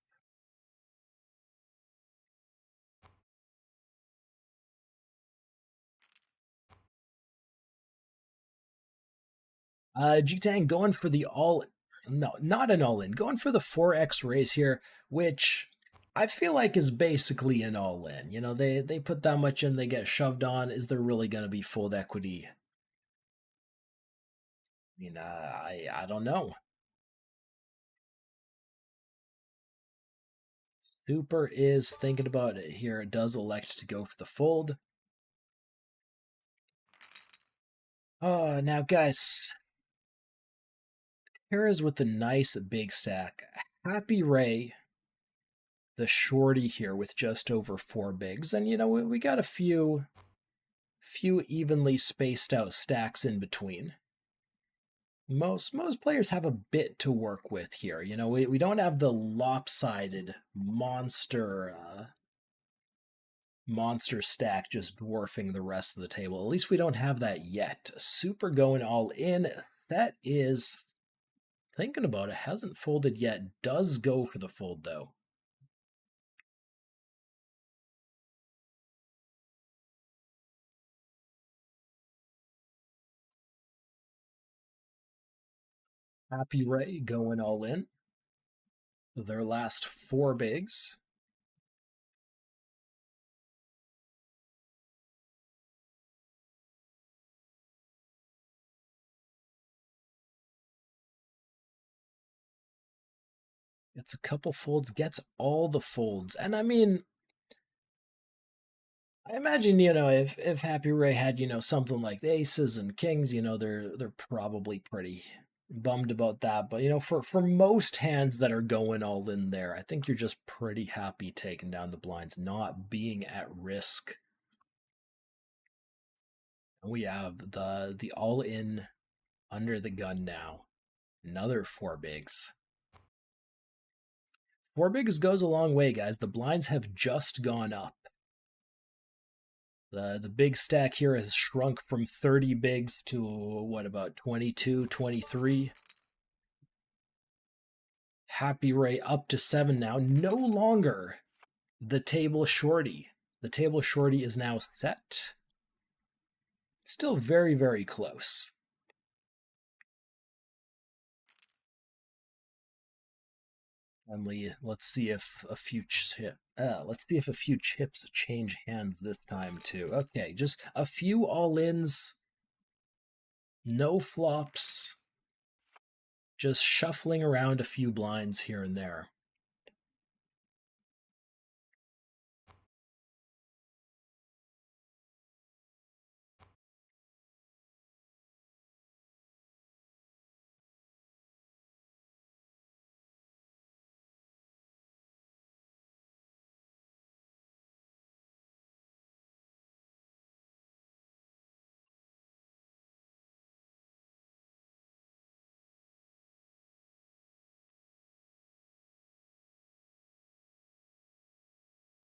Speaker 1: G-Tang going for the no, not an all-in, going for the 4x raise here, which I feel like is basically an all-in. You know, they put that much in, they get shoved on. Is there really going to be fold equity? I mean, I don't know. Super is thinking about it here. It does elect to go for the fold. Oh, now guys, Terras with the nice big stack. Happy Ray, the shorty here with just over 4 bigs. And, you know, we got a few evenly spaced out stacks in between. Most players have a bit to work with here. You know, we don't have the lopsided monster stack just dwarfing the rest of the table. At least we don't have that yet. Super going all in. That is, thinking about it, hasn't folded yet. Does go for the fold though. Happy Ray going all in. Their last 4 bigs. Gets a couple folds, gets all the folds. And I mean, I imagine, you know, if Happy Ray had, you know, something like the aces and kings, you know, they're probably pretty bummed about that. But for most hands that are going all in there, I think you're just pretty happy taking down the blinds, not being at risk. We have the all in under the gun now. Another four bigs. Four bigs goes a long way, guys. The blinds have just gone up. The big stack here has shrunk from 30 bigs to, what, about 22, 23? Happy Ray up to 7 now. No longer the table shorty. The table shorty is now set. Still very, very close. Only let's see if a few chips change hands this time too. Okay, just a few all-ins, no flops, just shuffling around a few blinds here and there.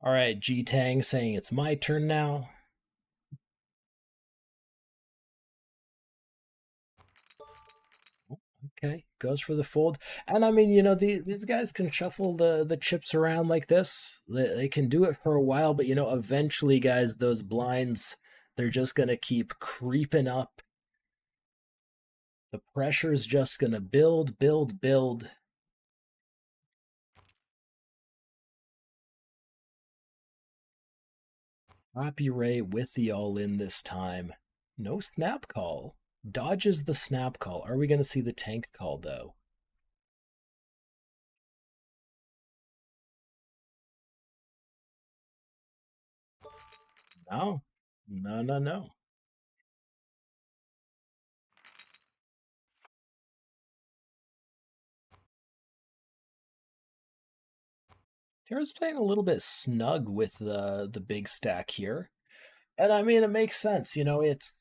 Speaker 1: All right, G-Tang saying it's my turn now. Okay, goes for the fold. And I mean, these guys can shuffle the chips around like this. They can do it for a while, but eventually, guys, those blinds, they're just going to keep creeping up. The pressure is just going to build, build, build. Happy Ray with the all-in this time. No snap call. Dodges the snap call. Are we going to see the tank call, though? No. No, no, no. Tara's playing a little bit snug with the big stack here. And I mean, it makes sense. It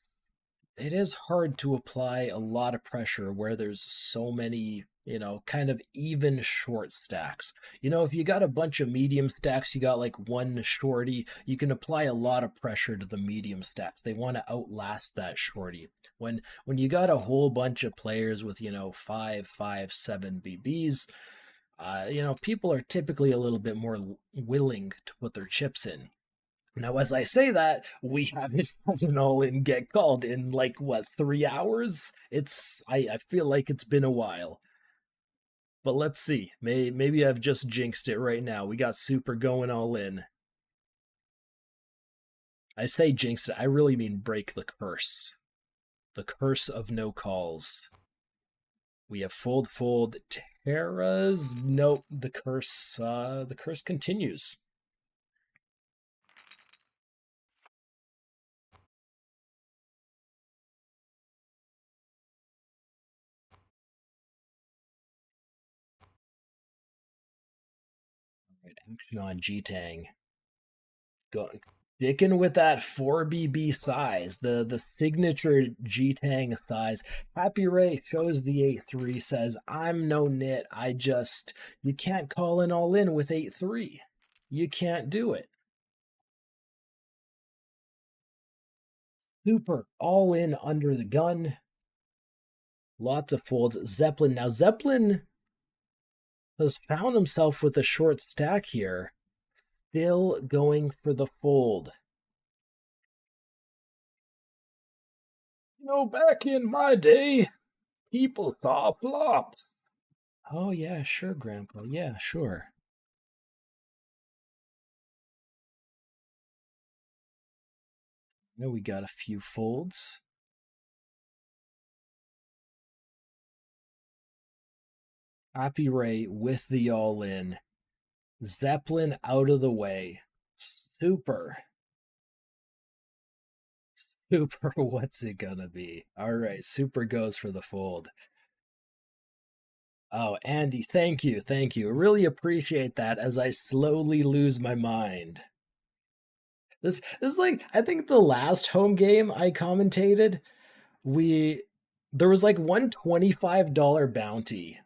Speaker 1: is hard to apply a lot of pressure where there's so many, kind of even short stacks. If you got a bunch of medium stacks, you got like one shorty, you can apply a lot of pressure to the medium stacks. They want to outlast that shorty. When you got a whole bunch of players with, 5, 7 BBs, people are typically a little bit more willing to put their chips in. Now, as I say that, we haven't had an all-in get called in 3 hours? I feel like it's been a while. But let's see. Maybe I've just jinxed it right now. We got Super going all in. I say jinxed it, I really mean break the curse. The curse of no calls. We have fold, fold, Terra's. Nope, the curse continues. Right, action on G-Tang. Sticking with that 4BB size, the signature G-Tang size. Happy Ray shows the 8-3, says, I'm no nit, you can't call in all in with 8-3. You can't do it. Super all in under the gun. Lots of folds. Zeppelin. Now, Zeppelin has found himself with a short stack here. Still going for the fold. Back in my day, people saw flops. Oh, yeah, sure, Grandpa. Yeah, sure. Now we got a few folds. Happy Ray with the all-in. Zeppelin out of the way. Super. Super, what's it gonna be? All right, Super goes for the fold. Oh, Andy, thank you, thank you. Really appreciate that as I slowly lose my mind. This is like I think the last home game I commentated, we there was like $125 bounty.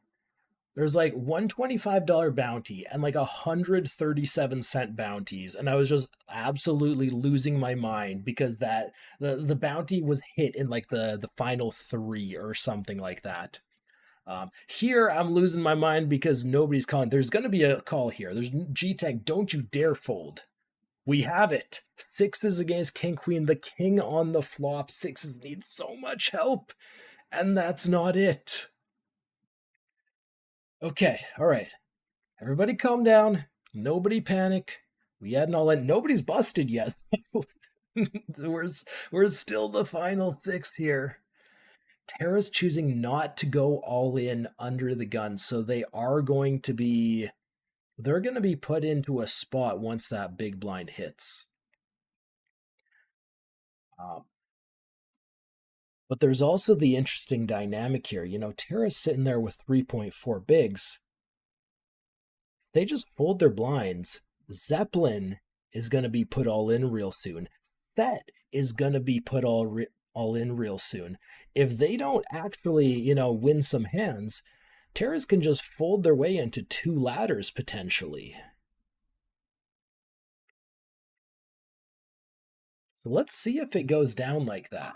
Speaker 1: There's like $125 bounty and like 137-cent bounties, and I was just absolutely losing my mind because the bounty was hit in like the final three or something like that. Here I'm losing my mind because nobody's calling. There's going to be a call here. There's G-Tech. Don't you dare fold. We have it. Sixes against King Queen. The king on the flop. Sixes need so much help, and that's not it. Okay, all right. Everybody calm down. Nobody panic. We hadn't all in. Nobody's busted yet. we're, we're still the final six here. Tara's choosing not to go all in under the gun, so they're going to be put into a spot once that big blind hits. But there's also the interesting dynamic here. You know, Tara's sitting there with 3.4 bigs. They just fold their blinds. Zeppelin is going to be put all in real soon. Set is going to be put all in real soon. If they don't actually, win some hands, Terras can just fold their way into two ladders potentially. So let's see if it goes down like that.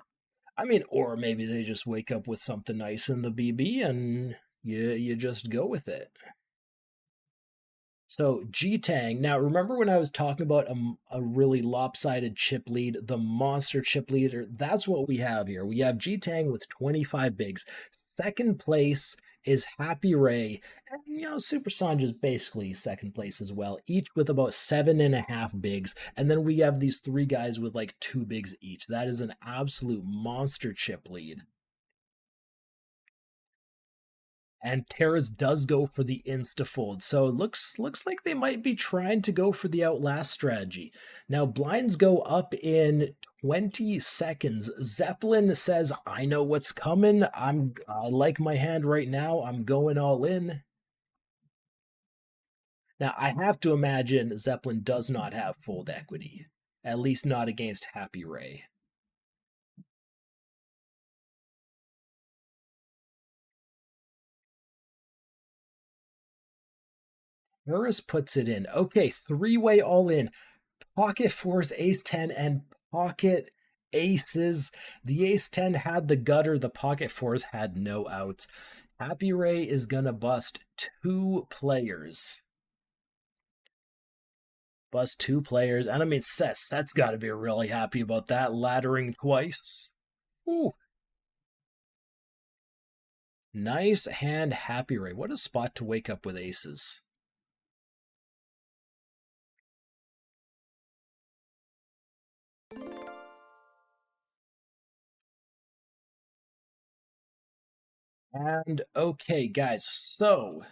Speaker 1: I mean, or maybe they just wake up with something nice in the BB and you just go with it. So G-Tang, now remember when I was talking about a really lopsided chip lead, the monster chip leader? That's what we have here. We have G-Tang with 25 bigs. Second place is Happy Ray, and Super Sanj is basically second place as well, each with about 7.5 bigs. And then we have these three guys with like 2 bigs each. That is an absolute monster chip lead. And Terrace does go for the insta-fold. So it looks like they might be trying to go for the outlast strategy. Now, blinds go up in 20 seconds. Zeppelin says, I know what's coming. I like my hand right now. I'm going all in. Now, I have to imagine Zeppelin does not have fold equity. At least not against Happy Ray. Norris puts it in. Okay, three-way all in. Pocket fours, ace 10, and pocket aces. The ace 10 had the gutter. The pocket fours had no outs. Happy Ray is going to bust 2 players. Bust 2 players. And I mean, Seth's got to be really happy about that. Laddering twice. Ooh. Nice hand, Happy Ray. What a spot to wake up with aces. And okay, guys, so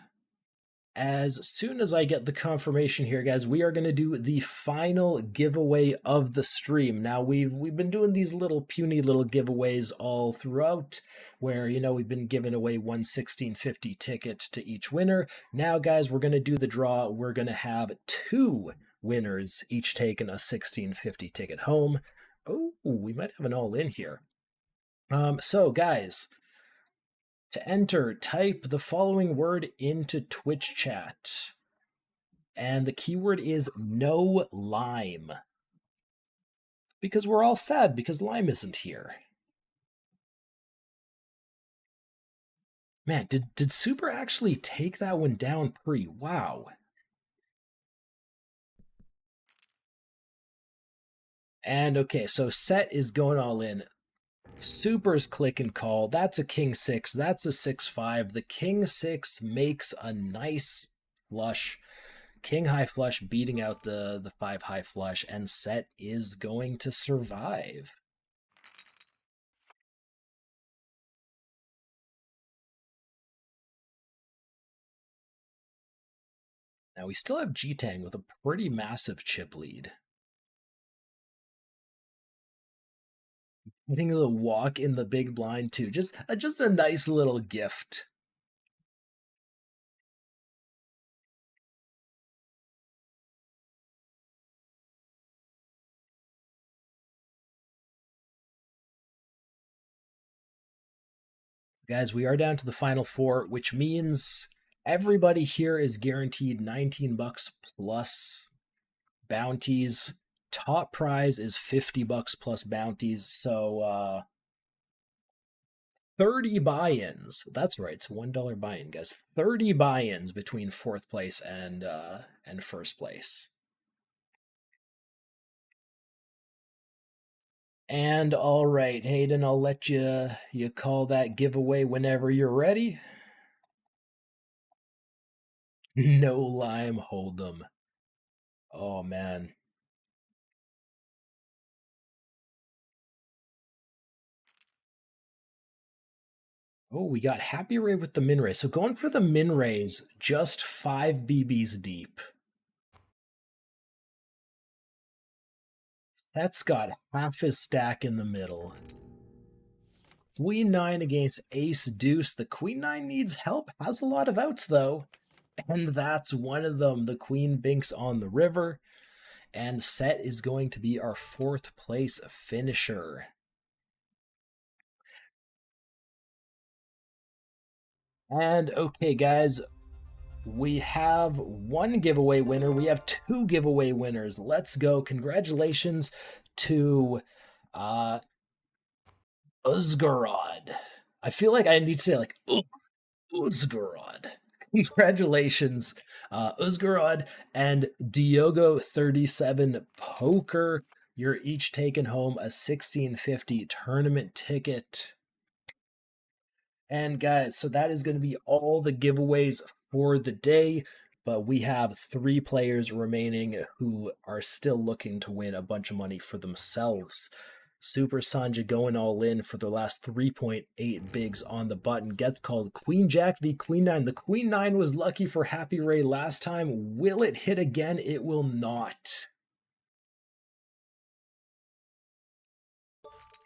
Speaker 1: as soon as I get the confirmation here, guys, we are going to do the final giveaway of the stream. Now, we've been doing these little puny little giveaways all throughout, where we've been giving away one 1650 ticket to each winner. Now, guys, we're going to do the draw. We're going to have 2 winners, each taking a 1650 ticket home. Oh, we might have an all-in here. So, guys, to enter, type the following word into Twitch chat. And the keyword is no lime. Because we're all sad because lime isn't here. Man, did Super actually take that one down pre? Wow. And okay, so Set is going all in. Super's click and call. That's a king 6. That's a 6-5. The king 6 makes a nice flush. King high flush beating out the 5 high flush, and Set is going to survive. Now we still have G-Tang with a pretty massive chip lead. Getting the walk in the big blind too. Just a nice little gift. Guys, we are down to the final four, which means everybody here is guaranteed 19 bucks plus bounties. Top prize is 50 bucks plus bounties. So 30 buy-ins. That's right, it's $1 buy-in, guys. 30 buy-ins between fourth place and first place. And all right, Hayden, I'll let you call that giveaway whenever you're ready. No Lime Hold'em. Oh man. Oh, we got Happy Ray with the min raise. So going for the min raise, just 5 BBs deep. That's got half his stack in the middle. Queen 9 against Ace Deuce. The Queen 9 needs help. Has a lot of outs though. And that's one of them. The Queen binks on the river. And Set is going to be our fourth place finisher. And okay, guys, we have one giveaway winner. We have 2 giveaway winners. Let's go. Congratulations to Uzgarod. I feel like I need to say like Uzgarod. Congratulations, Uzgarod and Diogo37 Poker. You're each taking home a 1650 tournament ticket. And guys, so that is going to be all the giveaways for the day. But we have 3 players remaining who are still looking to win a bunch of money for themselves. Super Sanja going all in for the last 3.8 bigs on the button. Gets called Queen Jack v Queen 9. The Queen 9 was lucky for Happy Ray last time. Will it hit again? It will not.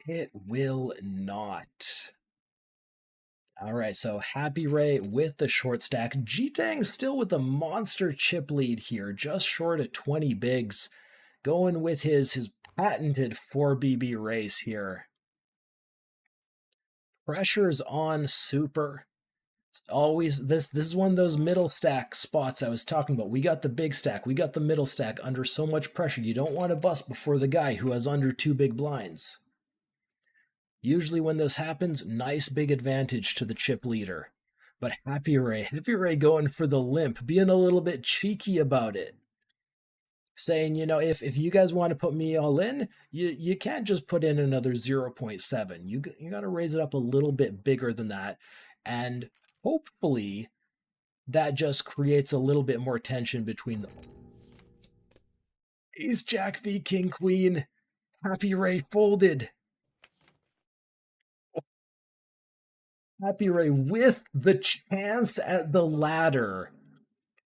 Speaker 1: It will not. All right, so Happy Ray with the short stack. G-Tang still with the monster chip lead here, just short of 20 bigs. Going with his patented 4BB race here. Pressure's on Super. Always this is one of those middle stack spots I was talking about. We got the big stack, we got the middle stack under so much pressure. You don't want to bust before the guy who has under 2 big blinds. Usually when this happens, nice big advantage to the chip leader. But Happy Ray going for the limp, being a little bit cheeky about it. Saying, you know, if you guys want to put me all in, you can't just put in another 0.7. You got to raise it up a little bit bigger than that. And hopefully that just creates a little bit more tension between them. Ace Jack v King Queen. Happy Ray folded. Happy Ray with the chance at the ladder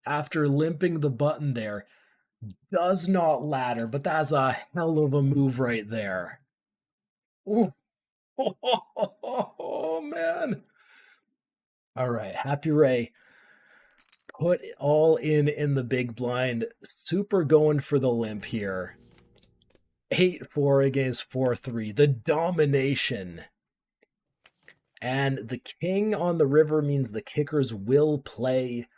Speaker 1: after limping the button there. Does not ladder, but that's a hell of a move right there. Ooh. Oh, man. All right, Happy Ray put all in the big blind. Super going for the limp here. 8-4 against 4-3. The domination. And the king on the river means the kickers will play.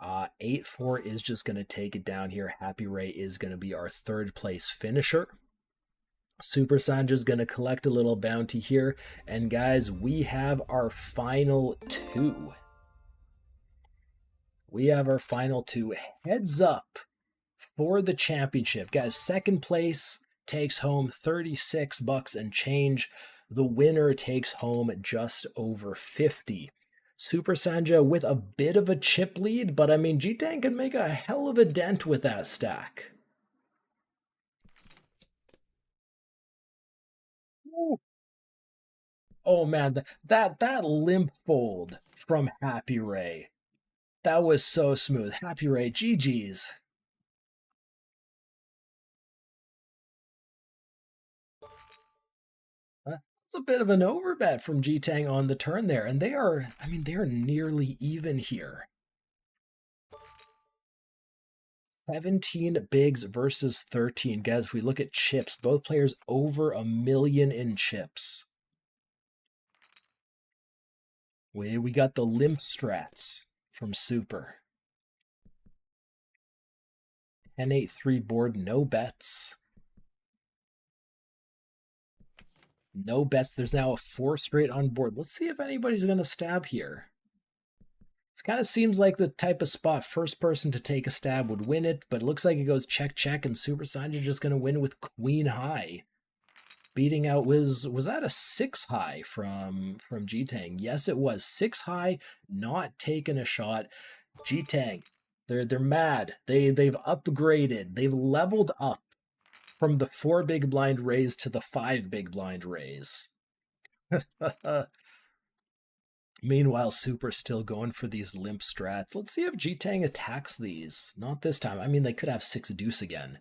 Speaker 1: 8-4 is just going to take it down here. Happy Ray is going to be our 3rd place finisher. Super Sanja's going to collect a little bounty here. And guys, we have our final 2. We have our final 2. Heads up for the championship. Guys, 2nd place takes home 36 bucks and change. The winner takes home just over 50. Super Sanja with a bit of a chip lead, but I mean, G-Tang can make a hell of a dent with that stack. Ooh. Oh man, that limp fold from Happy Ray. That was so smooth. Happy Ray, GG's. It's a bit of an overbet from G-Tang on the turn there, and they are nearly even here. 17 bigs versus 13. Guys, if we look at chips, both players over 1 million in chips. We got the limp strats from Super. 10-8-3 board, no bets. No bets. There's now a 4 straight on board. Let's see if anybody's going to stab here. This kind of seems like the type of spot first person to take a stab would win it, but it looks like it goes check, check, and Super Sanja just going to win with Queen High. Beating out was that a 6 high from G-Tang? Yes, it was 6 high, not taking a shot. G-Tang, they're mad. They've upgraded. They've leveled up from the 4 big blind raise to the 5 big blind raise. Meanwhile, Super's still going for these limp strats. Let's see if G-Tang attacks these. Not this time. I mean, they could have 6 deuce again.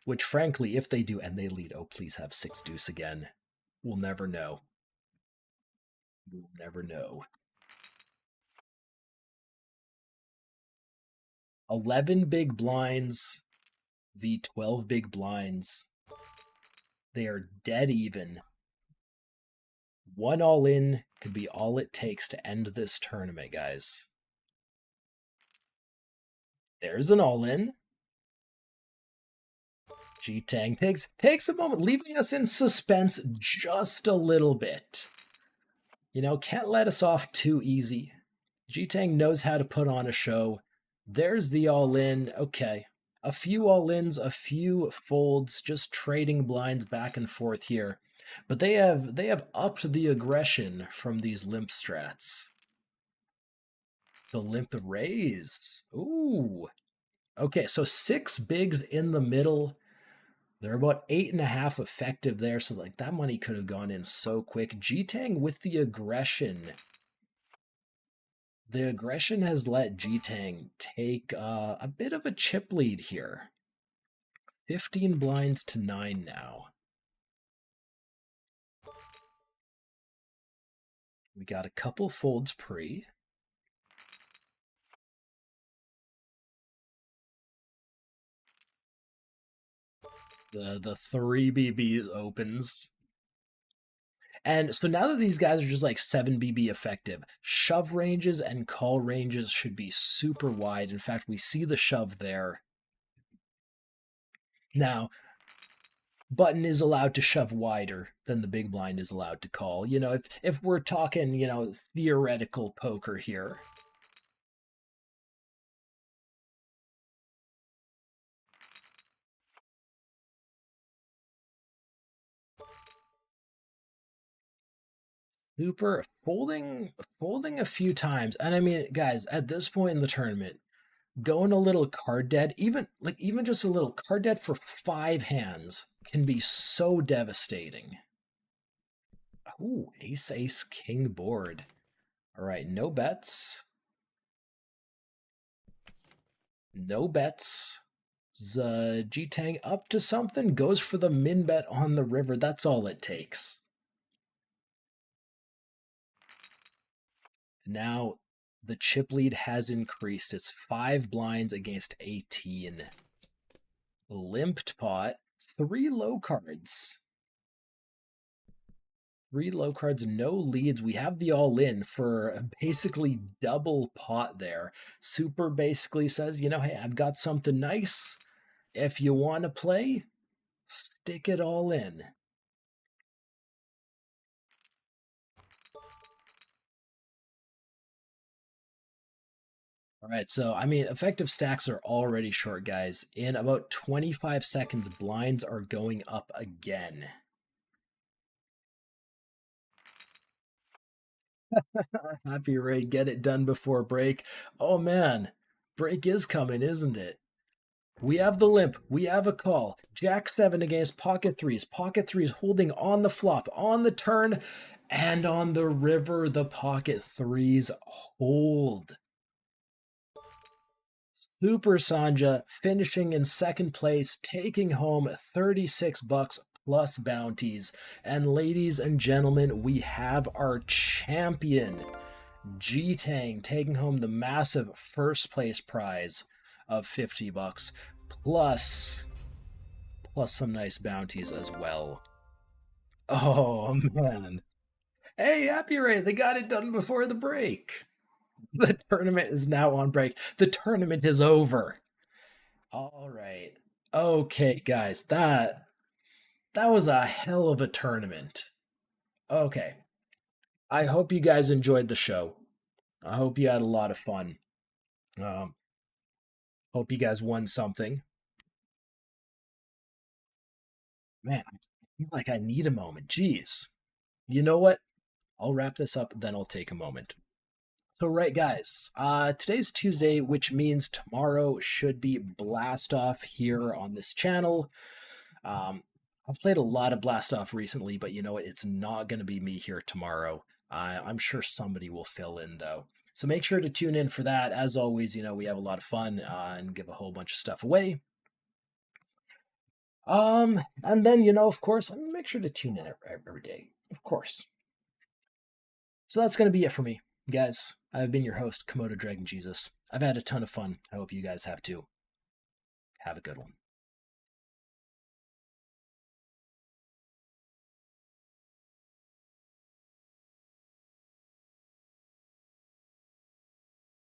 Speaker 1: Which, frankly, if they do, and they lead, oh, please have 6 deuce again. We'll never know. We'll never know. 11 big blinds v 12 big blinds. They are dead even. 1 all-in could be all it takes to end this tournament, guys. There's an all-in. G-Tang takes a moment, leaving us in suspense just a little bit. You know, can't let us off too easy. G-Tang knows how to put on a show. There's the all-in. Okay. A few all-ins, a few folds, just trading blinds back and forth here. But they have upped the aggression from these limp strats. The limp raise. Ooh. Okay, so 6 bigs in the middle. They're about 8.5 effective there, so like that money could have gone in so quick. G-Tang with the aggression. The aggression has let G-Tang take a bit of a chip lead here. 15 blinds to 9 now. We got a couple folds pre. The 3 BB opens. And so now that these guys are just like 7 BB effective, shove ranges and call ranges should be super wide. In fact, we see the shove there. Now, button is allowed to shove wider than the big blind is allowed to call. You know, if we're talking, you know, theoretical poker here. Super folding a few times. And I mean, guys, at this point in the tournament, going a little card dead, even just a little card dead for 5 hands can be so devastating. Ooh, ace, ace, king board. All right, no bets. No bets. G-Tang up to something, goes for the min bet on the river. That's all it takes. Now, the chip lead has increased. It's 5 blinds against 18. Limped pot, 3 low cards. 3 low cards, no leads. We have the all-in for basically double pot there. Super basically says, you know, hey, I've got something nice. If you want to play, stick it all in. All right, so I mean, effective stacks are already short, guys. In about 25 seconds, blinds are going up again. Happy Ray, get it done before break. Oh man, break is coming, isn't it? We have the limp. We have a call. Jack 7 against pocket 3s. Pocket 3s holding on the flop, on the turn, and on the river, the pocket 3s hold. Super Sanja finishing in second place, taking home $36 plus bounties. And ladies and gentlemen, we have our champion, G-Tang, taking home the massive first place prize of $50 plus some nice bounties as well. Oh man. Hey, Happy Ray, they got it done before the break. The tournament is now on break. The tournament is over. All right. Okay, guys, that was a hell of a tournament. Okay. I hope you guys enjoyed the show. I hope you had a lot of fun. Um, hope you guys won something. Man, I feel like I need a moment. Jeez. You know what? I'll wrap this up, then I'll take a moment. So, right, guys, today's Tuesday, which means tomorrow should be Blast Off here on this channel. I've played a lot of Blast Off recently, but you know what? It's not going to be me here tomorrow. I'm sure somebody will fill in, though. So make sure to tune in for that. As always, you know, we have a lot of fun and give a whole bunch of stuff away. And then, you know, of course, make sure to tune in every day, of course. So that's going to be it for me, guys. I've been your host, KomodoDragonJesus. I've had a ton of fun. I hope you guys have too. Have a good one.